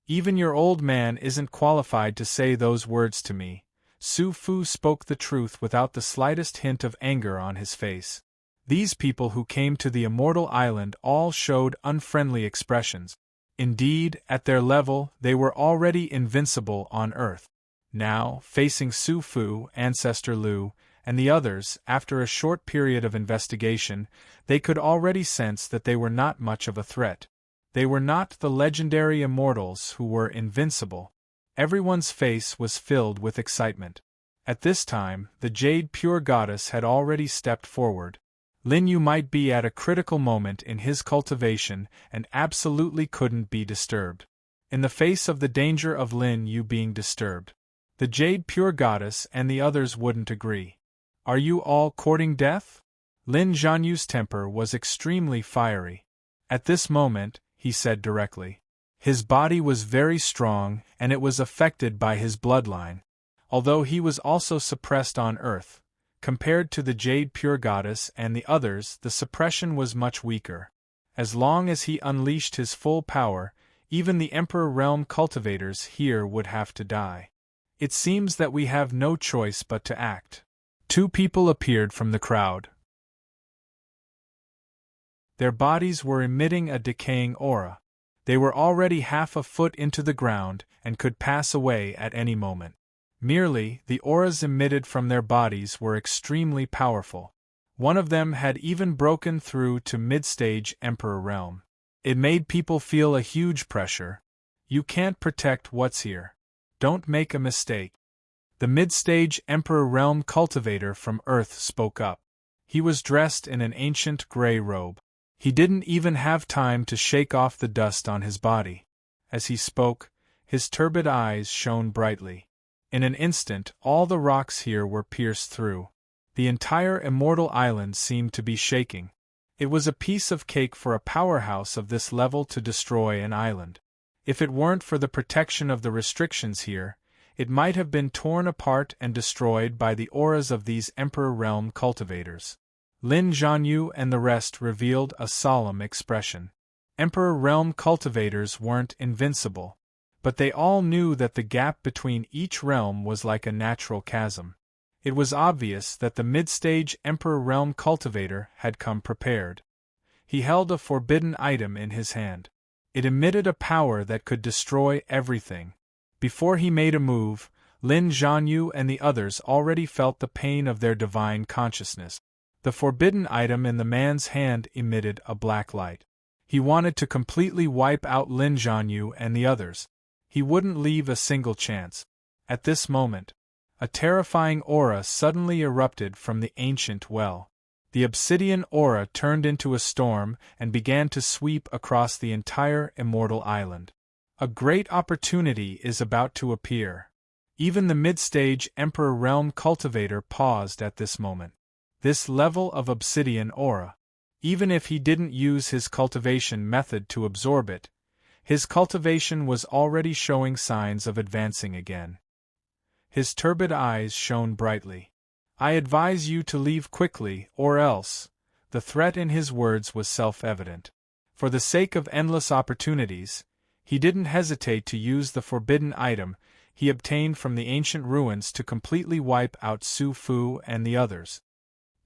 Even your old man isn't qualified to say those words to me. Su Fu spoke the truth without the slightest hint of anger on his face. These people who came to the immortal island all showed unfriendly expressions. Indeed, at their level, they were already invincible on earth. Now, facing Su Fu, Ancestor Lu, and the others, after a short period of investigation, they could already sense that they were not much of a threat. They were not the legendary immortals who were invincible. Everyone's face was filled with excitement. At this time, the Jade Pure Goddess had already stepped forward. Lin Yu might be at a critical moment in his cultivation and absolutely couldn't be disturbed. In the face of the danger of Lin Yu being disturbed, the Jade Pure Goddess and the others wouldn't agree. Are you all courting death? Lin Zhanyu's temper was extremely fiery. At this moment, he said directly. His body was very strong and it was affected by his bloodline. Although he was also suppressed on earth, compared to the Jade Pure Goddess and the others, the suppression was much weaker. As long as he unleashed his full power, even the Emperor Realm cultivators here would have to die. It seems that we have no choice but to act. Two people appeared from the crowd. Their bodies were emitting a decaying aura. They were already half a foot into the ground and could pass away at any moment. Merely, the auras emitted from their bodies were extremely powerful. One of them had even broken through to mid-stage Emperor Realm. It made people feel a huge pressure. You can't protect what's here. Don't make a mistake. The mid-stage Emperor Realm cultivator from Earth spoke up. He was dressed in an ancient gray robe. He didn't even have time to shake off the dust on his body. As he spoke, his turbid eyes shone brightly. In an instant, all the rocks here were pierced through. The entire immortal island seemed to be shaking. It was a piece of cake for a powerhouse of this level to destroy an island. If it weren't for the protection of the restrictions here, it might have been torn apart and destroyed by the auras of these Emperor Realm cultivators. Lin Zhanyu and the rest revealed a solemn expression. Emperor Realm cultivators weren't invincible, but they all knew that the gap between each realm was like a natural chasm. It was obvious that the mid-stage Emperor Realm cultivator had come prepared. He held a forbidden item in his hand. It emitted a power that could destroy everything. Before he made a move, Lin Zhanyu and the others already felt the pain of their divine consciousness. The forbidden item in the man's hand emitted a black light. He wanted to completely wipe out Lin Zhanyu and the others. He wouldn't leave a single chance. At this moment, a terrifying aura suddenly erupted from the ancient well. The obsidian aura turned into a storm and began to sweep across the entire immortal island. A great opportunity is about to appear. Even the mid-stage Emperor Realm cultivator paused at this moment. This level of obsidian aura. Even if he didn't use his cultivation method to absorb it, his cultivation was already showing signs of advancing again. His turbid eyes shone brightly. I advise you to leave quickly, or else. The threat in his words was self-evident. For the sake of endless opportunities, he didn't hesitate to use the forbidden item he obtained from the ancient ruins to completely wipe out Su Fu and the others.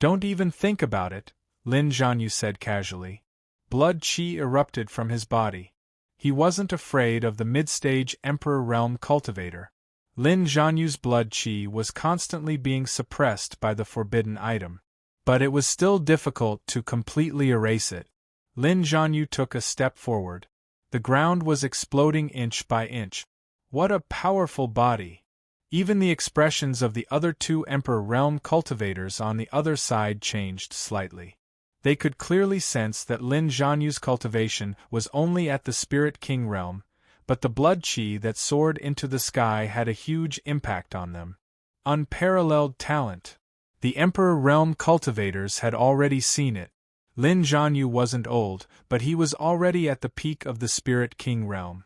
Don't even think about it, Lin Zhanyu said casually. Blood qi erupted from his body. He wasn't afraid of the mid-stage Emperor Realm cultivator. Lin Zhanyu's blood qi was constantly being suppressed by the forbidden item, but it was still difficult to completely erase it. Lin Zhanyu took a step forward. The ground was exploding inch by inch. What a powerful body! Even the expressions of the other two Emperor Realm cultivators on the other side changed slightly. They could clearly sense that Lin Zhanyu's cultivation was only at the Spirit King realm, but the blood qi that soared into the sky had a huge impact on them. Unparalleled talent. The Emperor Realm cultivators had already seen it. Lin Zhanyu wasn't old, but he was already at the peak of the Spirit King realm.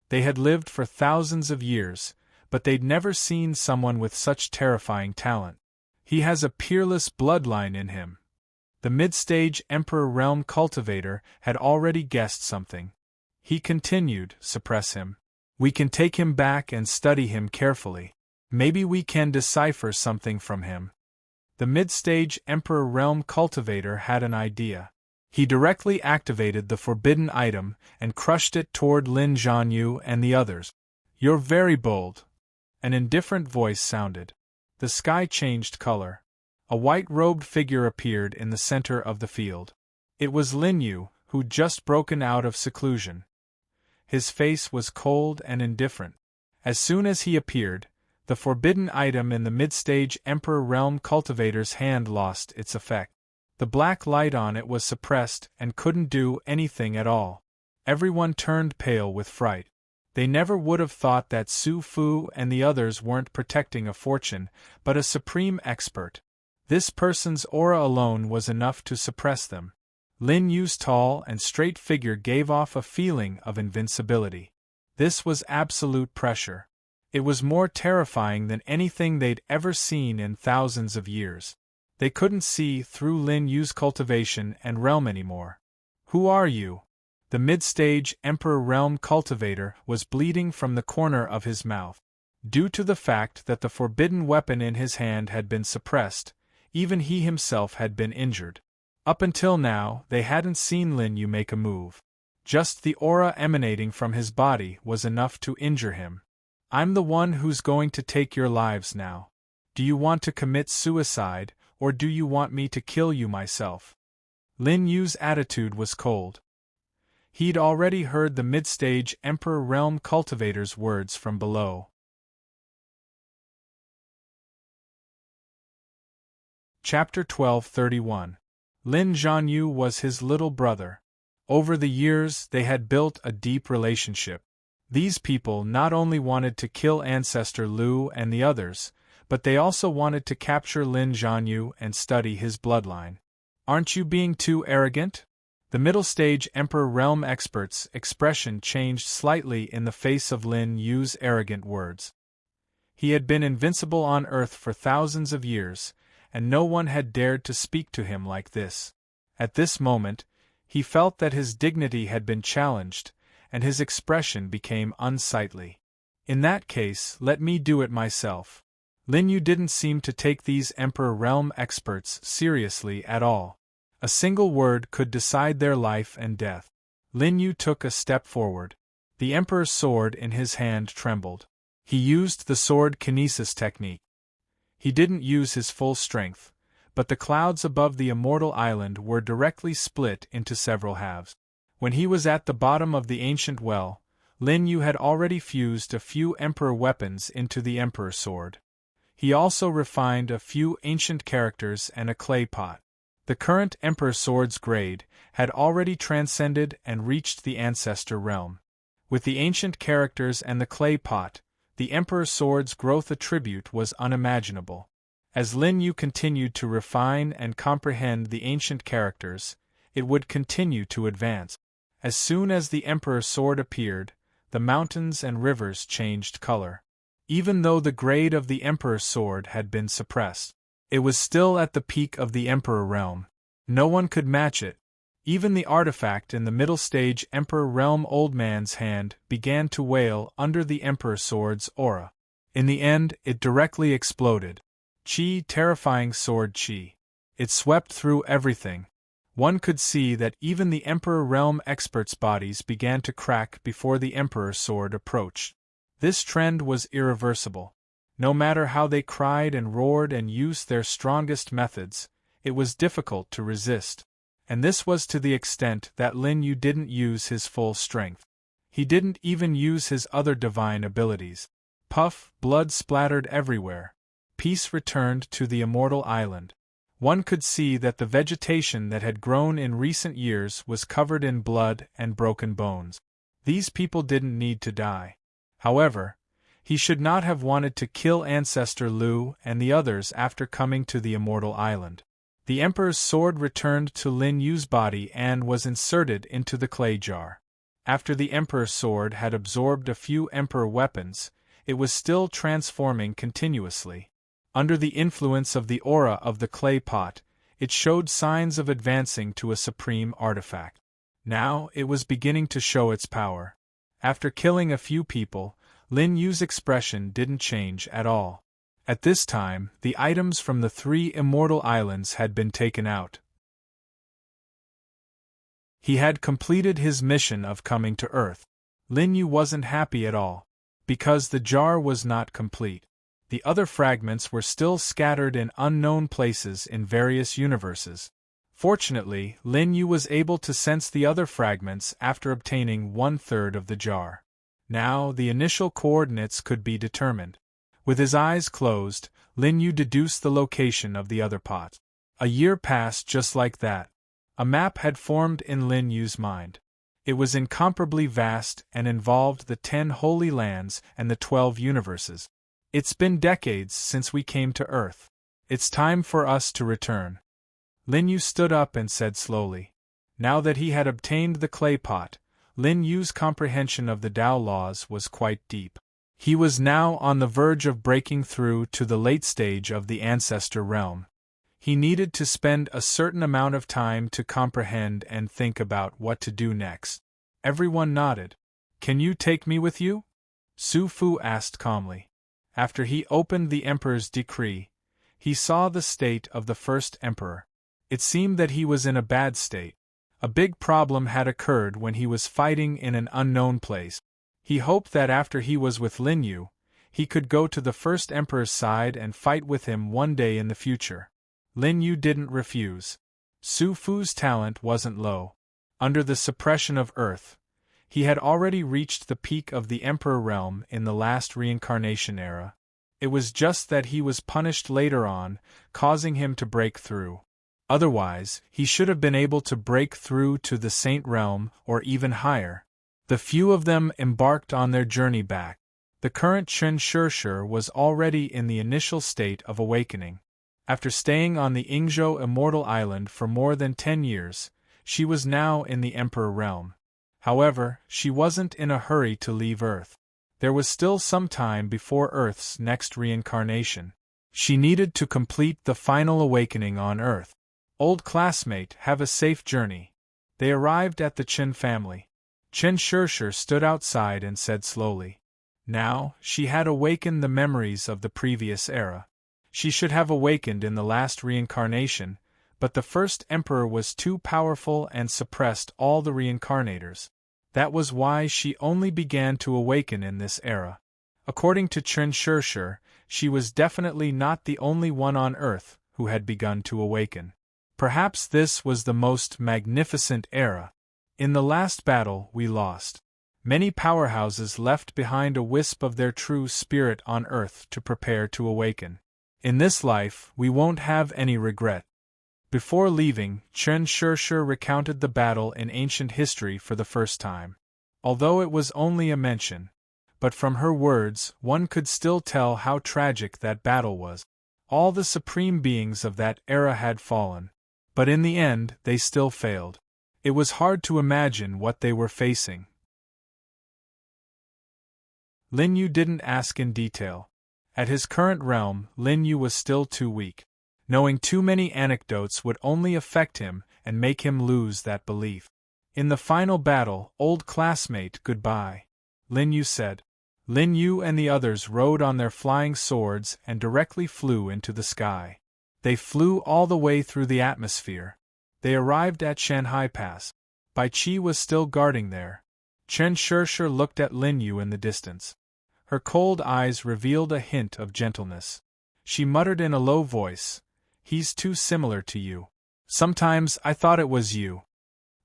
They had lived for thousands of years, but they'd never seen someone with such terrifying talent. He has a peerless bloodline in him. The mid-stage Emperor Realm Cultivator had already guessed something. He continued, suppress him. We can take him back and study him carefully. Maybe we can decipher something from him. The mid-stage Emperor Realm Cultivator had an idea. He directly activated the forbidden item and crushed it toward Lin Zhanyu and the others. You're very bold. An indifferent voice sounded. The sky changed color. A white-robed figure appeared in the center of the field. It was Lin Yu, who'd just broken out of seclusion. His face was cold and indifferent. As soon as he appeared, the forbidden item in the mid-stage Emperor Realm Cultivator's hand lost its effect. The black light on it was suppressed and couldn't do anything at all. Everyone turned pale with fright. They never would have thought that Su Fu and the others weren't protecting a fortune, but a supreme expert. This person's aura alone was enough to suppress them. Lin Yu's tall and straight figure gave off a feeling of invincibility. This was absolute pressure. It was more terrifying than anything they'd ever seen in thousands of years. They couldn't see through Lin Yu's cultivation and realm anymore. Who are you? The mid-stage Emperor Realm Cultivator was bleeding from the corner of his mouth. Due to the fact that the forbidden weapon in his hand had been suppressed, even he himself had been injured. Up until now, they hadn't seen Lin Yu make a move. Just the aura emanating from his body was enough to injure him. I'm the one who's going to take your lives now. Do you want to commit suicide, or do you want me to kill you myself? Lin Yu's attitude was cold. He'd already heard the mid-stage Emperor Realm Cultivator's words from below. Chapter 1231. Lin Zhanyu was his little brother. Over the years, they had built a deep relationship. These people not only wanted to kill Ancestor Lu and the others, but they also wanted to capture Lin Zhanyu and study his bloodline. Aren't you being too arrogant? The middle-stage Emperor Realm expert's expression changed slightly in the face of Lin Yu's arrogant words. He had been invincible on Earth for thousands of years, and no one had dared to speak to him like this. At this moment, he felt that his dignity had been challenged, and his expression became unsightly. In that case, let me do it myself. Lin Yu didn't seem to take these Emperor Realm experts seriously at all. A single word could decide their life and death. Lin Yu took a step forward. The Emperor's sword in his hand trembled. He used the sword kinesis technique. He didn't use his full strength, but the clouds above the immortal island were directly split into several halves. When he was at the bottom of the ancient well, Lin Yu had already fused a few Emperor weapons into the Emperor's sword. He also refined a few ancient characters and a clay pot. The current Emperor Sword's grade had already transcended and reached the Ancestor realm. With the ancient characters and the clay pot, the Emperor Sword's growth attribute was unimaginable. As Lin Yu continued to refine and comprehend the ancient characters, it would continue to advance. As soon as the Emperor Sword appeared, the mountains and rivers changed color. Even though the grade of the Emperor's Sword had been suppressed, it was still at the peak of the Emperor realm. No one could match it. Even the artifact in the middle stage Emperor realm Old Man's hand began to wail under the Emperor Sword's aura. In the end, it directly exploded. Qi, terrifying sword qi. It swept through everything. One could see that even the Emperor realm experts' bodies began to crack before the Emperor's Sword approached. This trend was irreversible. No matter how they cried and roared and used their strongest methods, it was difficult to resist. And this was to the extent that Lin Yu didn't use his full strength. He didn't even use his other divine abilities. Puff, blood splattered everywhere. Peace returned to the immortal island. One could see that the vegetation that had grown in recent years was covered in blood and broken bones. These people didn't need to die. However, he should not have wanted to kill Ancestor Lu and the others after coming to the immortal island. The Emperor's sword returned to Lin Yu's body and was inserted into the clay jar. After the Emperor's sword had absorbed a few Emperor weapons, it was still transforming continuously. Under the influence of the aura of the clay pot, it showed signs of advancing to a supreme artifact. Now it was beginning to show its power. After killing a few people, Lin Yu's expression didn't change at all. At this time, the items from the 3 immortal islands had been taken out. He had completed his mission of coming to Earth. Lin Yu wasn't happy at all, because the jar was not complete. The other fragments were still scattered in unknown places in various universes. Fortunately, Lin Yu was able to sense the other fragments after obtaining 1/3 of the jar. Now the initial coordinates could be determined. With his eyes closed, Lin Yu deduced the location of the other pot. A year passed just like that. A map had formed in Lin Yu's mind. It was incomparably vast and involved the 10 Holy Lands and the 12 universes. It's been decades since we came to Earth. It's time for us to return. Lin Yu stood up and said slowly. Now that he had obtained the clay pot, Lin Yu's comprehension of the Tao laws was quite deep. He was now on the verge of breaking through to the late stage of the ancestor realm. He needed to spend a certain amount of time to comprehend and think about what to do next. Everyone nodded. "Can you take me with you?" Su Fu asked calmly. After he opened the Emperor's decree, he saw the state of the first Emperor. It seemed that he was in a bad state. A big problem had occurred when he was fighting in an unknown place. He hoped that after he was with Lin Yu, he could go to the first Emperor's side and fight with him one day in the future. Lin Yu didn't refuse. Su Fu's talent wasn't low. Under the suppression of Earth, he had already reached the peak of the Emperor realm in the last reincarnation era. It was just that he was punished later on, causing him to break through. Otherwise, he should have been able to break through to the Saint realm or even higher. The few of them embarked on their journey back. The current Chen Shishir was already in the initial state of awakening. After staying on the Ingzhou Immortal Island for more than 10 years, she was now in the Emperor realm. However, she wasn't in a hurry to leave Earth. There was still some time before Earth's next reincarnation. She needed to complete the final awakening on Earth. Old classmate, have a safe journey. They arrived at the Chen family. Chen Shishir stood outside and said slowly. Now, she had awakened the memories of the previous era. She should have awakened in the last reincarnation, but the first Emperor was too powerful and suppressed all the reincarnators. That was why she only began to awaken in this era. According to Chen Shishir, she was definitely not the only one on Earth who had begun to awaken. Perhaps this was the most magnificent era. In the last battle we lost. Many powerhouses left behind a wisp of their true spirit on Earth to prepare to awaken. In this life, we won't have any regret. Before leaving, Chen Shishir recounted the battle in ancient history for the first time. Although it was only a mention, but from her words, one could still tell how tragic that battle was. All the supreme beings of that era had fallen. But in the end, they still failed. It was hard to imagine what they were facing. Lin Yu didn't ask in detail. At his current realm, Lin Yu was still too weak. Knowing too many anecdotes would only affect him and make him lose that belief. In the final battle, old classmate, goodbye, Lin Yu said. Lin Yu and the others rode on their flying swords and directly flew into the sky. They flew all the way through the atmosphere. They arrived at Shanhai Pass. Bai Qi was still guarding there. Chen Shishir looked at Lin Yu in the distance. Her cold eyes revealed a hint of gentleness. She muttered in a low voice, "He's too similar to you. Sometimes I thought it was you."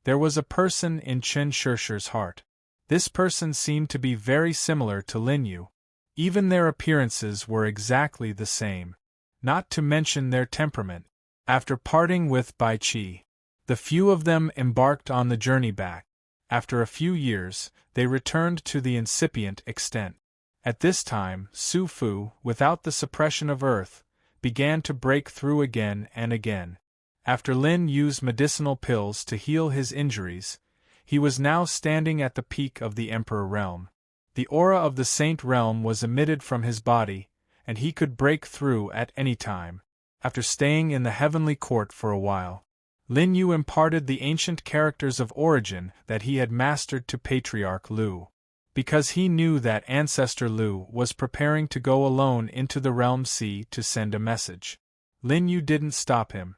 There was a person in Chen Shishir's heart. This person seemed to be very similar to Lin Yu. Even their appearances were exactly the same. Not to mention their temperament. After parting with Bai Qi, the few of them embarked on the journey back. After a few years, they returned to the incipient extent. At this time, Su Fu, without the suppression of Earth, began to break through again and again. After Lin used medicinal pills to heal his injuries, He was now standing at the peak of the Emperor realm. The aura of the Saint realm was emitted from his body, and he could break through at any time. After staying in the heavenly court for a while, Lin Yu imparted the ancient characters of origin that he had mastered to Patriarch Lu. Because he knew that Ancestor Lu was preparing to go alone into the Realm Sea to send a message, Lin Yu didn't stop him.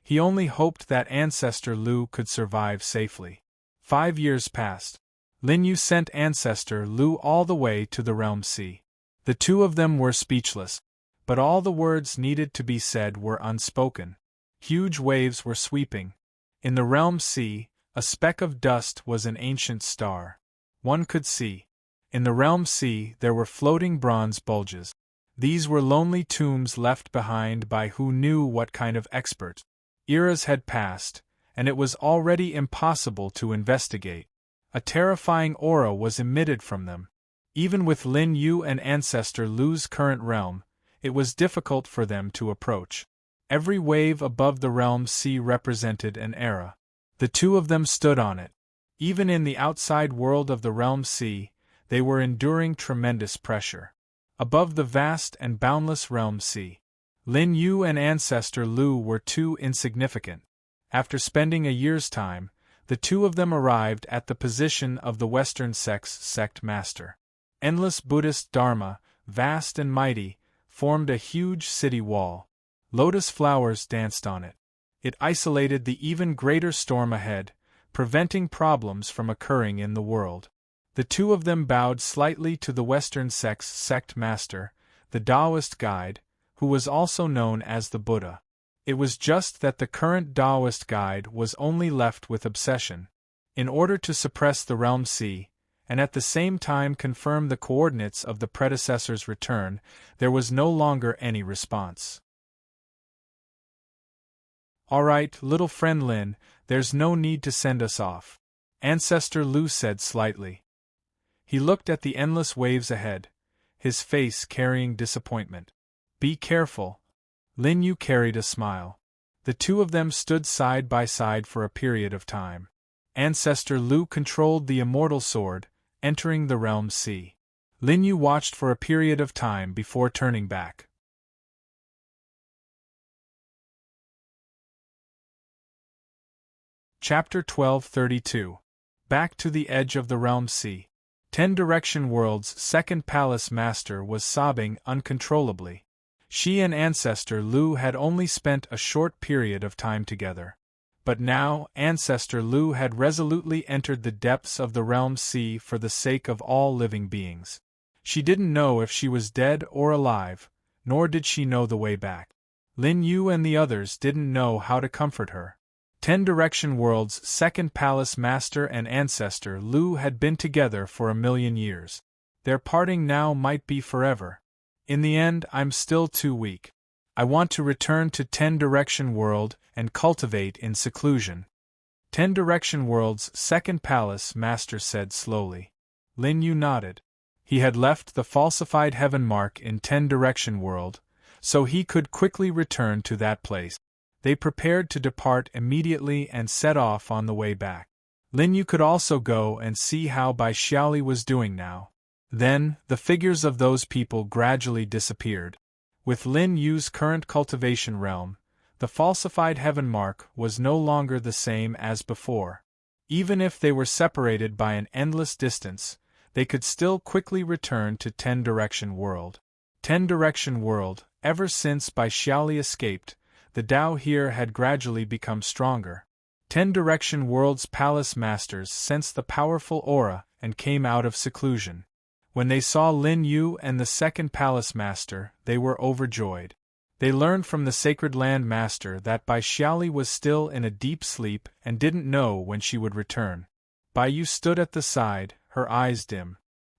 He only hoped that Ancestor Lu could survive safely. 5 years passed. Lin Yu sent Ancestor Lu all the way to the Realm Sea. The two of them were speechless, but all the words needed to be said were unspoken. Huge waves were sweeping. In the Realm Sea, a speck of dust was an ancient star. One could see. In the Realm Sea there were floating bronze bulges. These were lonely tombs left behind by who knew what kind of expert. Eras had passed, and it was already impossible to investigate. A terrifying aura was emitted from them. Even with Lin Yu and Ancestor Lu's current realm, it was difficult for them to approach. Every wave above the Realm Sea represented an era. The two of them stood on it. Even in the outside world of the Realm Sea, they were enduring tremendous pressure. Above the vast and boundless Realm Sea, Lin Yu and Ancestor Lu were too insignificant. After spending a year's time, the two of them arrived at the position of the Western sect master. Endless Buddhist Dharma, vast and mighty, formed a huge city wall. Lotus flowers danced on it. It isolated the even greater storm ahead, preventing problems from occurring in the world. The two of them bowed slightly to the Western sect master, the Taoist guide, who was also known as the Buddha. It was just that the current Taoist guide was only left with obsession. In order to suppress the Realm Sea, and at the same time confirm the coordinates of the predecessor's return, there was no longer any response. "All right, little friend Lin, there's no need to send us off," Ancestor Lu said slightly. He looked at the endless waves ahead, his face carrying disappointment. "Be careful." Lin Yu carried a smile. The two of them stood side by side for a period of time. Ancestor Lu controlled the immortal sword, entering the Realm Sea. Lin Yu watched for a period of time before turning back. Chapter 1232. Back to the edge of the Realm Sea. 10 Direction World's second palace master was sobbing uncontrollably. She and Ancestor Lu had only spent a short period of time together. But now, Ancestor Lu had resolutely entered the depths of the Realm Sea for the sake of all living beings. She didn't know if she was dead or alive, nor did she know the way back. Lin Yu and the others didn't know how to comfort her. 10 Direction World's second palace master and Ancestor Lu had been together for 1,000,000 years. Their parting now might be forever. In the end, I'm still too weak. I want to return to 10 Direction World and cultivate in seclusion. 10 Direction World's second palace master said slowly. Lin Yu nodded. He had left the falsified heaven mark in 10 Direction World, so he could quickly return to that place. They prepared to depart immediately and set off on the way back. Lin Yu could also go and see how Bai Xiaoli was doing now. Then, the figures of those people gradually disappeared. With Lin Yu's current cultivation realm, the falsified heaven mark was no longer the same as before. Even if they were separated by an endless distance, they could still quickly return to 10 Direction World. 10 Direction World, ever since Bai Xiaoli escaped, the Tao here had gradually become stronger. 10 Direction World's palace masters sensed the powerful aura and came out of seclusion. When they saw Lin Yu and the second palace master, they were overjoyed. They learned from the Sacred Land Master that Bai Xiaoli was still in a deep sleep and didn't know when she would return. Bai Yu stood at the side, her eyes dim.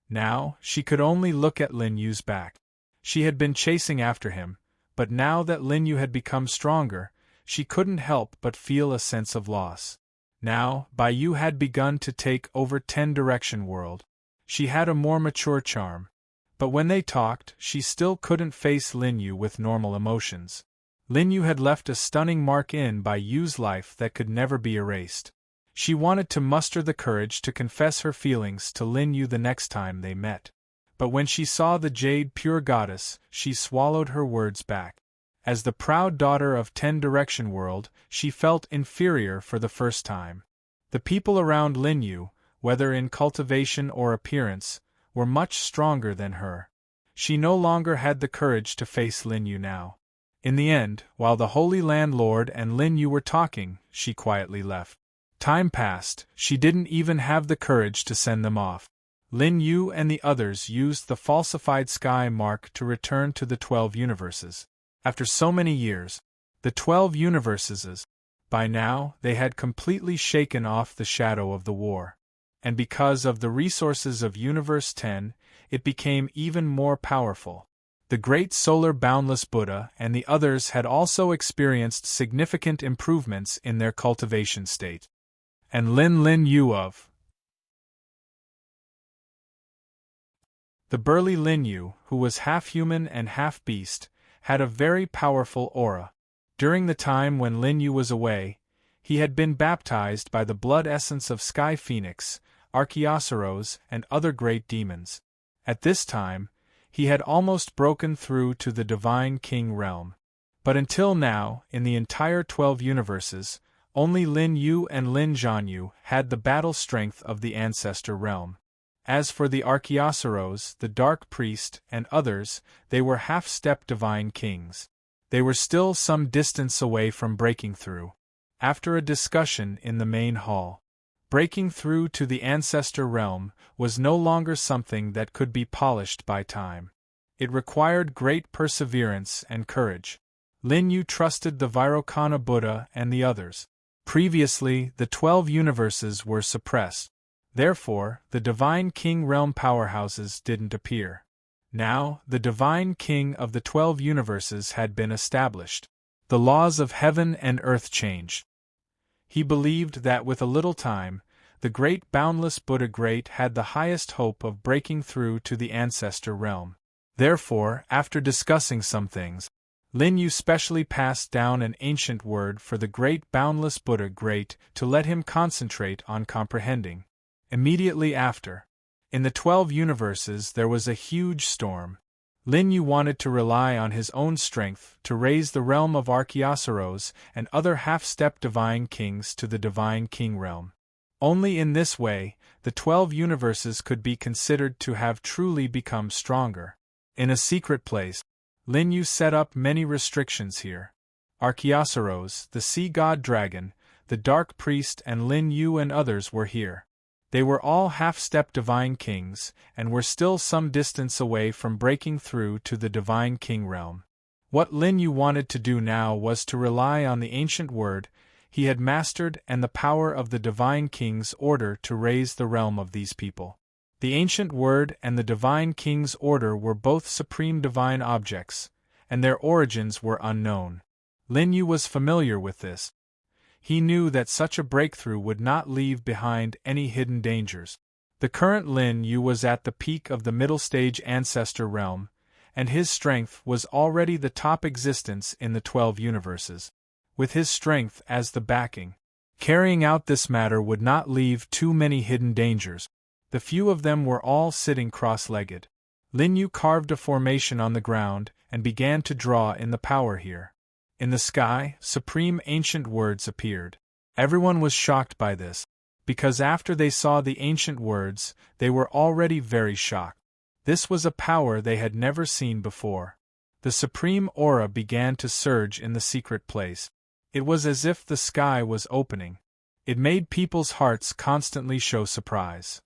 Now, she could only look at Lin Yu's back. She had been chasing after him, but now that Lin Yu had become stronger, she couldn't help but feel a sense of loss. Now, Bai Yu had begun to take over 10 Direction World. She had a more mature charm. But when they talked, she still couldn't face Lin Yu with normal emotions. Lin Yu had left a stunning mark in Bai Yu's life that could never be erased. She wanted to muster the courage to confess her feelings to Lin Yu the next time they met. But when she saw the jade pure goddess, she swallowed her words back. As the proud daughter of Ten Direction World, she felt inferior for the first time. The people around Lin Yu, whether in cultivation or appearance, were much stronger than her. She no longer had the courage to face Lin Yu now. In the end, while the Holy Landlord and Lin Yu were talking, she quietly left. Time passed, she didn't even have the courage to send them off. Lin Yu and the others used the falsified sky mark to return to the 12 universes. After so many years, the 12 universes, by now they had completely shaken off the shadow of the war. And because of the resources of Universe 10, it became even more powerful. The great solar boundless Buddha and the others had also experienced significant improvements in their cultivation state. And Lin Yu of the burly Lin Yu, who was half human and half beast, had a very powerful aura. During the time when Lin Yu was away, he had been baptized by the blood essence of Sky Phoenix, Archaeosaurus, and other great demons. At this time, he had almost broken through to the Divine King realm. But until now, in the entire 12 universes, only Lin Yu and Lin Zhanyu had the battle strength of the Ancestor realm. As for the Archaeosaurus, the Dark Priest, and others, they were half-step divine kings. They were still some distance away from breaking through. After a discussion in the main hall, breaking through to the Ancestor realm was no longer something that could be polished by time. It required great perseverance and courage. Lin Yu trusted the Vairocana Buddha and the others. Previously, the 12 universes were suppressed. Therefore, the Divine King realm powerhouses didn't appear. Now, the Divine King of the 12 universes had been established. The laws of heaven and earth changed. He believed that with a little time, the great boundless Buddha Great had the highest hope of breaking through to the Ancestor realm. Therefore, after discussing some things, Lin Yu specially passed down an ancient word for the great boundless Buddha Great to let him concentrate on comprehending. Immediately after, in the 12 universes there was a huge storm. Lin Yu wanted to rely on his own strength to raise the realm of Archaeosaurus and other half-step divine kings to the Divine King realm. Only in this way, the 12 universes could be considered to have truly become stronger. In a secret place, Lin Yu set up many restrictions here. Archaeosaurus, the sea god dragon, the dark priest and Lin Yu and others were here. They were all half-step divine kings, and were still some distance away from breaking through to the Divine King realm. What Lin Yu wanted to do now was to rely on the ancient word he had mastered and the power of the Divine King's order to raise the realm of these people. The ancient word and the Divine King's order were both supreme divine objects, and their origins were unknown. Lin Yu was familiar with this. He knew that such a breakthrough would not leave behind any hidden dangers. The current Lin Yu was at the peak of the middle stage Ancestor realm, and his strength was already the top existence in the 12 universes. With his strength as the backing, carrying out this matter would not leave too many hidden dangers. The few of them were all sitting cross-legged. Lin Yu carved a formation on the ground and began to draw in the power here. In the sky, supreme ancient words appeared. Everyone was shocked by this, because after they saw the ancient words, they were already very shocked. This was a power they had never seen before. The supreme aura began to surge in the secret place. It was as if the sky was opening. It made people's hearts constantly show surprise.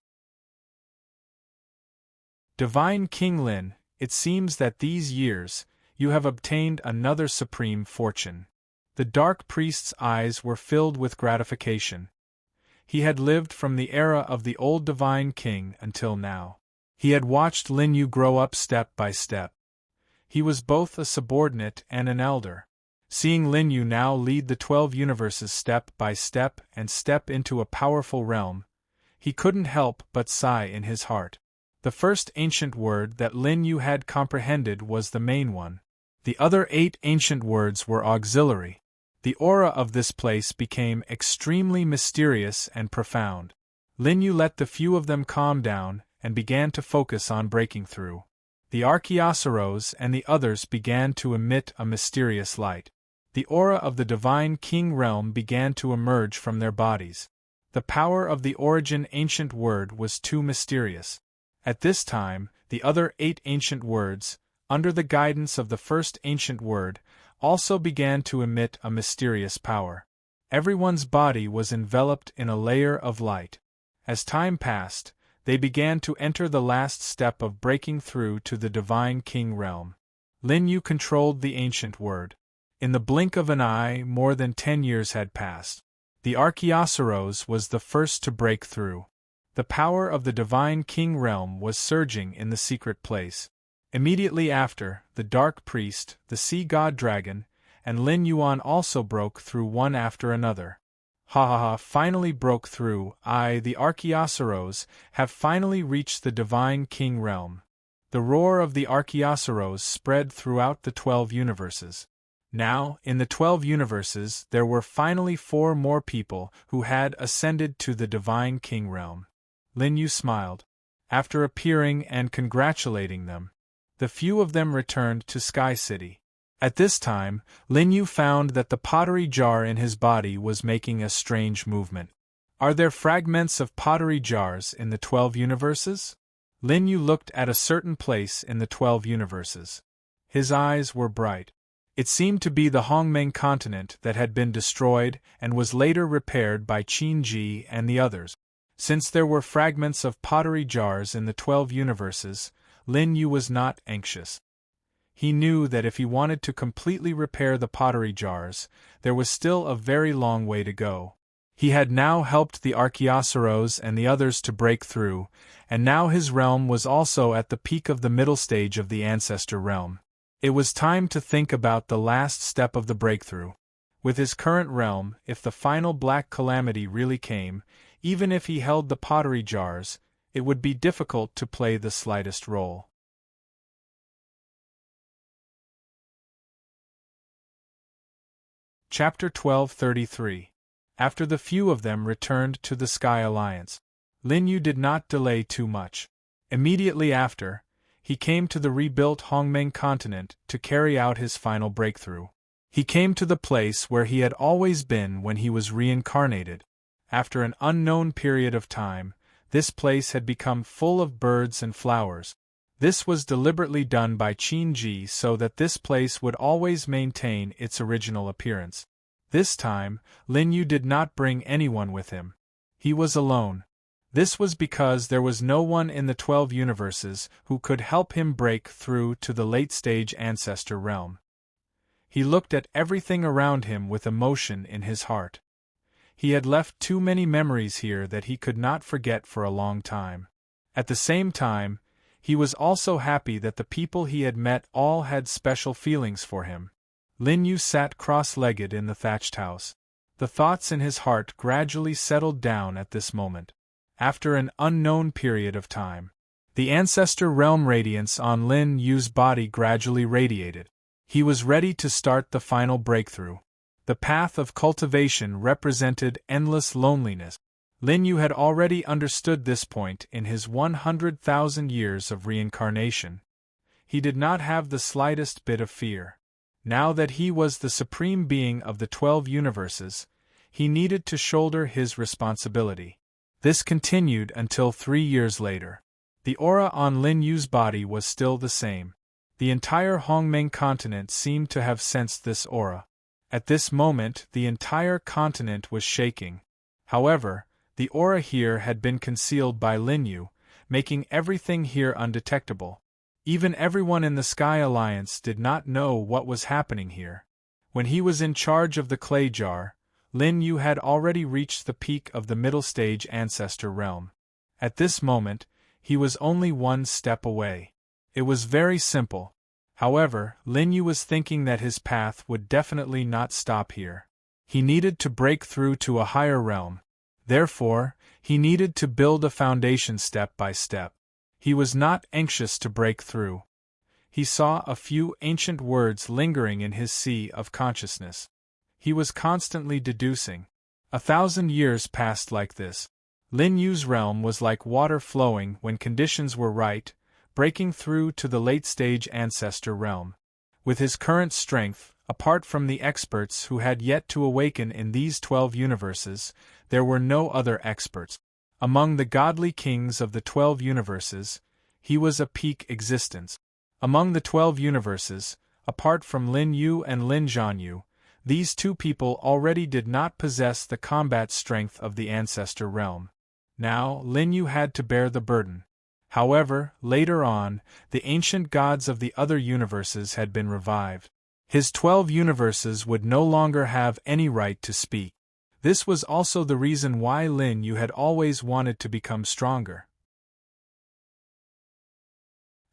Divine King Lin, it seems that these years, you have obtained another supreme fortune. The dark priest's eyes were filled with gratification. He had lived from the era of the old Divine King until now. He had watched Lin Yu grow up step by step. He was both a subordinate and an elder. Seeing Lin Yu now lead the 12 universes step by step and step into a powerful realm, he couldn't help but sigh in his heart. The first ancient word that Lin Yu had comprehended was the main one. The other 8 ancient words were auxiliary. The aura of this place became extremely mysterious and profound. Lin Yu let the few of them calm down and began to focus on breaking through. The Archaeosaurs and the others began to emit a mysterious light. The aura of the Divine King realm began to emerge from their bodies. The power of the origin ancient word was too mysterious. At this time, the other 8 ancient words, under the guidance of the first ancient word, also began to emit a mysterious power. Everyone's body was enveloped in a layer of light. As time passed, they began to enter the last step of breaking through to the Divine King realm. Lin Yu controlled the ancient word. In the blink of an eye, more than 10 years had passed. The Archaeosaurs was the first to break through. The power of the Divine King realm was surging in the secret place. Immediately after, the Dark Priest, the Sea God Dragon, and Lin Yuan also broke through one after another. Finally broke through. The Archaeosaurs have finally reached the Divine King realm. The roar of the Archaeosaurs spread throughout the 12 universes. Now, in the 12 universes, there were finally 4 more people who had ascended to the Divine King realm. Lin Yu smiled. After appearing and congratulating them, the few of them returned to Sky City. At this time, Lin Yu found that the pottery jar in his body was making a strange movement. Are there fragments of pottery jars in the 12 universes? Lin Yu looked at a certain place in the 12 universes. His eyes were bright. It seemed to be the Hongmeng continent that had been destroyed and was later repaired by Qin Ji and the others. Since there were fragments of pottery jars in the 12 universes, Lin Yu was not anxious. He knew that if he wanted to completely repair the pottery jars, there was still a very long way to go. He had now helped the Archaeosaurs and the others to break through, and now his realm was also at the peak of the middle stage of the Ancestor realm. It was time to think about the last step of the breakthrough. With his current realm, if the final black calamity really came, even if he held the pottery jars, it would be difficult to play the slightest role. Chapter 1233. After the few of them returned to the Sky Alliance, Lin Yu did not delay too much. Immediately after, he came to the rebuilt Hongmeng continent to carry out his final breakthrough. He came to the place where he had always been when he was reincarnated. After an unknown period of time, this place had become full of birds and flowers. This was deliberately done by Qin Ji so that this place would always maintain its original appearance. This time, Lin Yu did not bring anyone with him. He was alone. This was because there was no one in the 12 universes who could help him break through to the late-stage Ancestor realm. He looked at everything around him with emotion in his heart. He had left too many memories here that he could not forget for a long time. At the same time, he was also happy that the people he had met all had special feelings for him. Lin Yu sat cross-legged in the thatched house. The thoughts in his heart gradually settled down at this moment. After an unknown period of time, the Ancestor realm radiance on Lin Yu's body gradually radiated. He was ready to start the final breakthrough. The path of cultivation represented endless loneliness. Lin Yu had already understood this point in his 100,000 years of reincarnation. He did not have the slightest bit of fear. Now that he was the supreme being of the 12 universes, he needed to shoulder his responsibility. This continued until 3 years later. The aura on Lin Yu's body was still the same. The entire Hongmeng continent seemed to have sensed this aura. At this moment, the entire continent was shaking. However, the aura here had been concealed by Lin Yu, making everything here undetectable. Even everyone in the Sky Alliance did not know what was happening here. When he was in charge of the clay jar, Lin Yu had already reached the peak of the middle stage Ancestor realm. At this moment, he was only one step away. It was very simple. However, Lin Yu was thinking that his path would definitely not stop here. He needed to break through to a higher realm. Therefore, he needed to build a foundation step by step. He was not anxious to break through. He saw a few ancient words lingering in his sea of consciousness. He was constantly deducing. 1,000 years passed like this. Lin Yu's realm was like water flowing when conditions were right, breaking through to the late-stage ancestor realm. With his current strength, apart from the experts who had yet to awaken in these 12 universes, there were no other experts. Among the godly kings of the 12 universes, he was a peak existence. Among the 12 universes, apart from Lin Yu and Lin Zhanyu, these two people already did not possess the combat strength of the ancestor realm. Now, Lin Yu had to bear the burden. However, later on, the ancient gods of the other universes had been revived. His 12 universes would no longer have any right to speak. This was also the reason why Lin Yu had always wanted to become stronger.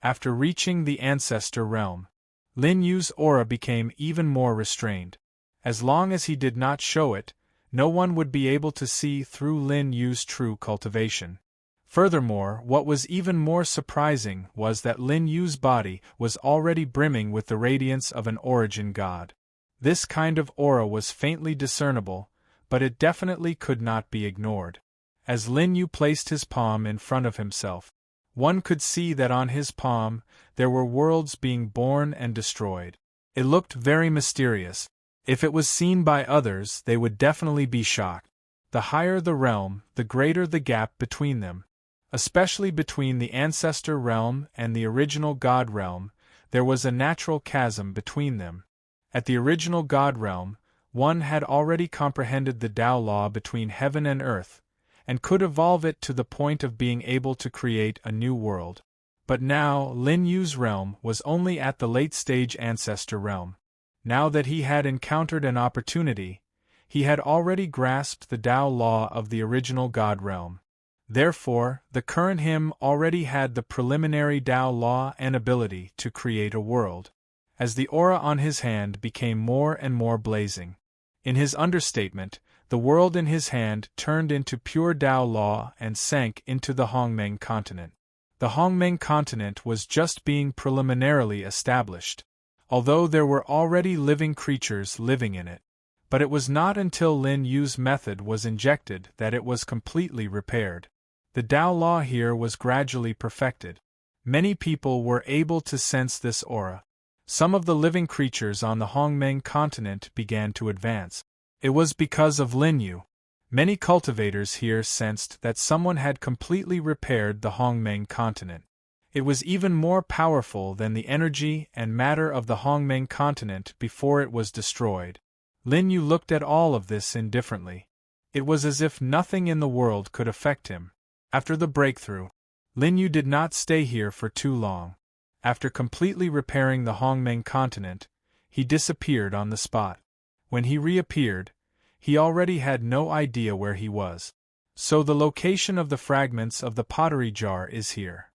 After reaching the ancestor realm, Lin Yu's aura became even more restrained. As long as he did not show it, no one would be able to see through Lin Yu's true cultivation. Furthermore, what was even more surprising was that Lin Yu's body was already brimming with the radiance of an origin god. This kind of aura was faintly discernible, but it definitely could not be ignored. As Lin Yu placed his palm in front of himself, one could see that on his palm there were worlds being born and destroyed. It looked very mysterious. If it was seen by others, they would definitely be shocked. The higher the realm, the greater the gap between them. Especially between the ancestor realm and the original god realm, there was a natural chasm between them. At the original god realm, one had already comprehended the Tao law between heaven and earth, and could evolve it to the point of being able to create a new world. But now, Lin Yu's realm was only at the late-stage ancestor realm. Now that he had encountered an opportunity, he had already grasped the Tao law of the original god realm. Therefore, the current him already had the preliminary Tao law and ability to create a world. As the aura on his hand became more and more blazing, in his understatement, the world in his hand turned into pure Tao law and sank into the Hongmeng continent. The Hongmeng continent was just being preliminarily established, although there were already living creatures living in it. But it was not until Lin Yu's method was injected that it was completely repaired. The Tao law here was gradually perfected. Many people were able to sense this aura. Some of the living creatures on the Hongmeng continent began to advance. It was because of Lin Yu. Many cultivators here sensed that someone had completely repaired the Hongmeng continent. It was even more powerful than the energy and matter of the Hongmeng continent before it was destroyed. Lin Yu looked at all of this indifferently. It was as if nothing in the world could affect him. After the breakthrough, Lin Yu did not stay here for too long. After completely repairing the Hongmeng continent, he disappeared on the spot. When he reappeared, he already had no idea where he was. So the location of the fragments of the pottery jar is here.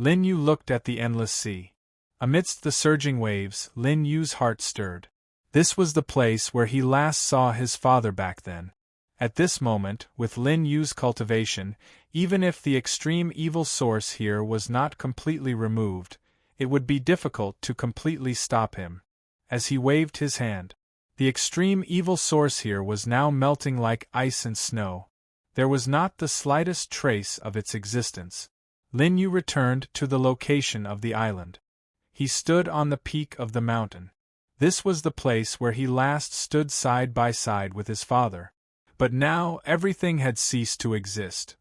Lin Yu looked at the endless sea. Amidst the surging waves, Lin Yu's heart stirred. This was the place where he last saw his father back then. At this moment, with Lin Yu's cultivation, even if the extreme evil source here was not completely removed, it would be difficult to completely stop him. As he waved his hand, the extreme evil source here was now melting like ice and snow. There was not the slightest trace of its existence. Lin Yu returned to the location of the island. He stood on the peak of the mountain. This was the place where he last stood side by side with his father. But now everything had ceased to exist.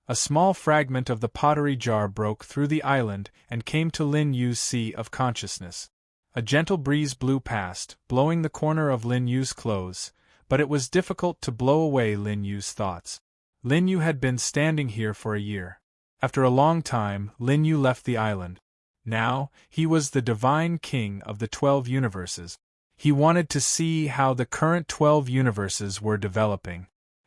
A small fragment of the pottery jar broke through the island and came to Lin Yu's sea of consciousness. A gentle breeze blew past, blowing the corner of Lin Yu's clothes, but it was difficult to blow away Lin Yu's thoughts. Lin Yu had been standing here for a year. After a long time, Lin Yu left the island. Now, he was the divine king of the 12 universes. He wanted to see how the current 12 universes were developing.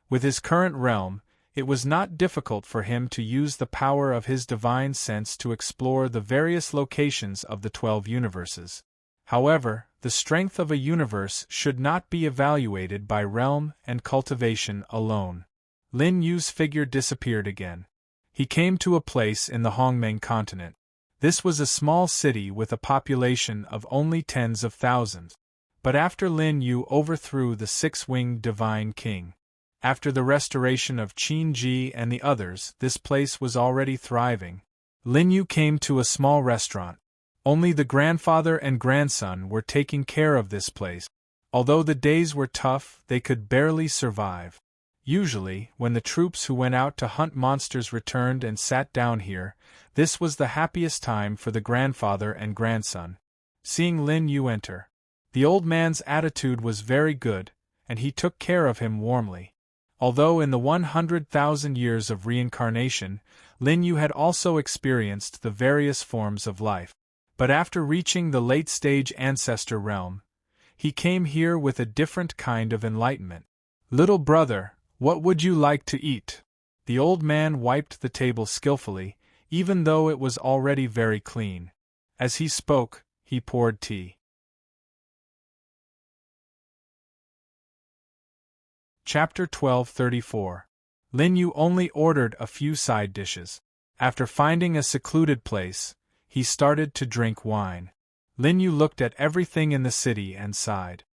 With his current realm, it was not difficult for him to use the power of his divine sense to explore the various locations of the 12 universes. However, the strength of a universe should not be evaluated by realm and cultivation alone. Lin Yu's figure disappeared again. He came to a place in the Hongmeng continent. This was a small city with a population of only tens of thousands. But after Lin Yu overthrew the six-winged divine king, after the restoration of Qin Ji and the others, this place was already thriving. Lin Yu came to a small restaurant. Only the grandfather and grandson were taking care of this place. Although the days were tough, they could barely survive. Usually, when the troops who went out to hunt monsters returned and sat down here, this was the happiest time for the grandfather and grandson. Seeing Lin Yu enter, the old man's attitude was very good, and he took care of him warmly. Although in the 100,000 years of reincarnation, Lin Yu had also experienced the various forms of life. But after reaching the late-stage ancestor realm, he came here with a different kind of enlightenment. "Little brother, what would you like to eat?" The old man wiped the table skillfully, even though it was already very clean. As he spoke, he poured tea. Chapter 1234. Lin Yu only ordered a few side dishes. After finding a secluded place, he started to drink wine. Lin Yu looked at everything in the city and sighed.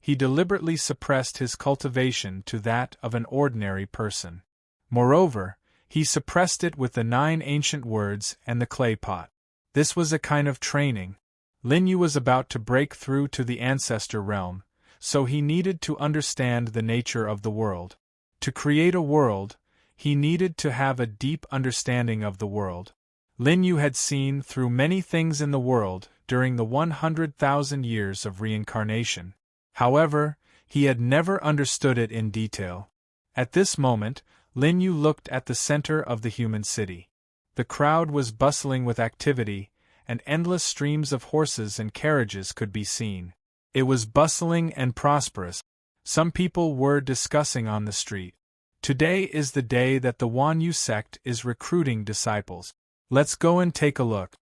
He deliberately suppressed his cultivation to that of an ordinary person. Moreover, he suppressed it with the 9 ancient words and the clay pot. This was a kind of training. Lin Yu was about to break through to the ancestor realm, so he needed to understand the nature of the world. To create a world, he needed to have a deep understanding of the world. Lin Yu had seen through many things in the world during the 100,000 years of reincarnation. However, he had never understood it in detail. At this moment, Lin Yu looked at the center of the human city. The crowd was bustling with activity, and endless streams of horses and carriages could be seen. It was bustling and prosperous. Some people were discussing on the street. Today is the day that the Wan Yu sect is recruiting disciples. Let's go and take a look.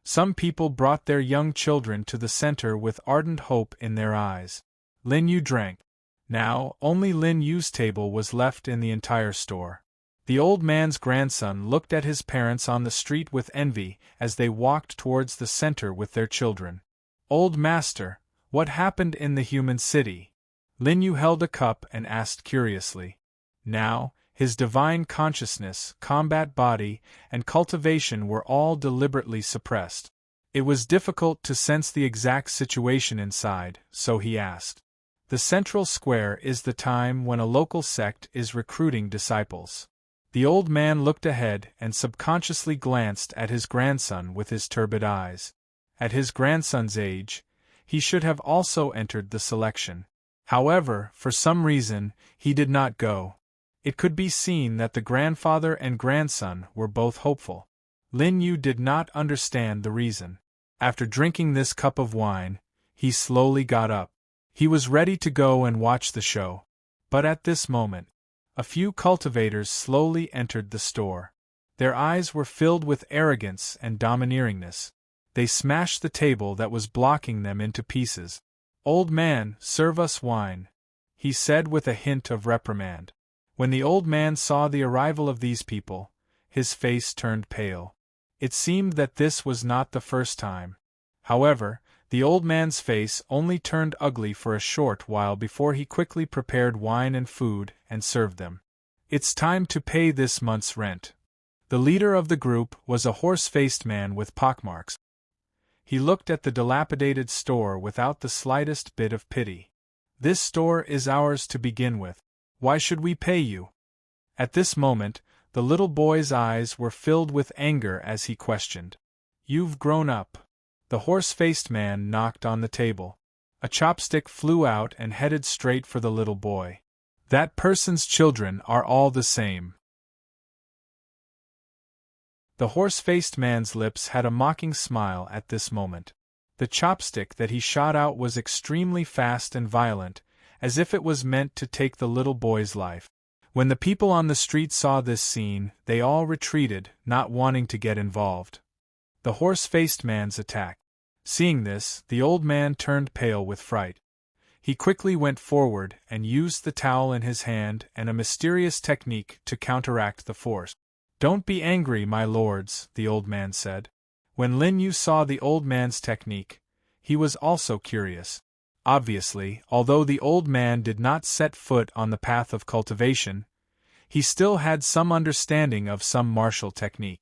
Some people brought their young children to the center with ardent hope in their eyes. Lin Yu drank. Now, only Lin Yu's table was left in the entire store. The old man's grandson looked at his parents on the street with envy as they walked towards the center with their children. "Old master, what happened in the human city?" Lin Yu held a cup and asked curiously. Now, his divine consciousness, combat body, and cultivation were all deliberately suppressed. It was difficult to sense the exact situation inside, so he asked. The central square is the time when a local sect is recruiting disciples. The old man looked ahead and subconsciously glanced at his grandson with his turbid eyes. At his grandson's age, he should have also entered the selection. However, for some reason, he did not go. It could be seen that the grandfather and grandson were both hopeful. Lin Yu did not understand the reason. After drinking this cup of wine, he slowly got up. He was ready to go and watch the show. But at this moment, a few cultivators slowly entered the store. Their eyes were filled with arrogance and domineeringness. They smashed the table that was blocking them into pieces. "Old man, serve us wine," he said with a hint of reprimand. When the old man saw the arrival of these people, his face turned pale. It seemed that this was not the first time. However, the old man's face only turned ugly for a short while before he quickly prepared wine and food and served them. "It's time to pay this month's rent." The leader of the group was a horse-faced man with pockmarks. He looked at the dilapidated store without the slightest bit of pity. "This store is ours to begin with. Why should we pay you?" At this moment, the little boy's eyes were filled with anger as he questioned. "You've grown up." The horse-faced man knocked on the table. A chopstick flew out and headed straight for the little boy. "That person's children are all the same." The horse-faced man's lips had a mocking smile at this moment. The chopstick that he shot out was extremely fast and violent, as if it was meant to take the little boy's life. When the people on the street saw this scene, they all retreated, not wanting to get involved. The horse-faced man's attack. Seeing this, the old man turned pale with fright. He quickly went forward and used the towel in his hand and a mysterious technique to counteract the force. "Don't be angry, my lords," the old man said. When Lin Yu saw the old man's technique, he was also curious. Obviously, although the old man did not set foot on the path of cultivation, he still had some understanding of some martial technique.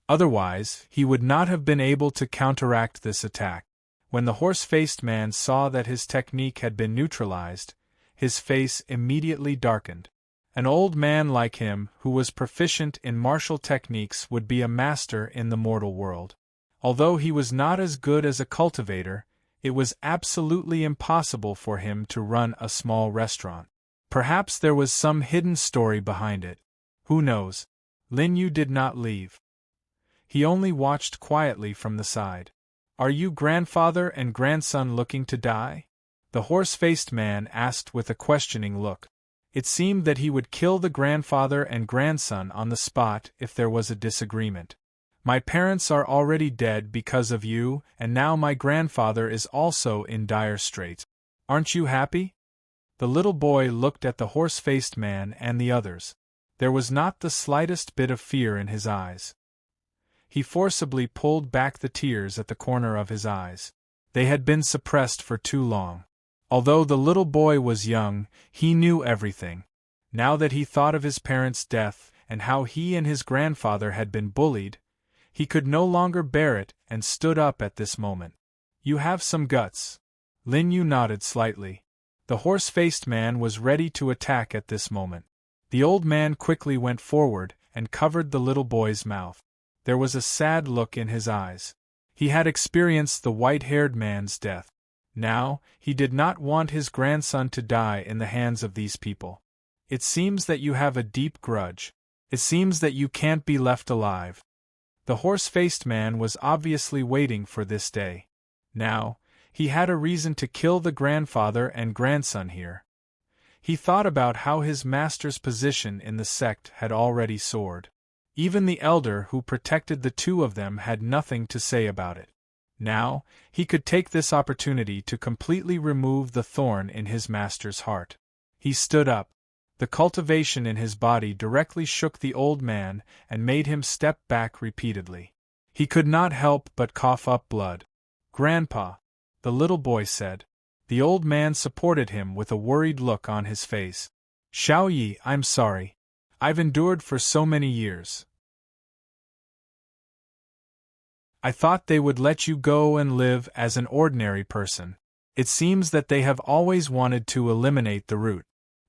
Otherwise, he would not have been able to counteract this attack. When the horse-faced man saw that his technique had been neutralized, his face immediately darkened. An old man like him, who was proficient in martial techniques, would be a master in the mortal world. Although he was not as good as a cultivator, it was absolutely impossible for him to run a small restaurant. Perhaps there was some hidden story behind it. Who knows? Lin Yu did not leave. He only watched quietly from the side. "Are you grandfather and grandson looking to die?" the horse-faced man asked with a questioning look. It seemed that he would kill the grandfather and grandson on the spot if there was a disagreement. "My parents are already dead because of you, and now my grandfather is also in dire straits. Aren't you happy?" The little boy looked at the horse-faced man and the others. There was not the slightest bit of fear in his eyes. He forcibly pulled back the tears at the corner of his eyes. They had been suppressed for too long. Although the little boy was young, he knew everything. Now that he thought of his parents' death and how he and his grandfather had been bullied, he could no longer bear it and stood up at this moment. "You have some guts." Lin Yu nodded slightly. The horse-faced man was ready to attack at this moment. The old man quickly went forward and covered the little boy's mouth. There was a sad look in his eyes. He had experienced the white-haired man's death. Now, he did not want his grandson to die in the hands of these people. "It seems that you have a deep grudge. It seems that you can't be left alive." The horse-faced man was obviously waiting for this day. Now, he had a reason to kill the grandfather and grandson here. He thought about how his master's position in the sect had already soared. Even the elder who protected the two of them had nothing to say about it. Now, he could take this opportunity to completely remove the thorn in his master's heart. He stood up. The cultivation in his body directly shook the old man and made him step back repeatedly. He could not help but cough up blood. "Grandpa," the little boy said. The old man supported him with a worried look on his face. "Xiao Yi, I'm sorry. I've endured for so many years. I thought they would let you go and live as an ordinary person. It seems that they have always wanted to eliminate the root."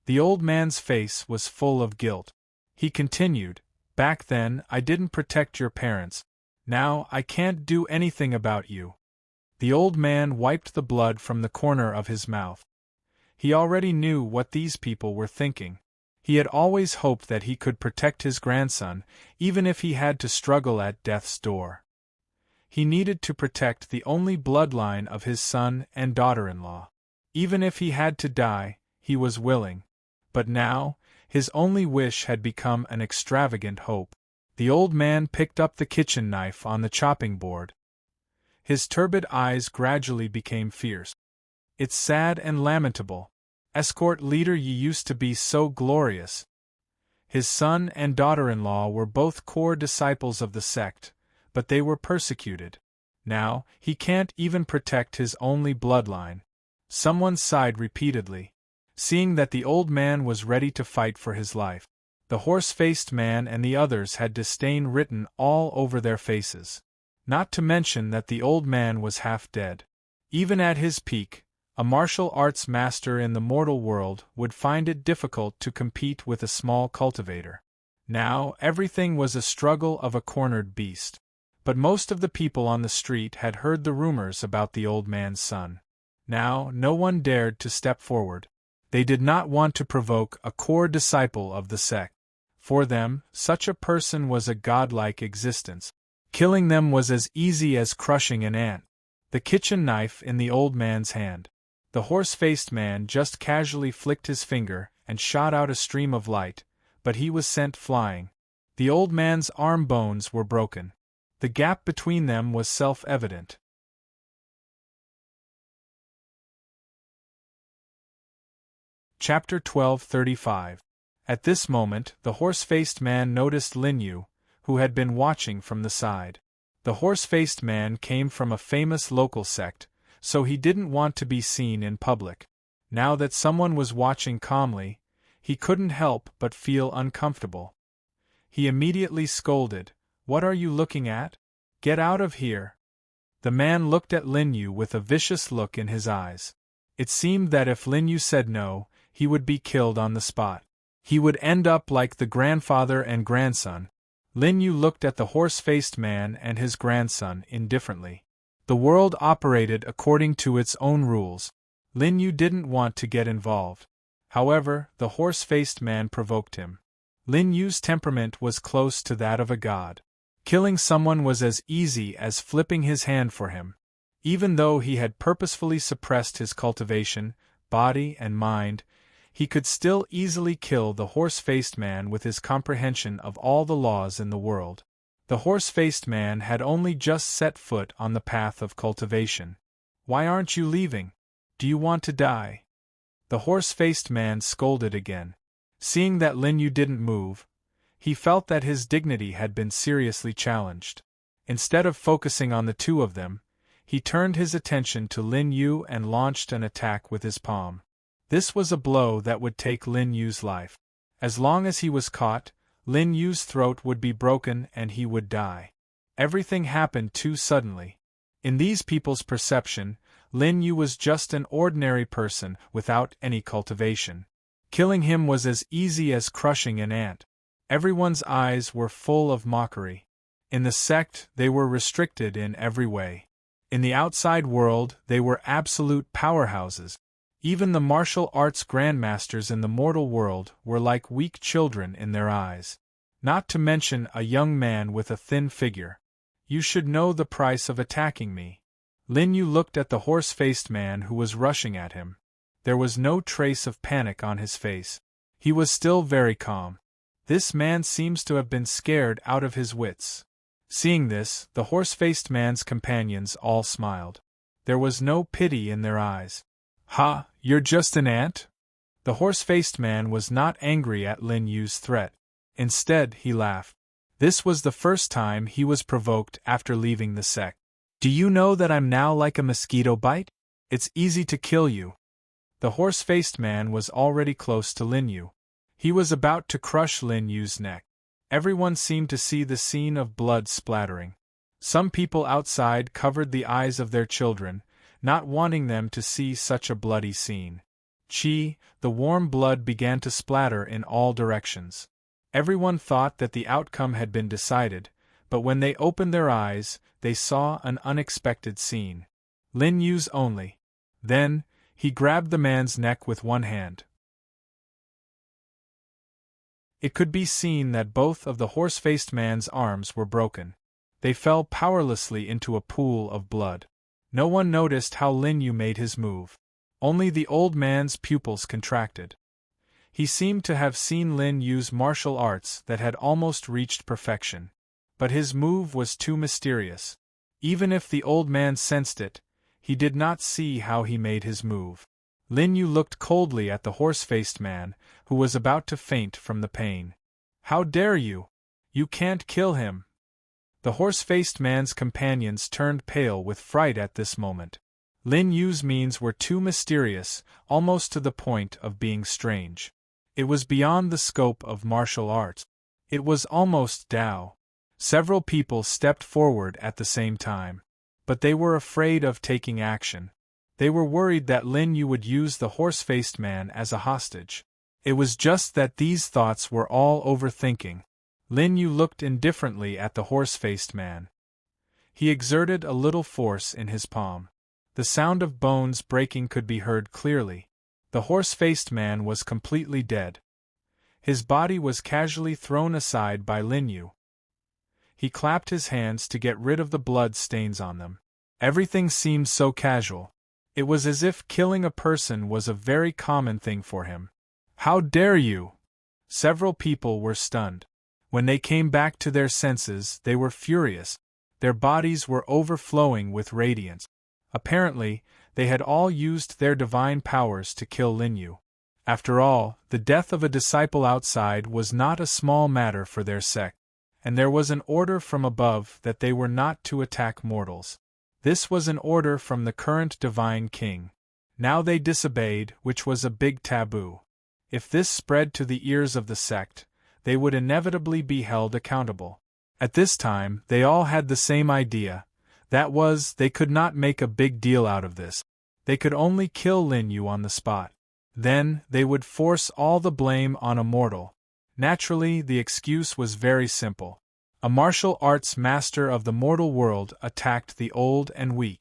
The old man's face was full of guilt. He continued, "Back then, I didn't protect your parents. Now, I can't do anything about you." The old man wiped the blood from the corner of his mouth. He already knew what these people were thinking. He had always hoped that he could protect his grandson, even if he had to struggle at death's door. He needed to protect the only bloodline of his son and daughter-in-law. Even if he had to die, he was willing. But now, his only wish had become an extravagant hope. The old man picked up the kitchen knife on the chopping board. His turbid eyes gradually became fierce. "It's sad and lamentable. Escort leader, you used to be so glorious." His son and daughter-in-law were both core disciples of the sect, but they were persecuted. Now, he can't even protect his only bloodline. Someone sighed repeatedly. Seeing that the old man was ready to fight for his life, the horse-faced man and the others had disdain written all over their faces. Not to mention that the old man was half dead. Even at his peak, a martial arts master in the mortal world would find it difficult to compete with a small cultivator. Now, everything was a struggle of a cornered beast. But most of the people on the street had heard the rumors about the old man's son. Now, no one dared to step forward. They did not want to provoke a core disciple of the sect. For them, such a person was a godlike existence. Killing them was as easy as crushing an ant. The kitchen knife in the old man's hand. The horse-faced man just casually flicked his finger and shot out a stream of light, but he was sent flying. The old man's arm bones were broken. The gap between them was self-evident. Chapter 12:35. At this moment, the horse-faced man noticed Lin Yu, who had been watching from the side. The horse-faced man came from a famous local sect, so he didn't want to be seen in public. Now that someone was watching calmly, he couldn't help but feel uncomfortable. He immediately scolded, "What are you looking at? Get out of here!" The man looked at Lin Yu with a vicious look in his eyes. It seemed that if Lin Yu said no, he would be killed on the spot. He would end up like the grandfather and grandson. Lin Yu looked at the horse-faced man and his grandson indifferently. The world operated according to its own rules. Lin Yu didn't want to get involved. However, the horse-faced man provoked him. Lin Yu's temperament was close to that of a god. Killing someone was as easy as flipping his hand for him. Even though he had purposefully suppressed his cultivation, body and mind, he could still easily kill the horse-faced man with his comprehension of all the laws in the world. The horse-faced man had only just set foot on the path of cultivation. "Why aren't you leaving? Do you want to die?" The horse-faced man scolded again. Seeing that Lin Yu didn't move, he felt that his dignity had been seriously challenged. Instead of focusing on the two of them, he turned his attention to Lin Yu and launched an attack with his palm. This was a blow that would take Lin Yu's life. As long as he was caught, Lin Yu's throat would be broken and he would die. Everything happened too suddenly. In these people's perception, Lin Yu was just an ordinary person without any cultivation. Killing him was as easy as crushing an ant. Everyone's eyes were full of mockery. In the sect, they were restricted in every way. In the outside world, they were absolute powerhouses. Even the martial arts grandmasters in the mortal world were like weak children in their eyes. Not to mention a young man with a thin figure. "You should know the price of attacking me." Lin Yu looked at the horse-faced man who was rushing at him. There was no trace of panic on his face. He was still very calm. This man seems to have been scared out of his wits. Seeing this, the horse-faced man's companions all smiled. There was no pity in their eyes. "Ha, you're just an ant?" The horse-faced man was not angry at Lin Yu's threat. Instead, he laughed. This was the first time he was provoked after leaving the sect. "Do you know that I'm now like a mosquito bite? It's easy to kill you." The horse-faced man was already close to Lin Yu. He was about to crush Lin Yu's neck. Everyone seemed to see the scene of blood splattering. Some people outside covered the eyes of their children, not wanting them to see such a bloody scene. The warm blood began to splatter in all directions. Everyone thought that the outcome had been decided, but when they opened their eyes, they saw an unexpected scene. Lin Yu's only. Then, he grabbed the man's neck with one hand. It could be seen that both of the horse-faced man's arms were broken. They fell powerlessly into a pool of blood. No one noticed how Lin Yu made his move. Only the old man's pupils contracted. He seemed to have seen Lin Yu's martial arts that had almost reached perfection. But his move was too mysterious. Even if the old man sensed it, he did not see how he made his move. Lin Yu looked coldly at the horse-faced man, who was about to faint from the pain. "How dare you? You can't kill him!" The horse-faced man's companions turned pale with fright at this moment. Lin Yu's means were too mysterious, almost to the point of being strange. It was beyond the scope of martial arts. It was almost Tao. Several people stepped forward at the same time. But they were afraid of taking action. They were worried that Lin Yu would use the horse-faced man as a hostage. It was just that these thoughts were all overthinking. Lin Yu looked indifferently at the horse-faced man. He exerted a little force in his palm. The sound of bones breaking could be heard clearly. The horse-faced man was completely dead. His body was casually thrown aside by Lin Yu. He clapped his hands to get rid of the blood stains on them. Everything seemed so casual. It was as if killing a person was a very common thing for him. "How dare you!" Several people were stunned. When they came back to their senses, they were furious. Their bodies were overflowing with radiance. Apparently, they had all used their divine powers to kill Lin Yu. After all, the death of a disciple outside was not a small matter for their sect. and there was an order from above that they were not to attack mortals. This was an order from the current divine king. Now they disobeyed, which was a big taboo. If this spread to the ears of the sect, they would inevitably be held accountable. At this time, they all had the same idea. That was, they could not make a big deal out of this. They could only kill Lin Yu on the spot. Then, they would force all the blame on a mortal. Naturally, the excuse was very simple. A martial arts master of the mortal world attacked the old and weak.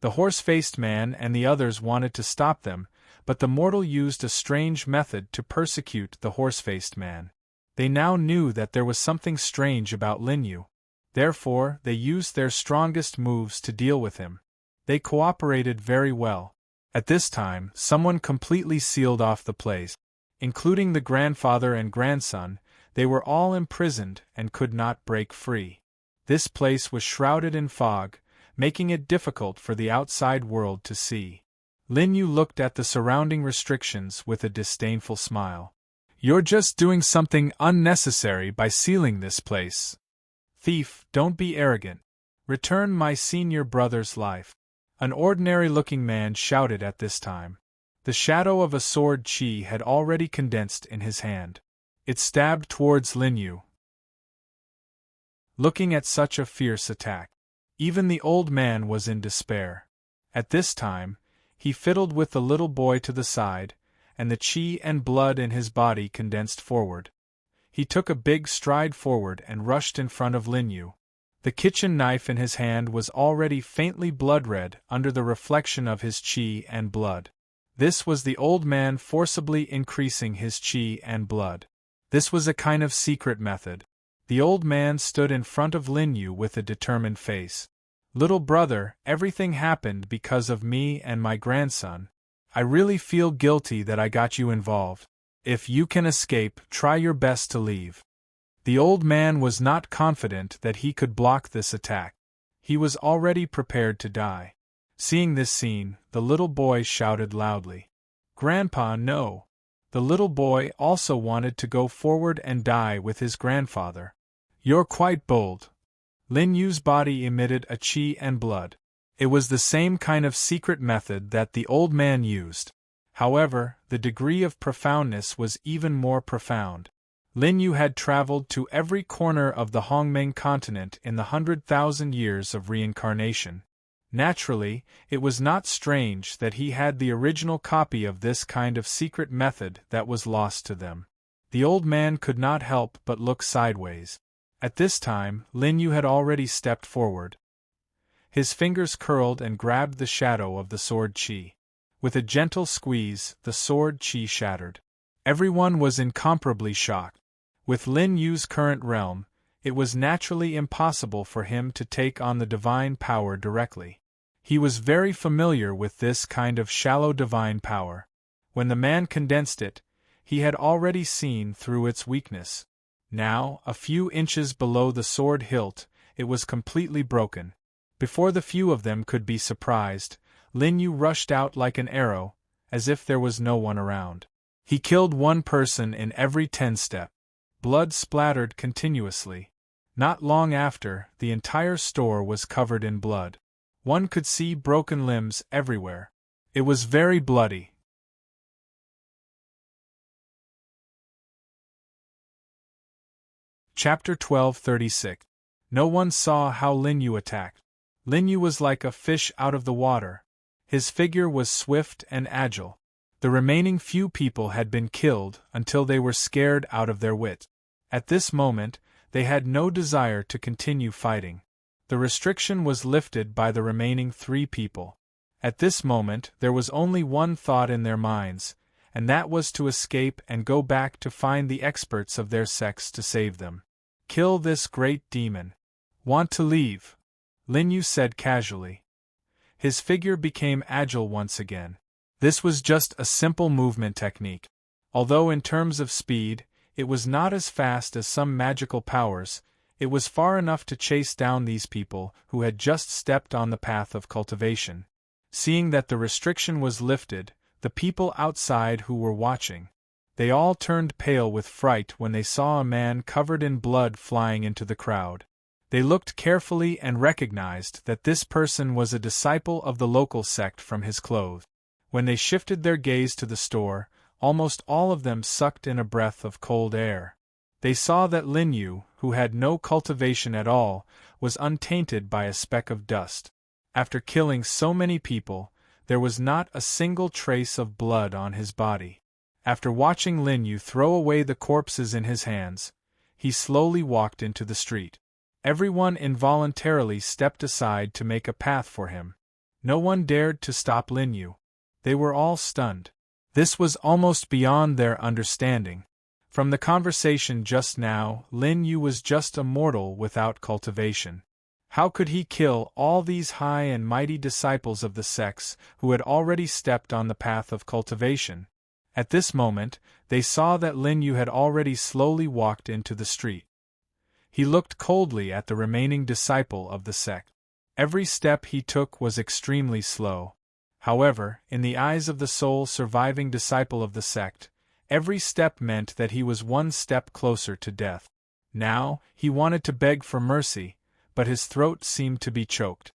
The horse-faced man and the others wanted to stop them, but the mortal used a strange method to persecute the horse-faced man. They now knew that there was something strange about Lin Yu. Therefore, they used their strongest moves to deal with him. They cooperated very well. At this time, someone completely sealed off the place. Including the grandfather and grandson, they were all imprisoned and could not break free. This place was shrouded in fog, making it difficult for the outside world to see. Lin Yu looked at the surrounding restrictions with a disdainful smile. "You're just doing something unnecessary by sealing this place. Thief, don't be arrogant. Return my senior brother's life." An ordinary-looking man shouted at this time. The shadow of a sword chi had already condensed in his hand. It stabbed towards Lin Yu. Looking at such a fierce attack, even the old man was in despair. At this time, he fiddled with the little boy to the side, and the chi and blood in his body condensed forward. He took a big stride forward and rushed in front of Lin Yu. The kitchen knife in his hand was already faintly blood-red under the reflection of his chi and blood. This was the old man forcibly increasing his chi and blood. This was a kind of secret method. The old man stood in front of Lin Yu with a determined face. "Little brother, everything happened because of me and my grandson. I really feel guilty that I got you involved. If you can escape, try your best to leave." The old man was not confident that he could block this attack. He was already prepared to die. Seeing this scene, the little boy shouted loudly, "Grandpa, no!" The little boy also wanted to go forward and die with his grandfather. "You're quite bold." Lin Yu's body emitted a chi and blood. It was the same kind of secret method that the old man used. However, the degree of profoundness was even more profound. Lin Yu had traveled to every corner of the Hongmeng continent in the 100,000 years of reincarnation. Naturally, it was not strange that he had the original copy of this kind of secret method that was lost to them. The old man could not help but look sideways. At this time, Lin Yu had already stepped forward. His fingers curled and grabbed the shadow of the sword chi. With a gentle squeeze, the sword chi shattered. Everyone was incomparably shocked. With Lin Yu's current realm, it was naturally impossible for him to take on the divine power directly. He was very familiar with this kind of shallow divine power. When the man condensed it, he had already seen through its weakness. Now, a few inches below the sword hilt, it was completely broken. Before the few of them could be surprised, Lin Yu rushed out like an arrow, as if there was no one around. He killed one person in every 10 steps. Blood splattered continuously. Not long after, the entire store was covered in blood. One could see broken limbs everywhere. It was very bloody. Chapter 1236. No one saw how Lin Yu attacked. Lin Yu was like a fish out of the water. His figure was swift and agile. The remaining few people had been killed until they were scared out of their wits. At this moment, they had no desire to continue fighting. The restriction was lifted by the remaining 3 people. At this moment, there was only one thought in their minds, and that was to escape and go back to find the experts of their sex to save them. "Kill this great demon." "Want to leave?" Lin Yu said casually. His figure became agile once again. This was just a simple movement technique. Although in terms of speed, it was not as fast as some magical powers, it was far enough to chase down these people who had just stepped on the path of cultivation. Seeing that the restriction was lifted, the people outside who were watching They all turned pale with fright when they saw a man covered in blood flying into the crowd. They looked carefully and recognized that this person was a disciple of the local sect from his clothes. When they shifted their gaze to the store, almost all of them sucked in a breath of cold air. They saw that Lin Yu, who had no cultivation at all, was untainted by a speck of dust. After killing so many people, there was not a single trace of blood on his body. After watching Lin Yu throw away the corpses in his hands, he slowly walked into the street. Everyone involuntarily stepped aside to make a path for him. No one dared to stop Lin Yu. They were all stunned. This was almost beyond their understanding. From the conversation just now, Lin Yu was just a mortal without cultivation. How could he kill all these high and mighty disciples of the sects who had already stepped on the path of cultivation? At this moment, they saw that Lin Yu had already slowly walked into the street. He looked coldly at the remaining disciple of the sect. Every step he took was extremely slow. However, in the eyes of the sole surviving disciple of the sect, every step meant that he was one step closer to death. Now, he wanted to beg for mercy, but his throat seemed to be choked.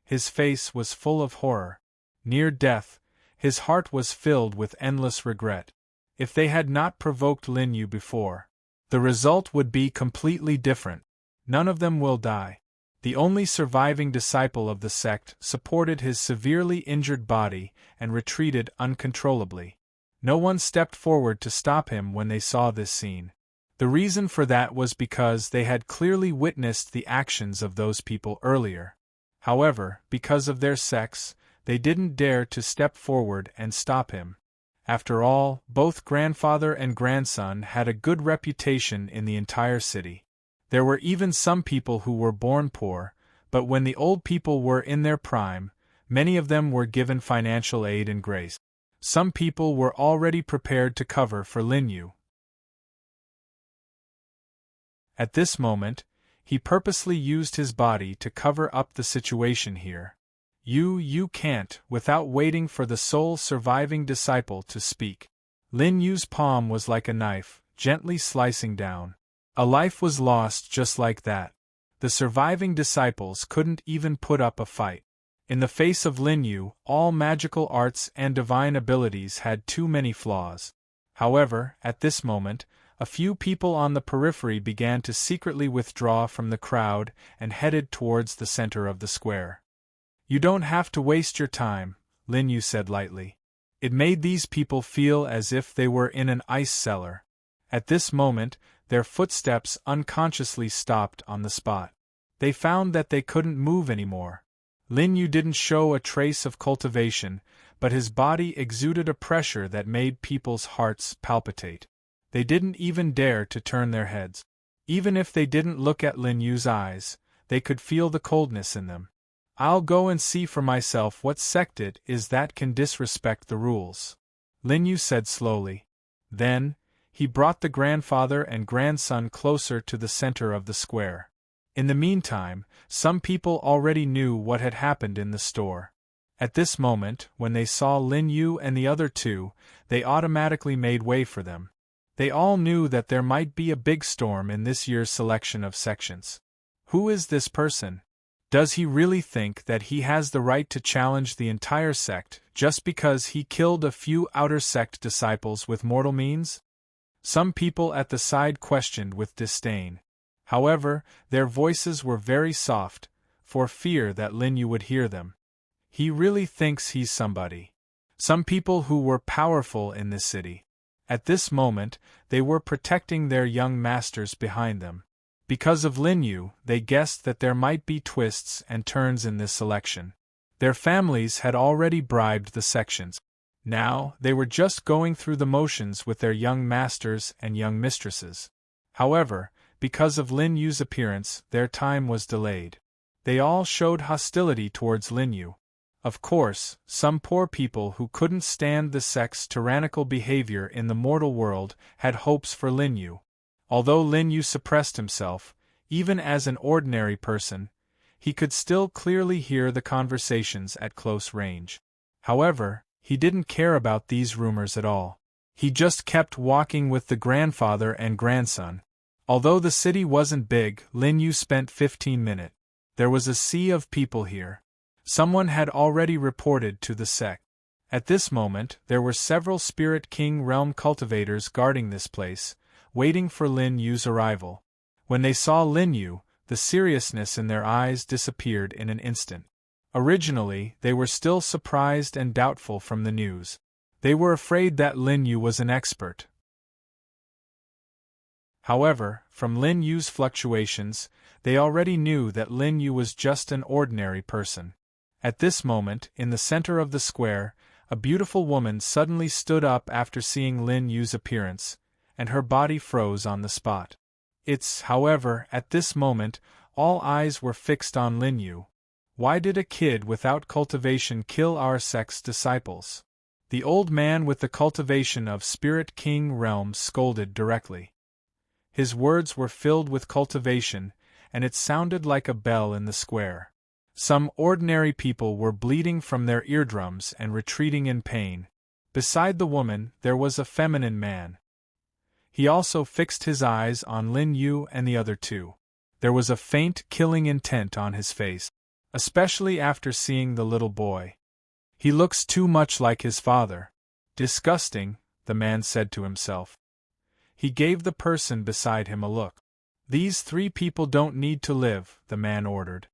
His face was full of horror. Near death, his heart was filled with endless regret. If they had not provoked Lin Yu before, the result would be completely different. None of them will die. The only surviving disciple of the sect supported his severely injured body and retreated uncontrollably. No one stepped forward to stop him when they saw this scene. The reason for that was because they had clearly witnessed the actions of those people earlier. However, because of their sex, they didn't dare to step forward and stop him. After all, both grandfather and grandson had a good reputation in the entire city. There were even some people who were born poor, but when the old people were in their prime, many of them were given financial aid and grace. Some people were already prepared to cover for Lin Yu. At this moment, he purposely used his body to cover up the situation here. You can't, without waiting for the sole surviving disciple to speak. Lin Yu's palm was like a knife, gently slicing down. A life was lost just like that. The surviving disciples couldn't even put up a fight. In the face of Lin Yu, all magical arts and divine abilities had too many flaws. However, at this moment, a few people on the periphery began to secretly withdraw from the crowd and headed towards the center of the square. You don't have to waste your time, Lin Yu said lightly. It made these people feel as if they were in an ice cellar. At this moment, their footsteps unconsciously stopped on the spot. They found that they couldn't move anymore. Lin Yu didn't show a trace of cultivation, but his body exuded a pressure that made people's hearts palpitate. They didn't even dare to turn their heads. Even if they didn't look at Lin Yu's eyes, they could feel the coldness in them. I'll go and see for myself what sect it is that can disrespect the rules, Lin Yu said slowly. Then, he brought the grandfather and grandson closer to the center of the square. In the meantime, some people already knew what had happened in the store. At this moment, when they saw Lin Yu and the other two, they automatically made way for them. They all knew that there might be a big storm in this year's selection of sections. Who is this person? Does he really think that he has the right to challenge the entire sect just because he killed a few outer sect disciples with mortal means? Some people at the side questioned with disdain. However, their voices were very soft, for fear that Lin Yu would hear them. He really thinks he's somebody. Some people who were powerful in this city. At this moment, they were protecting their young masters behind them. Because of Lin Yu, they guessed that there might be twists and turns in this selection. Their families had already bribed the sections. Now, they were just going through the motions with their young masters and young mistresses. However, because of Lin Yu's appearance, their time was delayed. They all showed hostility towards Lin Yu. Of course, some poor people who couldn't stand the sect's tyrannical behavior in the mortal world had hopes for Lin Yu. Although Lin Yu suppressed himself, even as an ordinary person, he could still clearly hear the conversations at close range. However, he didn't care about these rumors at all. He just kept walking with the grandfather and grandson. Although the city wasn't big, Lin Yu spent 15 minutes. There was a sea of people here. Someone had already reported to the sect. At this moment, there were several Spirit King realm cultivators guarding this place, waiting for Lin Yu's arrival. When they saw Lin Yu, the seriousness in their eyes disappeared in an instant. Originally, they were still surprised and doubtful from the news. They were afraid that Lin Yu was an expert. However, from Lin Yu's fluctuations, they already knew that Lin Yu was just an ordinary person. At this moment, in the center of the square, a beautiful woman suddenly stood up after seeing Lin Yu's appearance, and her body froze on the spot. However, at this moment, all eyes were fixed on Lin Yu. Why did a kid without cultivation kill our sect's disciples? The old man with the cultivation of Spirit King realm scolded directly. His words were filled with cultivation, and it sounded like a bell in the square. Some ordinary people were bleeding from their eardrums and retreating in pain. Beside the woman, there was a feminine man. He also fixed his eyes on Lin Yu and the other two. There was a faint, killing intent on his face, especially after seeing the little boy. He looks too much like his father. Disgusting, the man said to himself. He gave the person beside him a look. These 3 people don't need to live, the man ordered.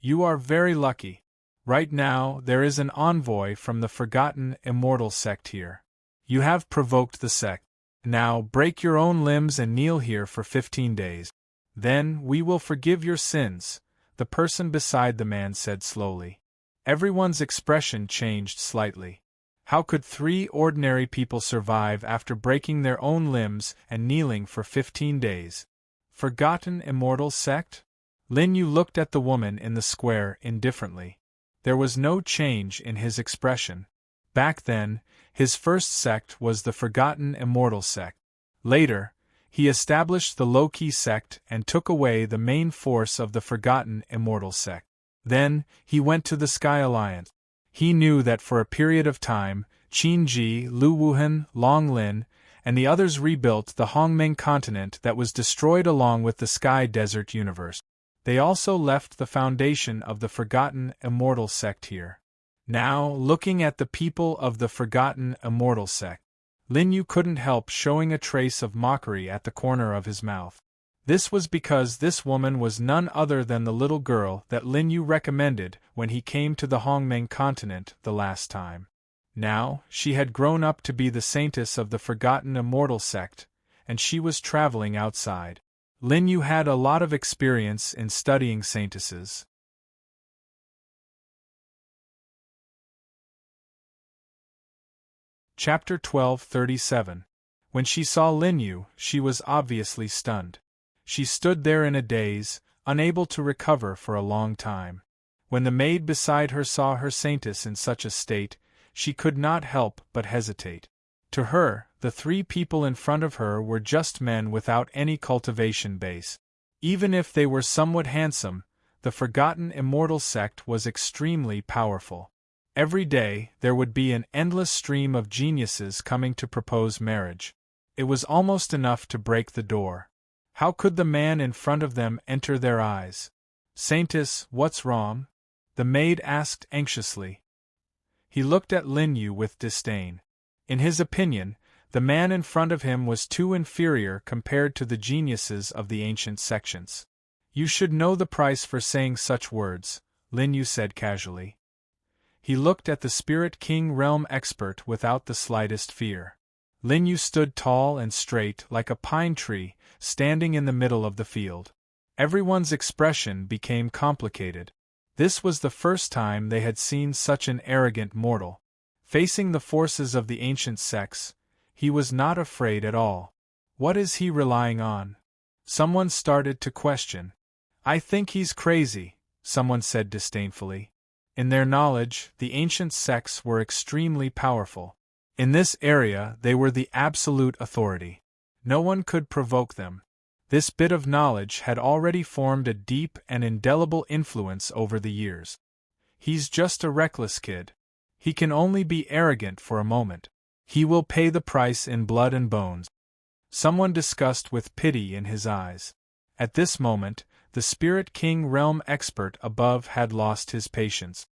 You are very lucky. Right now, there is an envoy from the Forgotten Immortal sect here. You have provoked the sect. Now break your own limbs and kneel here for 15 days. Then we will forgive your sins, the person beside the man said slowly. Everyone's expression changed slightly. How could 3 ordinary people survive after breaking their own limbs and kneeling for 15 days? Forgotten Immortal sect? Lin Yu looked at the woman in the square indifferently. There was no change in his expression. Back then, his first sect was the Forgotten Immortal sect. Later, he established the low-key sect and took away the main force of the Forgotten Immortal sect. Then, he went to the Sky Alliance. He knew that for a period of time, Qin Ji, Lu Wuhan, Long Lin, and the others rebuilt the Hongmeng continent that was destroyed along with the Sky Desert universe. They also left the foundation of the Forgotten Immortal sect here. Now, looking at the people of the Forgotten Immortal sect, Lin Yu couldn't help showing a trace of mockery at the corner of his mouth. This was because this woman was none other than the little girl that Lin Yu recommended when he came to the Hongmeng continent the last time. Now, she had grown up to be the saintess of the Forgotten Immortal sect, and she was traveling outside. Lin Yu had a lot of experience in studying saintesses. Chapter 1237. When she saw Lin Yu, she was obviously stunned. She stood there in a daze, unable to recover for a long time. When the maid beside her saw her saintess in such a state, she could not help but hesitate. To her, the 3 people in front of her were just men without any cultivation base. Even if they were somewhat handsome, the Forgotten Immortal sect was extremely powerful. Every day, there would be an endless stream of geniuses coming to propose marriage. It was almost enough to break the door. How could the man in front of them enter their eyes? Saintess, what's wrong? The maid asked anxiously. He looked at Lin Yu with disdain. In his opinion, the man in front of him was too inferior compared to the geniuses of the ancient sections. You should know the price for saying such words, Lin Yu said casually. He looked at the Spirit King realm expert without the slightest fear. Lin Yu stood tall and straight like a pine tree, standing in the middle of the field. Everyone's expression became complicated. This was the first time they had seen such an arrogant mortal. Facing the forces of the ancient sects, he was not afraid at all. What is he relying on? Someone started to question. I think he's crazy, someone said disdainfully. In their knowledge, the ancient sects were extremely powerful. In this area, they were the absolute authority. No one could provoke them. This bit of knowledge had already formed a deep and indelible influence over the years. He's just a reckless kid. He can only be arrogant for a moment. He will pay the price in blood and bones. Someone discussed with pity in his eyes. At this moment, the Spirit King realm expert above had lost his patience.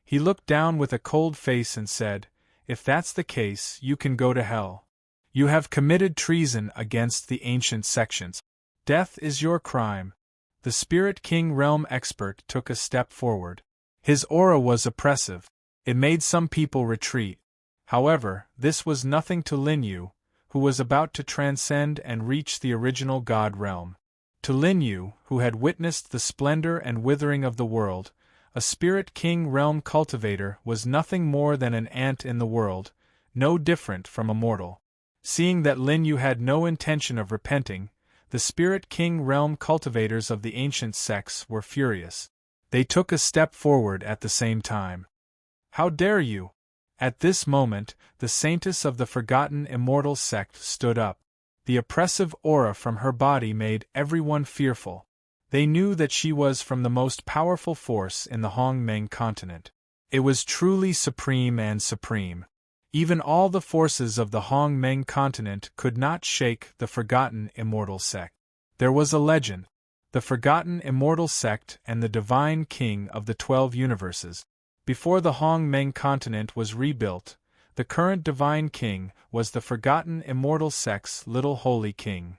He looked down with a cold face and said, "If that's the case, you can go to hell. You have committed treason against the ancient sections. Death is your crime." The Spirit King realm expert took a step forward. His aura was oppressive. It made some people retreat. However, this was nothing to Lin Yu, who was about to transcend and reach the original God realm. To Lin Yu, who had witnessed the splendor and withering of the world, a Spirit King realm cultivator was nothing more than an ant in the world, no different from a mortal. Seeing that Lin Yu had no intention of repenting, the Spirit King realm cultivators of the ancient sects were furious. They took a step forward at the same time. "How dare you!" At this moment, the Saintess of the Forgotten Immortal sect stood up. The oppressive aura from her body made everyone fearful. They knew that she was from the most powerful force in the Hongmeng continent. It was truly supreme and supreme. Even all the forces of the Hongmeng continent could not shake the Forgotten Immortal sect. There was a legend. The Forgotten Immortal sect and the Divine King of the 12 Universes. Before the Hongmeng continent was rebuilt, the current Divine King was the Forgotten Immortal sect's little holy king.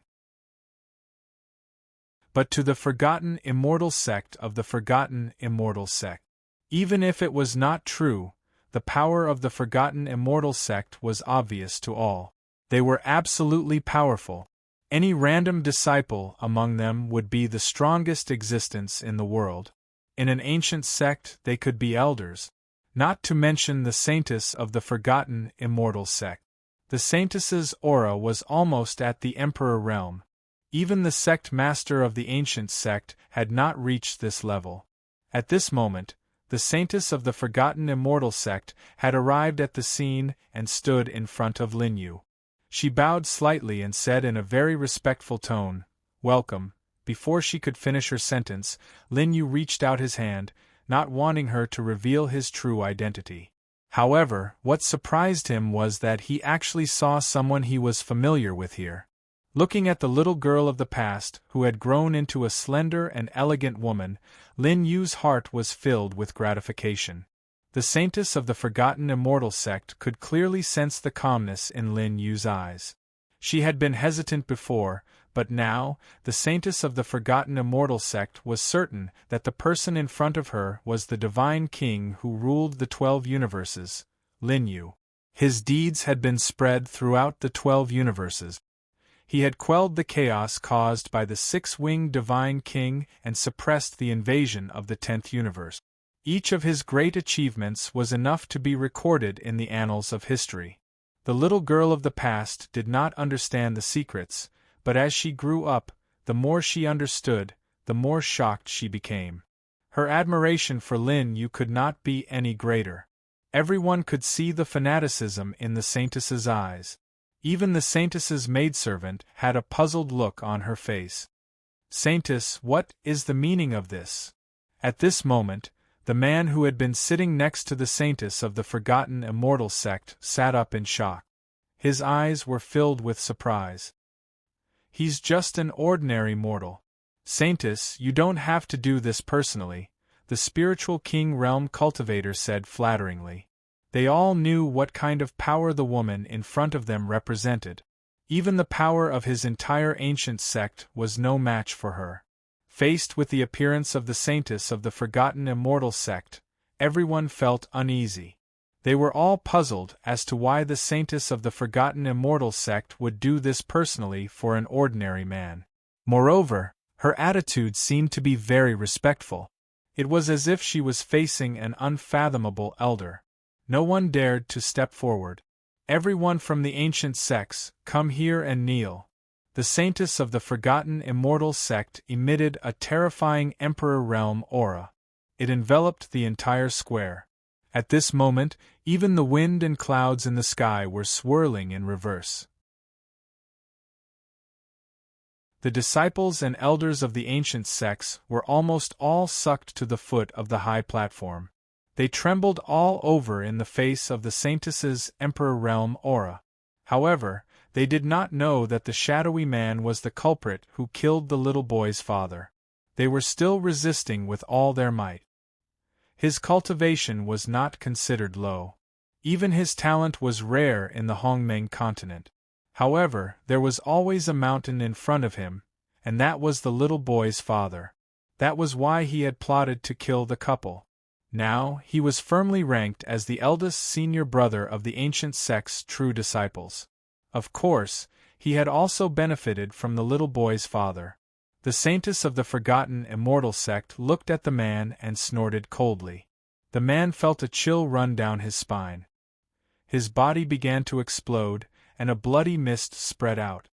But to the Forgotten Immortal sect of the Forgotten Immortal sect, even if it was not true, the power of the Forgotten Immortal sect was obvious to all. They were absolutely powerful. Any random disciple among them would be the strongest existence in the world. In an ancient sect they could be elders. Not to mention the Saintess of the Forgotten Immortal sect. The Saintess's aura was almost at the Emperor realm. Even the sect master of the ancient sect had not reached this level. At this moment, the Saintess of the Forgotten Immortal sect had arrived at the scene and stood in front of Lin Yu. She bowed slightly and said in a very respectful tone, "Welcome." Before she could finish her sentence, Lin Yu reached out his hand, not wanting her to reveal his true identity. However, what surprised him was that he actually saw someone he was familiar with here. Looking at the little girl of the past, who had grown into a slender and elegant woman, Lin Yu's heart was filled with gratification. The Saintess of the Forgotten Immortal sect could clearly sense the calmness in Lin Yu's eyes. She had been hesitant before, but now, the Saintess of the Forgotten Immortal sect was certain that the person in front of her was the Divine King who ruled the 12 universes, Lin Yu. His deeds had been spread throughout the 12 universes. He had quelled the chaos caused by the six-winged Divine King and suppressed the invasion of the 10th universe. Each of his great achievements was enough to be recorded in the annals of history. The little girl of the past did not understand the secrets, but as she grew up, the more she understood, the more shocked she became. Her admiration for Lin Yu could not be any greater. Everyone could see the fanaticism in the Saintess's eyes. Even the Saintess's maidservant had a puzzled look on her face. "Saintess, what is the meaning of this?" At this moment, the man who had been sitting next to the Saintess of the Forgotten Immortal sect sat up in shock. His eyes were filled with surprise. "He's just an ordinary mortal." "Saintess, you don't have to do this personally," the Spiritual King Realm cultivator said flatteringly. They all knew what kind of power the woman in front of them represented. Even the power of his entire ancient sect was no match for her. Faced with the appearance of the Saintess of the Forgotten Immortal sect, everyone felt uneasy. They were all puzzled as to why the Saintess of the Forgotten Immortal sect would do this personally for an ordinary man. Moreover, her attitude seemed to be very respectful. It was as if she was facing an unfathomable elder. No one dared to step forward. "Everyone from the ancient sects, come here and kneel." The Saintess of the Forgotten Immortal sect emitted a terrifying Emperor Realm aura. It enveloped the entire square. At this moment, even the wind and clouds in the sky were swirling in reverse. The disciples and elders of the ancient sects were almost all sucked to the foot of the high platform. They trembled all over in the face of the Saintess's Emperor Realm aura. However, they did not know that the shadowy man was the culprit who killed the little boy's father. They were still resisting with all their might. His cultivation was not considered low. Even his talent was rare in the Hongmeng continent. However, there was always a mountain in front of him, and that was the little boy's father. That was why he had plotted to kill the couple. Now, he was firmly ranked as the eldest senior brother of the ancient sect's true disciples. Of course, he had also benefited from the little boy's father. The Saintess of the Forgotten Immortal sect looked at the man and snorted coldly. The man felt a chill run down his spine. His body began to explode, and a bloody mist spread out.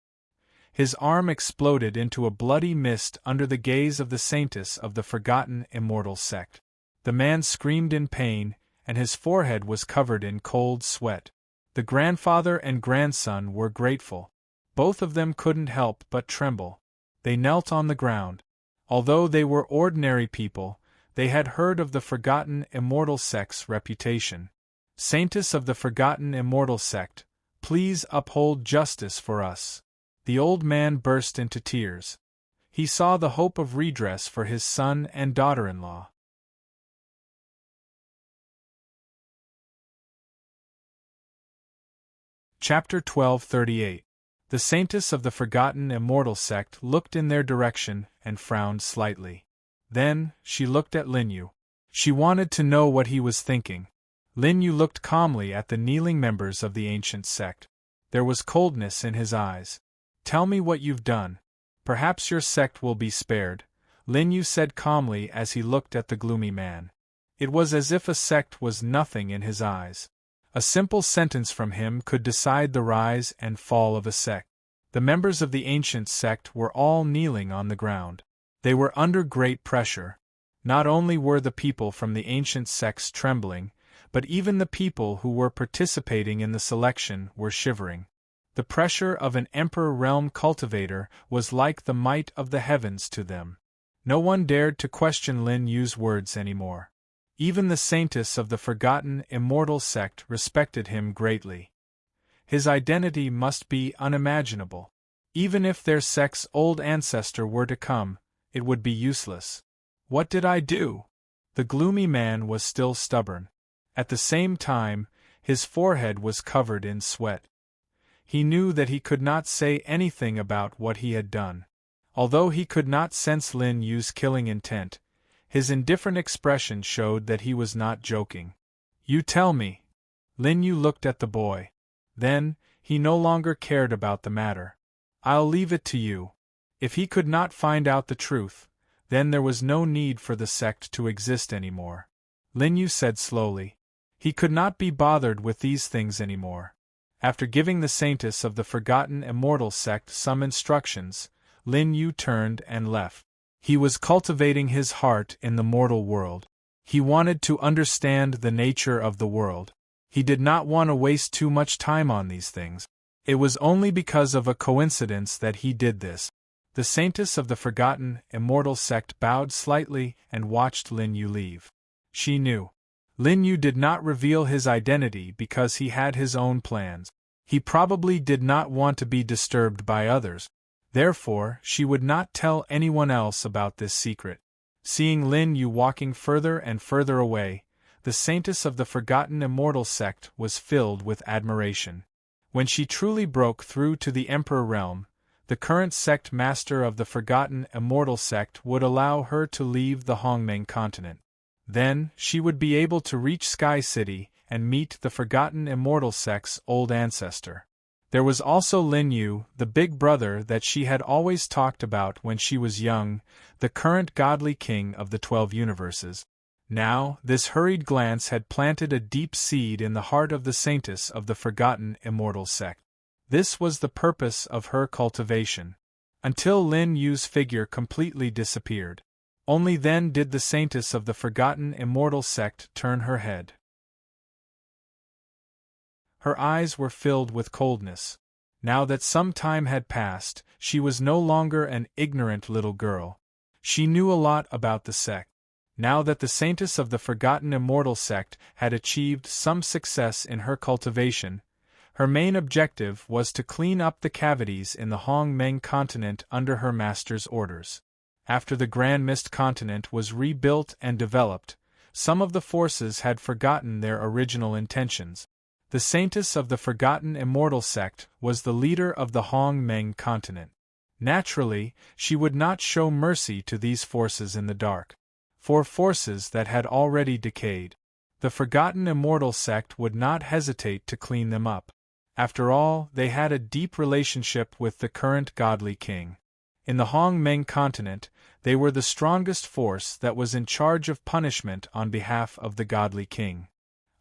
His arm exploded into a bloody mist under the gaze of the Saintess of the Forgotten Immortal sect. The man screamed in pain, and his forehead was covered in cold sweat. The grandfather and grandson were grateful. Both of them couldn't help but tremble. They knelt on the ground. Although they were ordinary people, they had heard of the Forgotten Immortal sect's reputation. Saintess of the Forgotten Immortal sect, please uphold justice for us. The old man burst into tears. He saw the hope of redress for his son and daughter-in-law. Chapter 1238. The Saintess of the Forgotten Immortal sect looked in their direction and frowned slightly. Then, she looked at Linyu. She wanted to know what he was thinking. Linyu looked calmly at the kneeling members of the ancient sect. There was coldness in his eyes. "Tell me what you've done. Perhaps your sect will be spared," Linyu said calmly as he looked at the gloomy man. It was as if a sect was nothing in his eyes. A simple sentence from him could decide the rise and fall of a sect. The members of the ancient sect were all kneeling on the ground. They were under great pressure. Not only were the people from the ancient sects trembling, but even the people who were participating in the selection were shivering. The pressure of an Emperor Realm cultivator was like the might of the heavens to them. No one dared to question Lin Yu's words anymore. Even the Saintess of the Forgotten Immortal sect respected him greatly. His identity must be unimaginable. Even if their sect's old ancestor were to come, it would be useless. What did I do? The gloomy man was still stubborn. At the same time, his forehead was covered in sweat. He knew that he could not say anything about what he had done. Although he could not sense Lin Yu's killing intent, his indifferent expression showed that he was not joking. "You tell me." Lin Yu looked at the boy. Then, he no longer cared about the matter. "I'll leave it to you." If he could not find out the truth, then there was no need for the sect to exist anymore. Lin Yu said slowly. He could not be bothered with these things anymore. After giving the Saintess of the Forgotten Immortal sect some instructions, Lin Yu turned and left. He was cultivating his heart in the mortal world. He wanted to understand the nature of the world. He did not want to waste too much time on these things. It was only because of a coincidence that he did this. The Saintess of the Forgotten Immortal sect bowed slightly and watched Lin Yu leave. She knew. Lin Yu did not reveal his identity because he had his own plans. He probably did not want to be disturbed by others. Therefore, she would not tell anyone else about this secret. Seeing Lin Yu walking further and further away, the Saintess of the Forgotten Immortal sect was filled with admiration. When she truly broke through to the Emperor Realm, the current sect master of the Forgotten Immortal sect would allow her to leave the Hongmeng continent. Then, she would be able to reach Sky City and meet the Forgotten Immortal sect's old ancestor. There was also Lin Yu, the big brother that she had always talked about when she was young, the current godly king of the 12 universes. Now, this hurried glance had planted a deep seed in the heart of the Saintess of the Forgotten Immortal sect. This was the purpose of her cultivation. Until Lin Yu's figure completely disappeared. Only then did the Saintess of the Forgotten Immortal sect turn her head. Her eyes were filled with coldness. Now that some time had passed, she was no longer an ignorant little girl. She knew a lot about the sect. Now that the saintess of the forgotten immortal sect had achieved some success in her cultivation, her main objective was to clean up the cavities in the Hong Meng continent under her master's orders. After the Grand Mist continent was rebuilt and developed, some of the forces had forgotten their original intentions. The saintess of the forgotten immortal sect was the leader of the Hong Meng continent. Naturally, she would not show mercy to these forces in the dark. For forces that had already decayed, the forgotten immortal sect would not hesitate to clean them up. After all, they had a deep relationship with the current godly king. In the Hong Meng continent, they were the strongest force that was in charge of punishment on behalf of the godly king.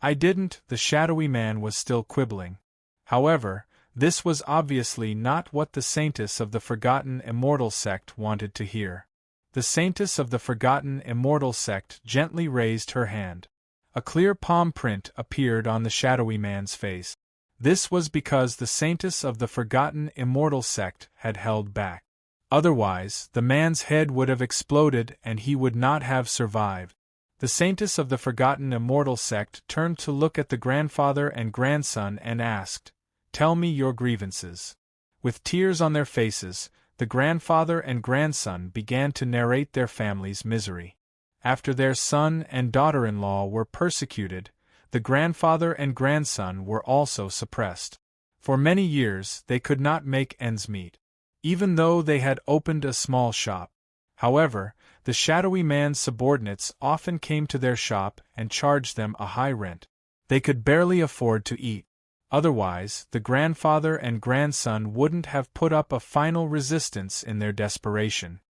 The shadowy man was still quibbling. However, this was obviously not what the saintess of the forgotten immortal sect wanted to hear. The saintess of the forgotten immortal sect gently raised her hand. A clear palm print appeared on the shadowy man's face. This was because the saintess of the forgotten immortal sect had held back. Otherwise, the man's head would have exploded and he would not have survived. The saintess of the forgotten immortal sect turned to look at the grandfather and grandson and asked, "Tell me your grievances." With tears on their faces, the grandfather and grandson began to narrate their family's misery. After their son and daughter-in-law were persecuted, the grandfather and grandson were also suppressed. For many years they could not make ends meet, even though they had opened a small shop. However, the shadowy man's subordinates often came to their shop and charged them a high rent. They could barely afford to eat. Otherwise, the grandfather and grandson wouldn't have put up a final resistance in their desperation.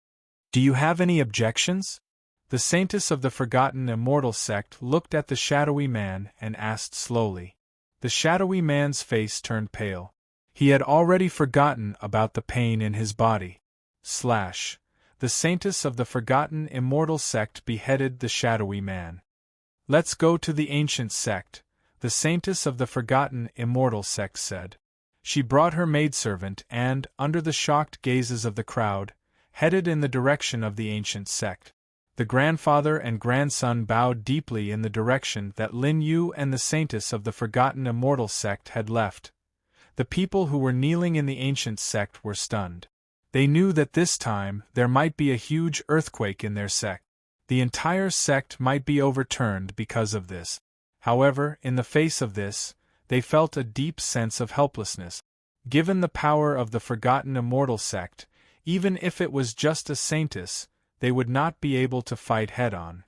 "Do you have any objections?" The saintess of the forgotten immortal sect looked at the shadowy man and asked slowly. The shadowy man's face turned pale. He had already forgotten about the pain in his body. The saintess of the forgotten immortal sect beheaded the shadowy man. "Let's go to the ancient sect," the saintess of the forgotten immortal sect said. She brought her maidservant and, under the shocked gazes of the crowd, headed in the direction of the ancient sect. The grandfather and grandson bowed deeply in the direction that Lin Yu and the saintess of the forgotten immortal sect had left. The people who were kneeling in the ancient sect were stunned. They knew that this time there might be a huge earthquake in their sect. The entire sect might be overturned because of this. However, in the face of this, they felt a deep sense of helplessness. Given the power of the forgotten immortal sect, even if it was just a saintess, they would not be able to fight head-on.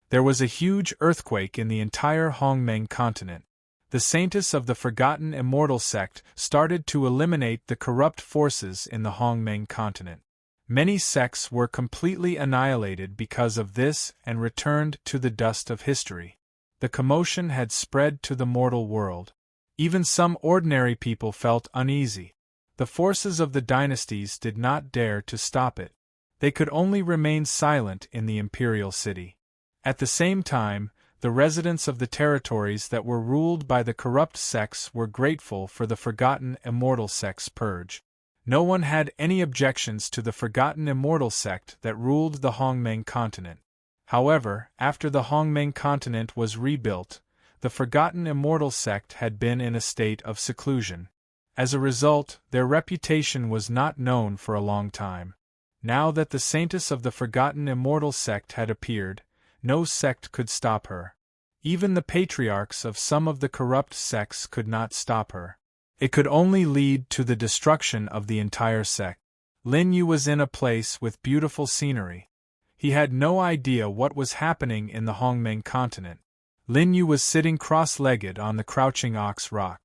There was a huge earthquake in the entire Hong Meng continent. The saintess of the forgotten immortal sect started to eliminate the corrupt forces in the Hong Meng continent. Many sects were completely annihilated because of this and returned to the dust of history. The commotion had spread to the mortal world. Even some ordinary people felt uneasy. The forces of the dynasties did not dare to stop it. They could only remain silent in the imperial city. At the same time, the residents of the territories that were ruled by the corrupt sects were grateful for the forgotten immortal sect's purge. No one had any objections to the forgotten immortal sect that ruled the Hong Meng continent. However, after the Hong Meng continent was rebuilt, the forgotten immortal sect had been in a state of seclusion. As a result, their reputation was not known for a long time. Now that the saintess of the forgotten immortal sect had appeared, no sect could stop her. Even the patriarchs of some of the corrupt sects could not stop her. It could only lead to the destruction of the entire sect. Lin Yu was in a place with beautiful scenery. He had no idea what was happening in the Hong Meng continent. Lin Yu was sitting cross-legged on the crouching ox rock.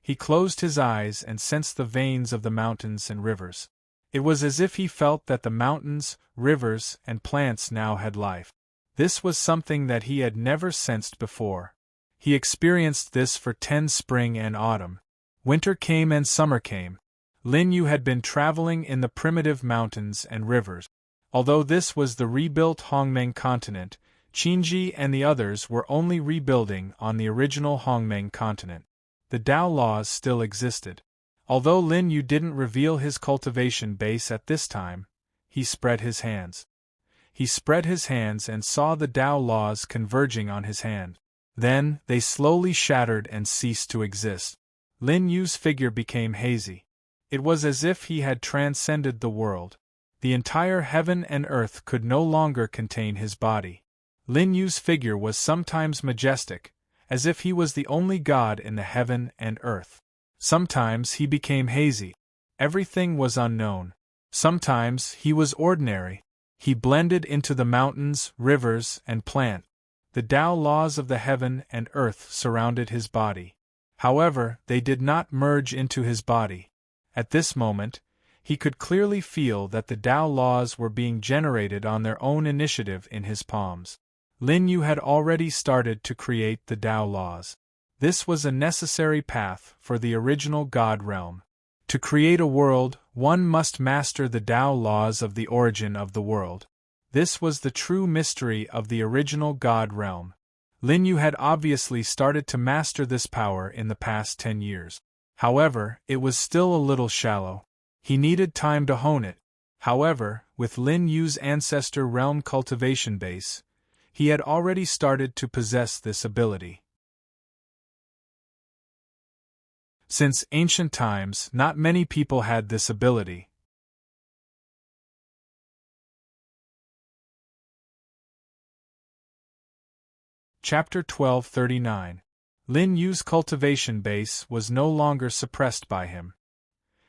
He closed his eyes and sensed the veins of the mountains and rivers. It was as if he felt that the mountains, rivers, and plants now had life. This was something that he had never sensed before. He experienced this for 10 spring and autumn. Winter came and summer came. Lin Yu had been traveling in the primitive mountains and rivers. Although this was the rebuilt Hong Meng continent, Qinji and the others were only rebuilding on the original Hong Meng continent. The Dao laws still existed. Although Lin Yu didn't reveal his cultivation base at this time, he spread his hands. He spread his hands and saw the Tao laws converging on his hand. Then, they slowly shattered and ceased to exist. Lin Yu's figure became hazy. It was as if he had transcended the world. The entire heaven and earth could no longer contain his body. Lin Yu's figure was sometimes majestic, as if he was the only god in the heaven and earth. Sometimes he became hazy. Everything was unknown. Sometimes he was ordinary. He blended into the mountains, rivers, and plant. The Tao laws of the heaven and earth surrounded his body. However, they did not merge into his body. At this moment, he could clearly feel that the Tao laws were being generated on their own initiative in his palms. Lin Yu had already started to create the Tao laws. This was a necessary path for the original God realm. To create a world, one must master the Tao laws of the origin of the world. This was the true mystery of the original God realm. Lin Yu had obviously started to master this power in the past 10 years. However, it was still a little shallow. He needed time to hone it. However, with Lin Yu's ancestor realm cultivation base, he had already started to possess this ability. Since ancient times, not many people had this ability. Chapter 1239. Lin Yu's cultivation base was no longer suppressed by him.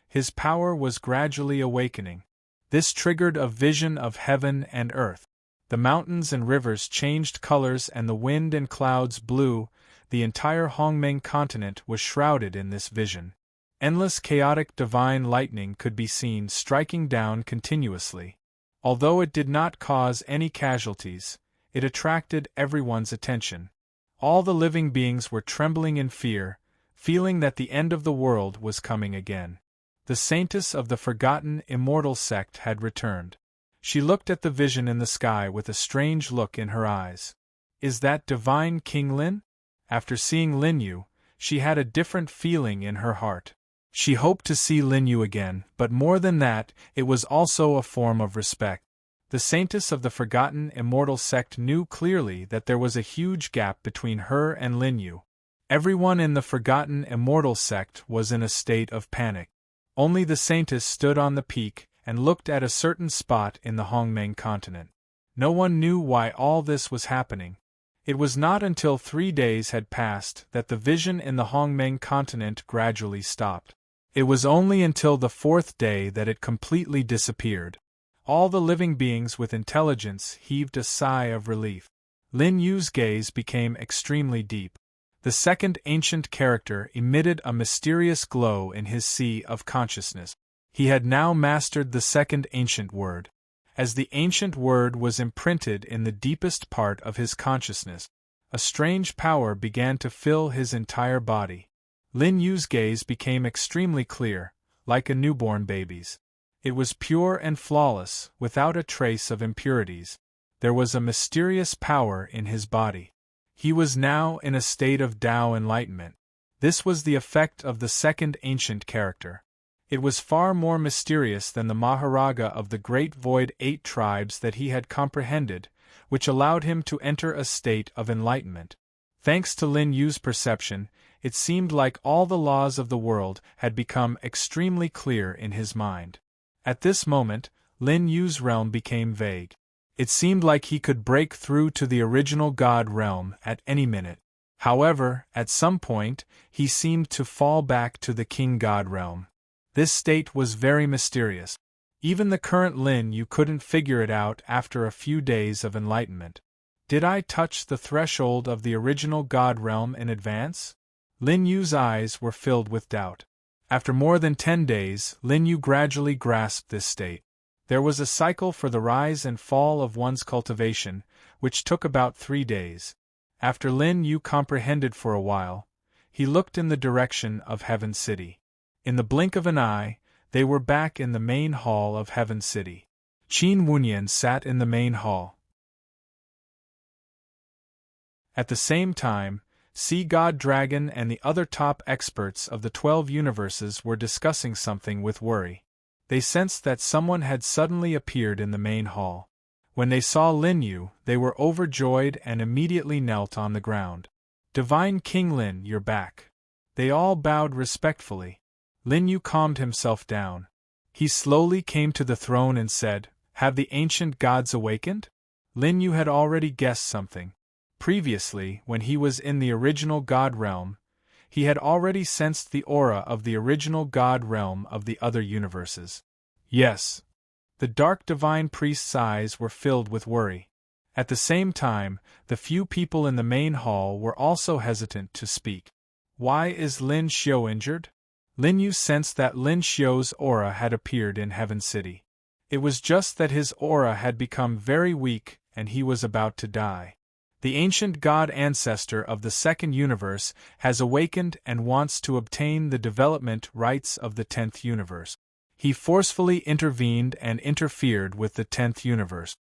His power was gradually awakening. This triggered a vision of heaven and earth. The mountains and rivers changed colors and the wind and clouds blew. The entire Hongmeng continent was shrouded in this vision. Endless chaotic divine lightning could be seen striking down continuously. Although it did not cause any casualties, it attracted everyone's attention. All the living beings were trembling in fear, feeling that the end of the world was coming again. The saintess of the forgotten immortal sect had returned. She looked at the vision in the sky with a strange look in her eyes. Is that divine King Lin? After seeing Lin Yu, she had a different feeling in her heart. She hoped to see Lin Yu again, but more than that, it was also a form of respect. The saintess of the forgotten immortal sect knew clearly that there was a huge gap between her and Lin Yu. Everyone in the forgotten immortal sect was in a state of panic. Only the saintess stood on the peak and looked at a certain spot in the Hongmeng continent. No one knew why all this was happening. It was not until 3 days had passed that the vision in the Hongmeng continent gradually stopped. It was only until the 4th day that it completely disappeared. All the living beings with intelligence heaved a sigh of relief. Lin Yu's gaze became extremely deep. The second ancient character emitted a mysterious glow in his sea of consciousness. He had now mastered the second ancient word. As the ancient word was imprinted in the deepest part of his consciousness, a strange power began to fill his entire body. Lin Yu's gaze became extremely clear, like a newborn baby's. It was pure and flawless, without a trace of impurities. There was a mysterious power in his body. He was now in a state of Tao enlightenment. This was the effect of the second ancient character. It was far more mysterious than the Maharaga of the Great Void 8 tribes that he had comprehended, which allowed him to enter a state of enlightenment. Thanks to Lin Yu's perception, it seemed like all the laws of the world had become extremely clear in his mind. At this moment, Lin Yu's realm became vague. It seemed like he could break through to the original God realm at any minute. However, at some point, he seemed to fall back to the King God realm. This state was very mysterious. Even the current Lin Yu couldn't figure it out after a few days of enlightenment. Did I touch the threshold of the original God realm in advance? Lin Yu's eyes were filled with doubt. After more than 10 days, Lin Yu gradually grasped this state. There was a cycle for the rise and fall of one's cultivation, which took about 3 days. After Lin Yu comprehended for a while, he looked in the direction of Heaven City. In the blink of an eye, they were back in the main hall of Heaven City. Qin Wunyan sat in the main hall. At the same time, Sea God Dragon and the other top experts of the 12 universes were discussing something with worry. They sensed that someone had suddenly appeared in the main hall. When they saw Lin Yu, they were overjoyed and immediately knelt on the ground. "Divine King Lin, you're back." They all bowed respectfully. Lin Yu calmed himself down. He slowly came to the throne and said, "Have the ancient gods awakened?" Lin Yu had already guessed something. Previously, when he was in the original God realm, he had already sensed the aura of the original God realm of the other universes. Yes. The dark divine priest's eyes were filled with worry. At the same time, the few people in the main hall were also hesitant to speak. Why is Lin Xiu injured? Lin Yu sensed that Lin Xiu's aura had appeared in Heaven City. It was just that his aura had become very weak and he was about to die. The ancient god ancestor of the second universe has awakened and wants to obtain the development rights of the 10th universe. He forcefully intervened and interfered with the 10th universe.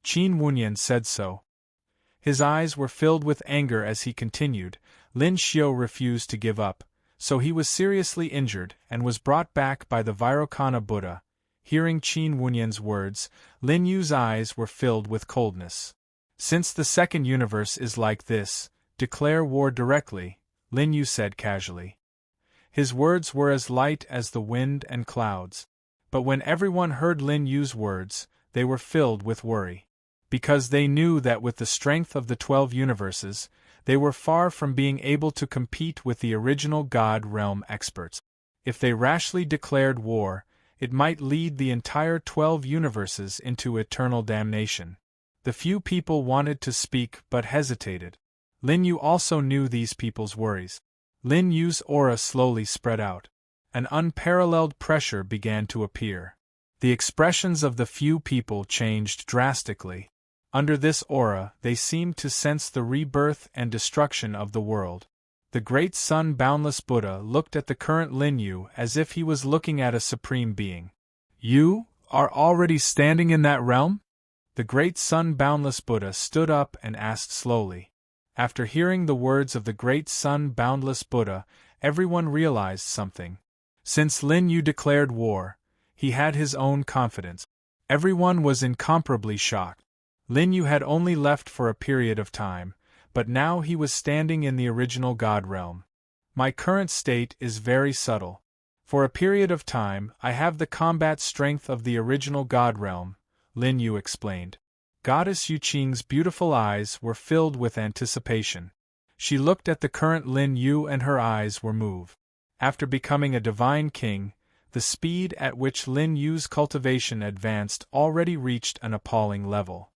Qin Wunyan said so. His eyes were filled with anger as he continued. Lin Xiu refused to give up, so he was seriously injured and was brought back by the Vairocana Buddha. Hearing Qin Wunyan's words, Lin Yu's eyes were filled with coldness. "Since the second universe is like this, declare war directly," Lin Yu said casually. His words were as light as the wind and clouds. But when everyone heard Lin Yu's words, they were filled with worry. Because they knew that with the strength of the 12 universes, they were far from being able to compete with the original God realm experts. If they rashly declared war, it might lead the entire 12 universes into eternal damnation. The few people wanted to speak but hesitated. Lin Yu also knew these people's worries. Lin Yu's aura slowly spread out. An unparalleled pressure began to appear. The expressions of the few people changed drastically. Under this aura, they seemed to sense the rebirth and destruction of the world. The great Sun Boundless Buddha looked at the current Lin Yu as if he was looking at a supreme being. "You are already standing in that realm?" The great Sun Boundless Buddha stood up and asked slowly. After hearing the words of the great Sun Boundless Buddha, everyone realized something. Since Lin Yu declared war, he had his own confidence. Everyone was incomparably shocked. Lin Yu had only left for a period of time, but now he was standing in the original God realm. "My current state is very subtle. For a period of time, I have the combat strength of the original God realm," Lin Yu explained. Goddess Yuqing's beautiful eyes were filled with anticipation. She looked at the current Lin Yu and her eyes were moved. After becoming a divine king, the speed at which Lin Yu's cultivation advanced already reached an appalling level.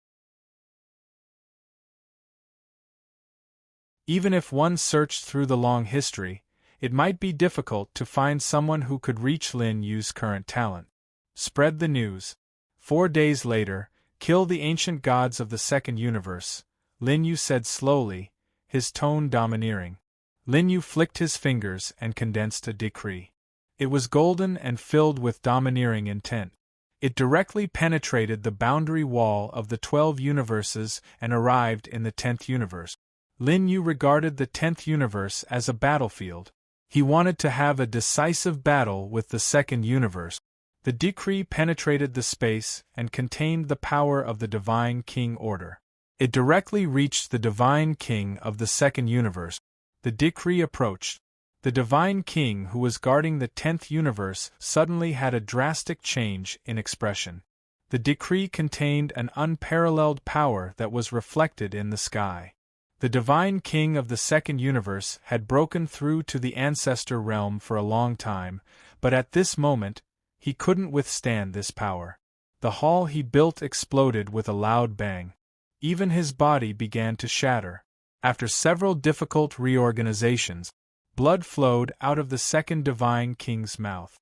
Even if one searched through the long history, it might be difficult to find someone who could reach Lin Yu's current talent. Spread the news. 4 days later, kill the ancient gods of the second universe, Lin Yu said slowly, his tone domineering. Lin Yu flicked his fingers and condensed a decree. It was golden and filled with domineering intent. It directly penetrated the boundary wall of the 12 universes and arrived in the 10th universe. Lin Yu regarded the 10th universe as a battlefield. He wanted to have a decisive battle with the second universe. The decree penetrated the space and contained the power of the Divine King Order. It directly reached the Divine King of the second universe. The decree approached. The Divine King who was guarding the 10th universe suddenly had a drastic change in expression. The decree contained an unparalleled power that was reflected in the sky. The Divine King of the second universe had broken through to the ancestor realm for a long time, but at this moment, he couldn't withstand this power. The hall he built exploded with a loud bang. Even his body began to shatter. After several difficult reorganizations, blood flowed out of the second Divine King's mouth.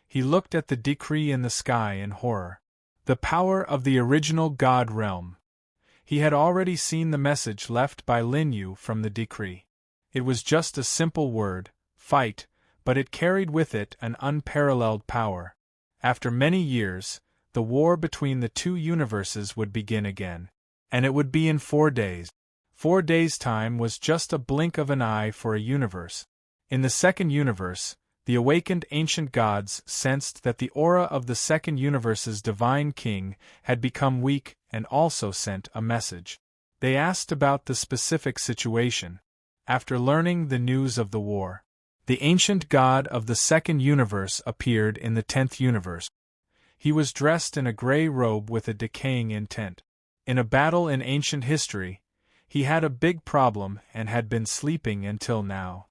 He looked at the decree in the sky in horror. The power of the original God realm. He had already seen the message left by Lin Yu from the decree. It was just a simple word, fight, but it carried with it an unparalleled power. After many years, the war between the two universes would begin again. And it would be in 4 days. 4 days' time was just a blink of an eye for a universe. In the second universe, The awakened ancient gods sensed that the aura of the second universe's divine king had become weak and also sent a message. They asked about the specific situation. After learning the news of the war, the ancient god of the second universe appeared in the 10th universe. He was dressed in a gray robe with a decaying intent. In a battle in ancient history, he had a big problem and had been sleeping until now.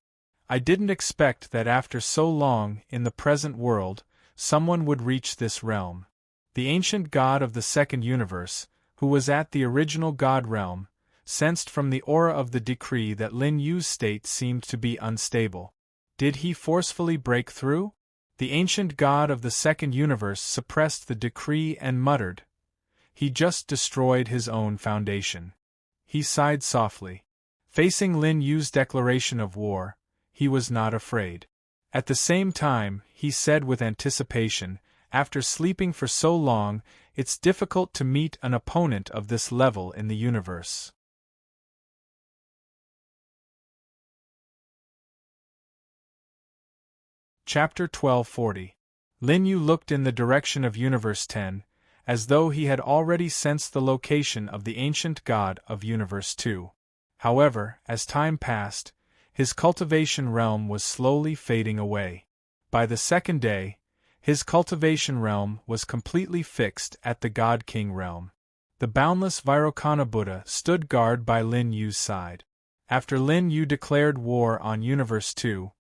I didn't expect that after so long in the present world, someone would reach this realm. The ancient god of the second universe, who was at the original god realm, sensed from the aura of the decree that Lin Yu's state seemed to be unstable. Did he forcefully break through? The ancient god of the second universe suppressed the decree and muttered, "He just destroyed his own foundation." He sighed softly. Facing Lin Yu's declaration of war, he was not afraid. At the same time, he said with anticipation, "After sleeping for so long, it's difficult to meet an opponent of this level in the universe." Chapter 1240. Lin Yu looked in the direction of Universe 10, as though he had already sensed the location of the ancient god of Universe 2. However, as time passed, his cultivation realm was slowly fading away. By the second day, his cultivation realm was completely fixed at the God King realm. The boundless Vairocana Buddha stood guard by Lin Yu's side. After Lin Yu declared war on Universe 2,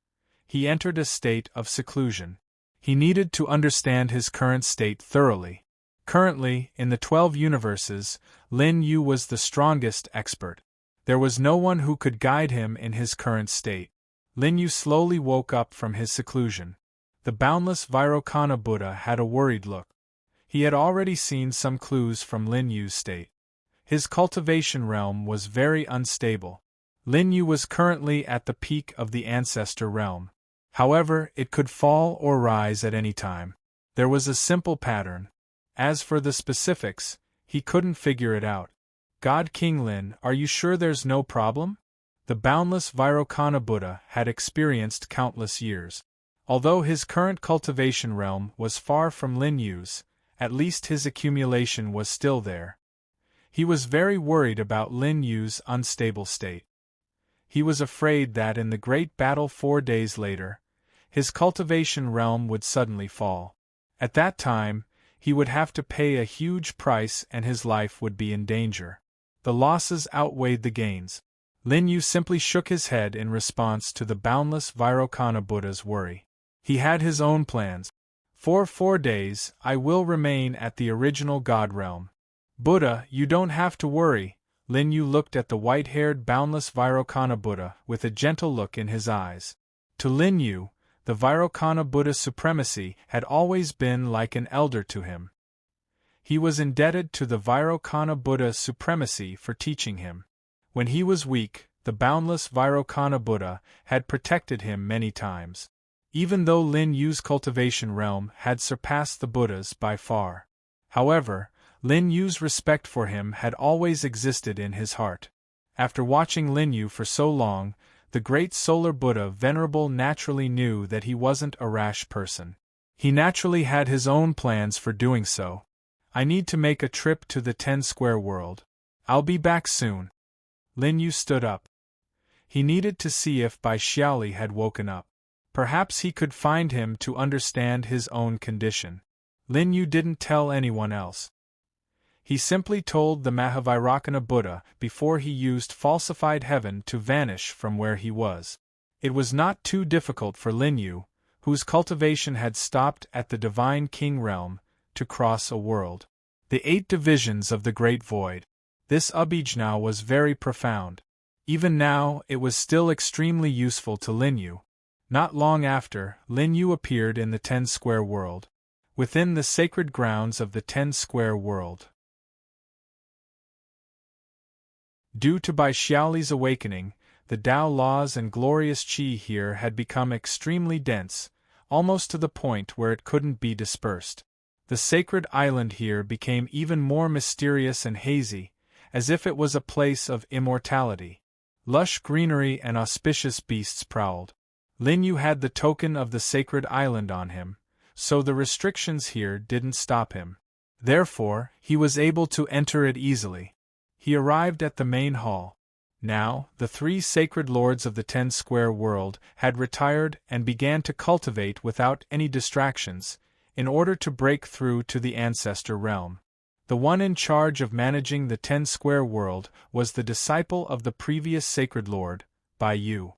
he entered a state of seclusion. He needed to understand his current state thoroughly. Currently, in the 12 universes, Lin Yu was the strongest expert. There was no one who could guide him in his current state. Lin Yu slowly woke up from his seclusion. The boundless Vairocana Buddha had a worried look. He had already seen some clues from Lin Yu's state. His cultivation realm was very unstable. Lin Yu was currently at the peak of the ancestor realm. However, it could fall or rise at any time. There was a simple pattern. As for the specifics, he couldn't figure it out. "God King Lin, are you sure there's no problem?" The boundless Vairocana Buddha had experienced countless years. Although his current cultivation realm was far from Lin Yu's, at least his accumulation was still there. He was very worried about Lin Yu's unstable state. He was afraid that in the great battle 4 days later, his cultivation realm would suddenly fall. At that time, he would have to pay a huge price and his life would be in danger. The losses outweighed the gains. Lin Yu simply shook his head in response to the boundless Vairocana Buddha's worry. He had his own plans. "For 4 days, I will remain at the original God realm." "Buddha, you don't have to worry." Lin Yu looked at the white-haired boundless Vairocana Buddha with a gentle look in his eyes. To Lin Yu, the Vairocana Buddha's supremacy had always been like an elder to him. He was indebted to the Vairocana Buddha's supremacy for teaching him. When he was weak, the boundless Vairocana Buddha had protected him many times. Even though Lin Yu's cultivation realm had surpassed the Buddha's by far. However, Lin Yu's respect for him had always existed in his heart. After watching Lin Yu for so long, the great solar Buddha Venerable naturally knew that he wasn't a rash person. He naturally had his own plans for doing so. "I need to make a trip to the 10 square world. I'll be back soon." Lin Yu stood up. He needed to see if Bai Xiaoli had woken up. Perhaps he could find him to understand his own condition. Lin Yu didn't tell anyone else. He simply told the Mahavairocana Buddha before he used falsified heaven to vanish from where he was. It was not too difficult for Lin Yu, whose cultivation had stopped at the Divine King realm, to cross a world. The 8 divisions of the Great Void. This abhijna was very profound. Even now, it was still extremely useful to Lin Yu. Not long after, Lin Yu appeared in the 10 square world. Within the sacred grounds of the 10 square world. Due to Bai Xiaoli's awakening, the Tao laws and glorious qi here had become extremely dense, almost to the point where it couldn't be dispersed. The sacred island here became even more mysterious and hazy, as if it was a place of immortality. Lush greenery and auspicious beasts prowled. Lin Yu had the token of the sacred island on him, so the restrictions here didn't stop him. Therefore, he was able to enter it easily. He arrived at the main hall. Now, the 3 sacred lords of the 10-square world had retired and began to cultivate without any distractions, in order to break through to the ancestor realm. The one in charge of managing the 10-square world was the disciple of the previous sacred lord, Bai Yu.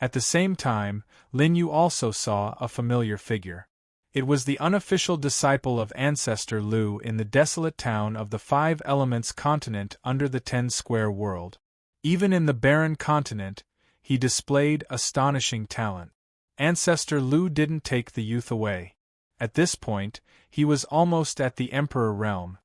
At the same time, Lin Yu also saw a familiar figure. It was the unofficial disciple of Ancestor Lu in the desolate town of the 5 Elements continent under the 10-square world. Even in the barren continent, he displayed astonishing talent. Ancestor Lu didn't take the youth away. At this point, he was almost at the Emperor realm.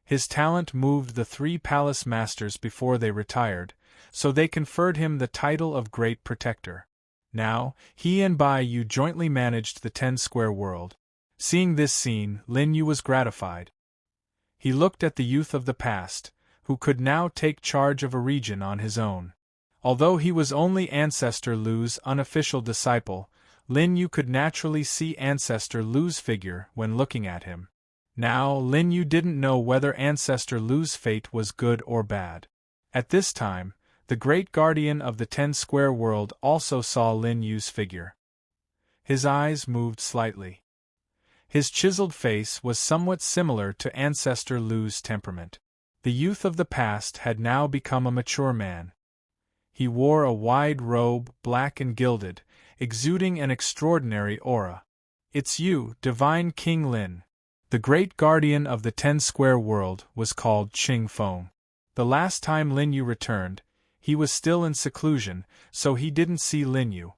His talent moved the 3 palace masters before they retired, so they conferred him the title of Great Protector. Now, he and Bai Yu jointly managed the 10-square world. Seeing this scene, Lin Yu was gratified. He looked at the youth of the past, who could now take charge of a region on his own. Although he was only Ancestor Lu's unofficial disciple, Lin Yu could naturally see Ancestor Lu's figure when looking at him. Now, Lin Yu didn't know whether Ancestor Lu's fate was good or bad. At this time, the great guardian of the 10-square world also saw Lin Yu's figure. His eyes moved slightly. His chiseled face was somewhat similar to Ancestor Lu's temperament. The youth of the past had now become a mature man. He wore a wide robe, black and gilded, exuding an extraordinary aura. "It's you, Divine King Lin." The great guardian of the 10-square world was called Qing Feng. The last time Lin Yu returned, he was still in seclusion, so he didn't see Lin Yu.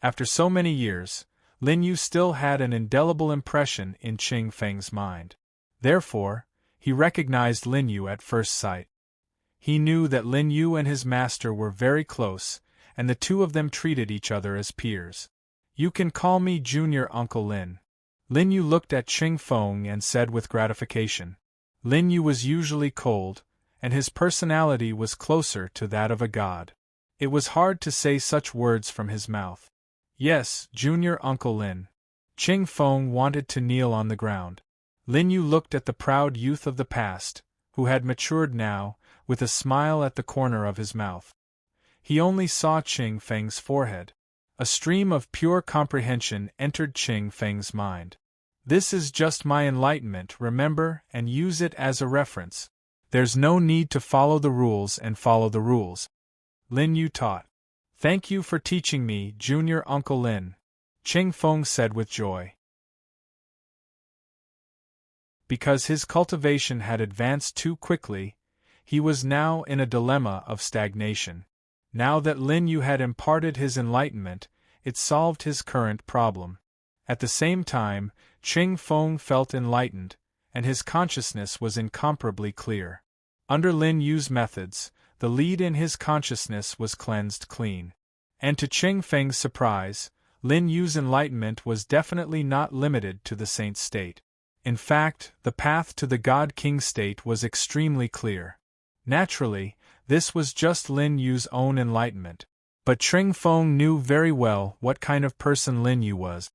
After so many years, Lin Yu still had an indelible impression in Qing Feng's mind. Therefore, he recognized Lin Yu at first sight. He knew that Lin Yu and his master were very close, and the 2 of them treated each other as peers. "You can call me Junior Uncle Lin." Lin Yu looked at Qing Feng and said with gratification. Lin Yu was usually cold, and his personality was closer to that of a god. It was hard to say such words from his mouth. "Yes, Junior Uncle Lin." Qing Feng wanted to kneel on the ground. Lin Yu looked at the proud youth of the past, who had matured now, with a smile at the corner of his mouth. He only saw Qing Feng's forehead. A stream of pure comprehension entered Qing Feng's mind. "This is just my enlightenment, remember, and use it as a reference. There's no need to follow the rules and follow the rules." Lin Yu taught. "Thank you for teaching me, Junior Uncle Lin," Qing Feng said with joy. Because his cultivation had advanced too quickly, he was now in a dilemma of stagnation. Now that Lin Yu had imparted his enlightenment, it solved his current problem. At the same time, Qing Feng felt enlightened, and his consciousness was incomparably clear. Under Lin Yu's methods, the lead in his consciousness was cleansed clean. And to Qing Feng's surprise, Lin Yu's enlightenment was definitely not limited to the saint state. In fact, the path to the God King state was extremely clear. Naturally, this was just Lin Yu's own enlightenment. But Qing Feng knew very well what kind of person Lin Yu was.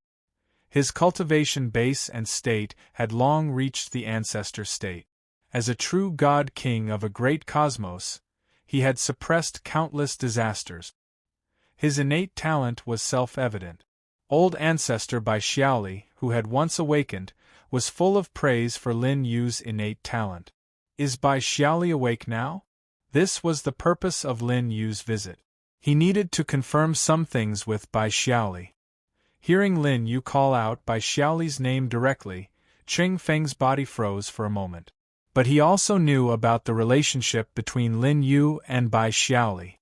His cultivation base and state had long reached the ancestor state. As a true God King of a great cosmos, he had suppressed countless disasters. His innate talent was self-evident. Old Ancestor Bai Xiaoli, who had once awakened, was full of praise for Lin Yu's innate talent. Is Bai Xiaoli awake now? This was the purpose of Lin Yu's visit. He needed to confirm some things with Bai Xiaoli. Hearing Lin Yu call out Bai Xiaoli's name directly, Qing Feng's body froze for a moment. But he also knew about the relationship between Lin Yu and Bai Xiaoli.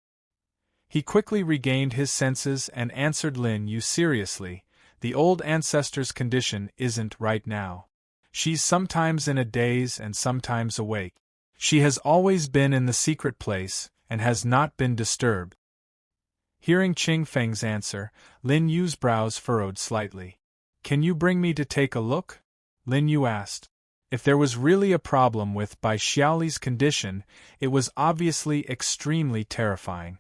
He quickly regained his senses and answered Lin Yu seriously, "The old ancestor's condition isn't right now. She's sometimes in a daze and sometimes awake. She has always been in the secret place, and has not been disturbed." Hearing Qing Feng's answer, Lin Yu's brows furrowed slightly. "Can you bring me to take a look?" Lin Yu asked. If there was really a problem with Bai Xiaoli's condition, it was obviously extremely terrifying.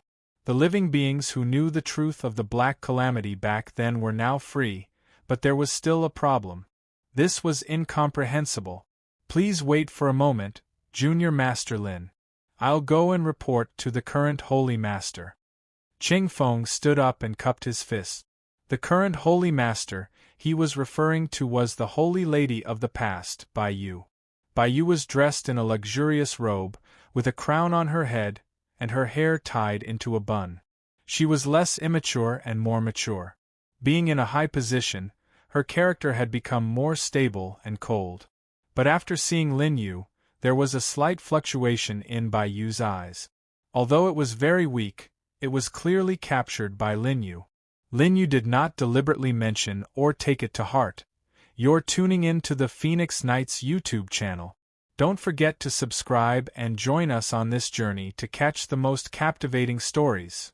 The living beings who knew the truth of the Black Calamity back then were now free, but there was still a problem. This was incomprehensible. Please wait for a moment, Junior Master Lin. I'll go and report to the current Holy Master. Qing Feng stood up and cupped his fist. The current Holy Master he was referring to was the Holy Lady of the past, Bai Yu. Bai Yu was dressed in a luxurious robe, with a crown on her head, and her hair tied into a bun. She was less immature and more mature. Being in a high position, her character had become more stable and cold. But after seeing Lin Yu, there was a slight fluctuation in Bai Yu's eyes. Although it was very weak, it was clearly captured by Lin Yu. Lin Yu did not deliberately mention or take it to heart. You're tuning in to the Phoenix Knights YouTube channel. Don't forget to subscribe and join us on this journey to catch the most captivating stories.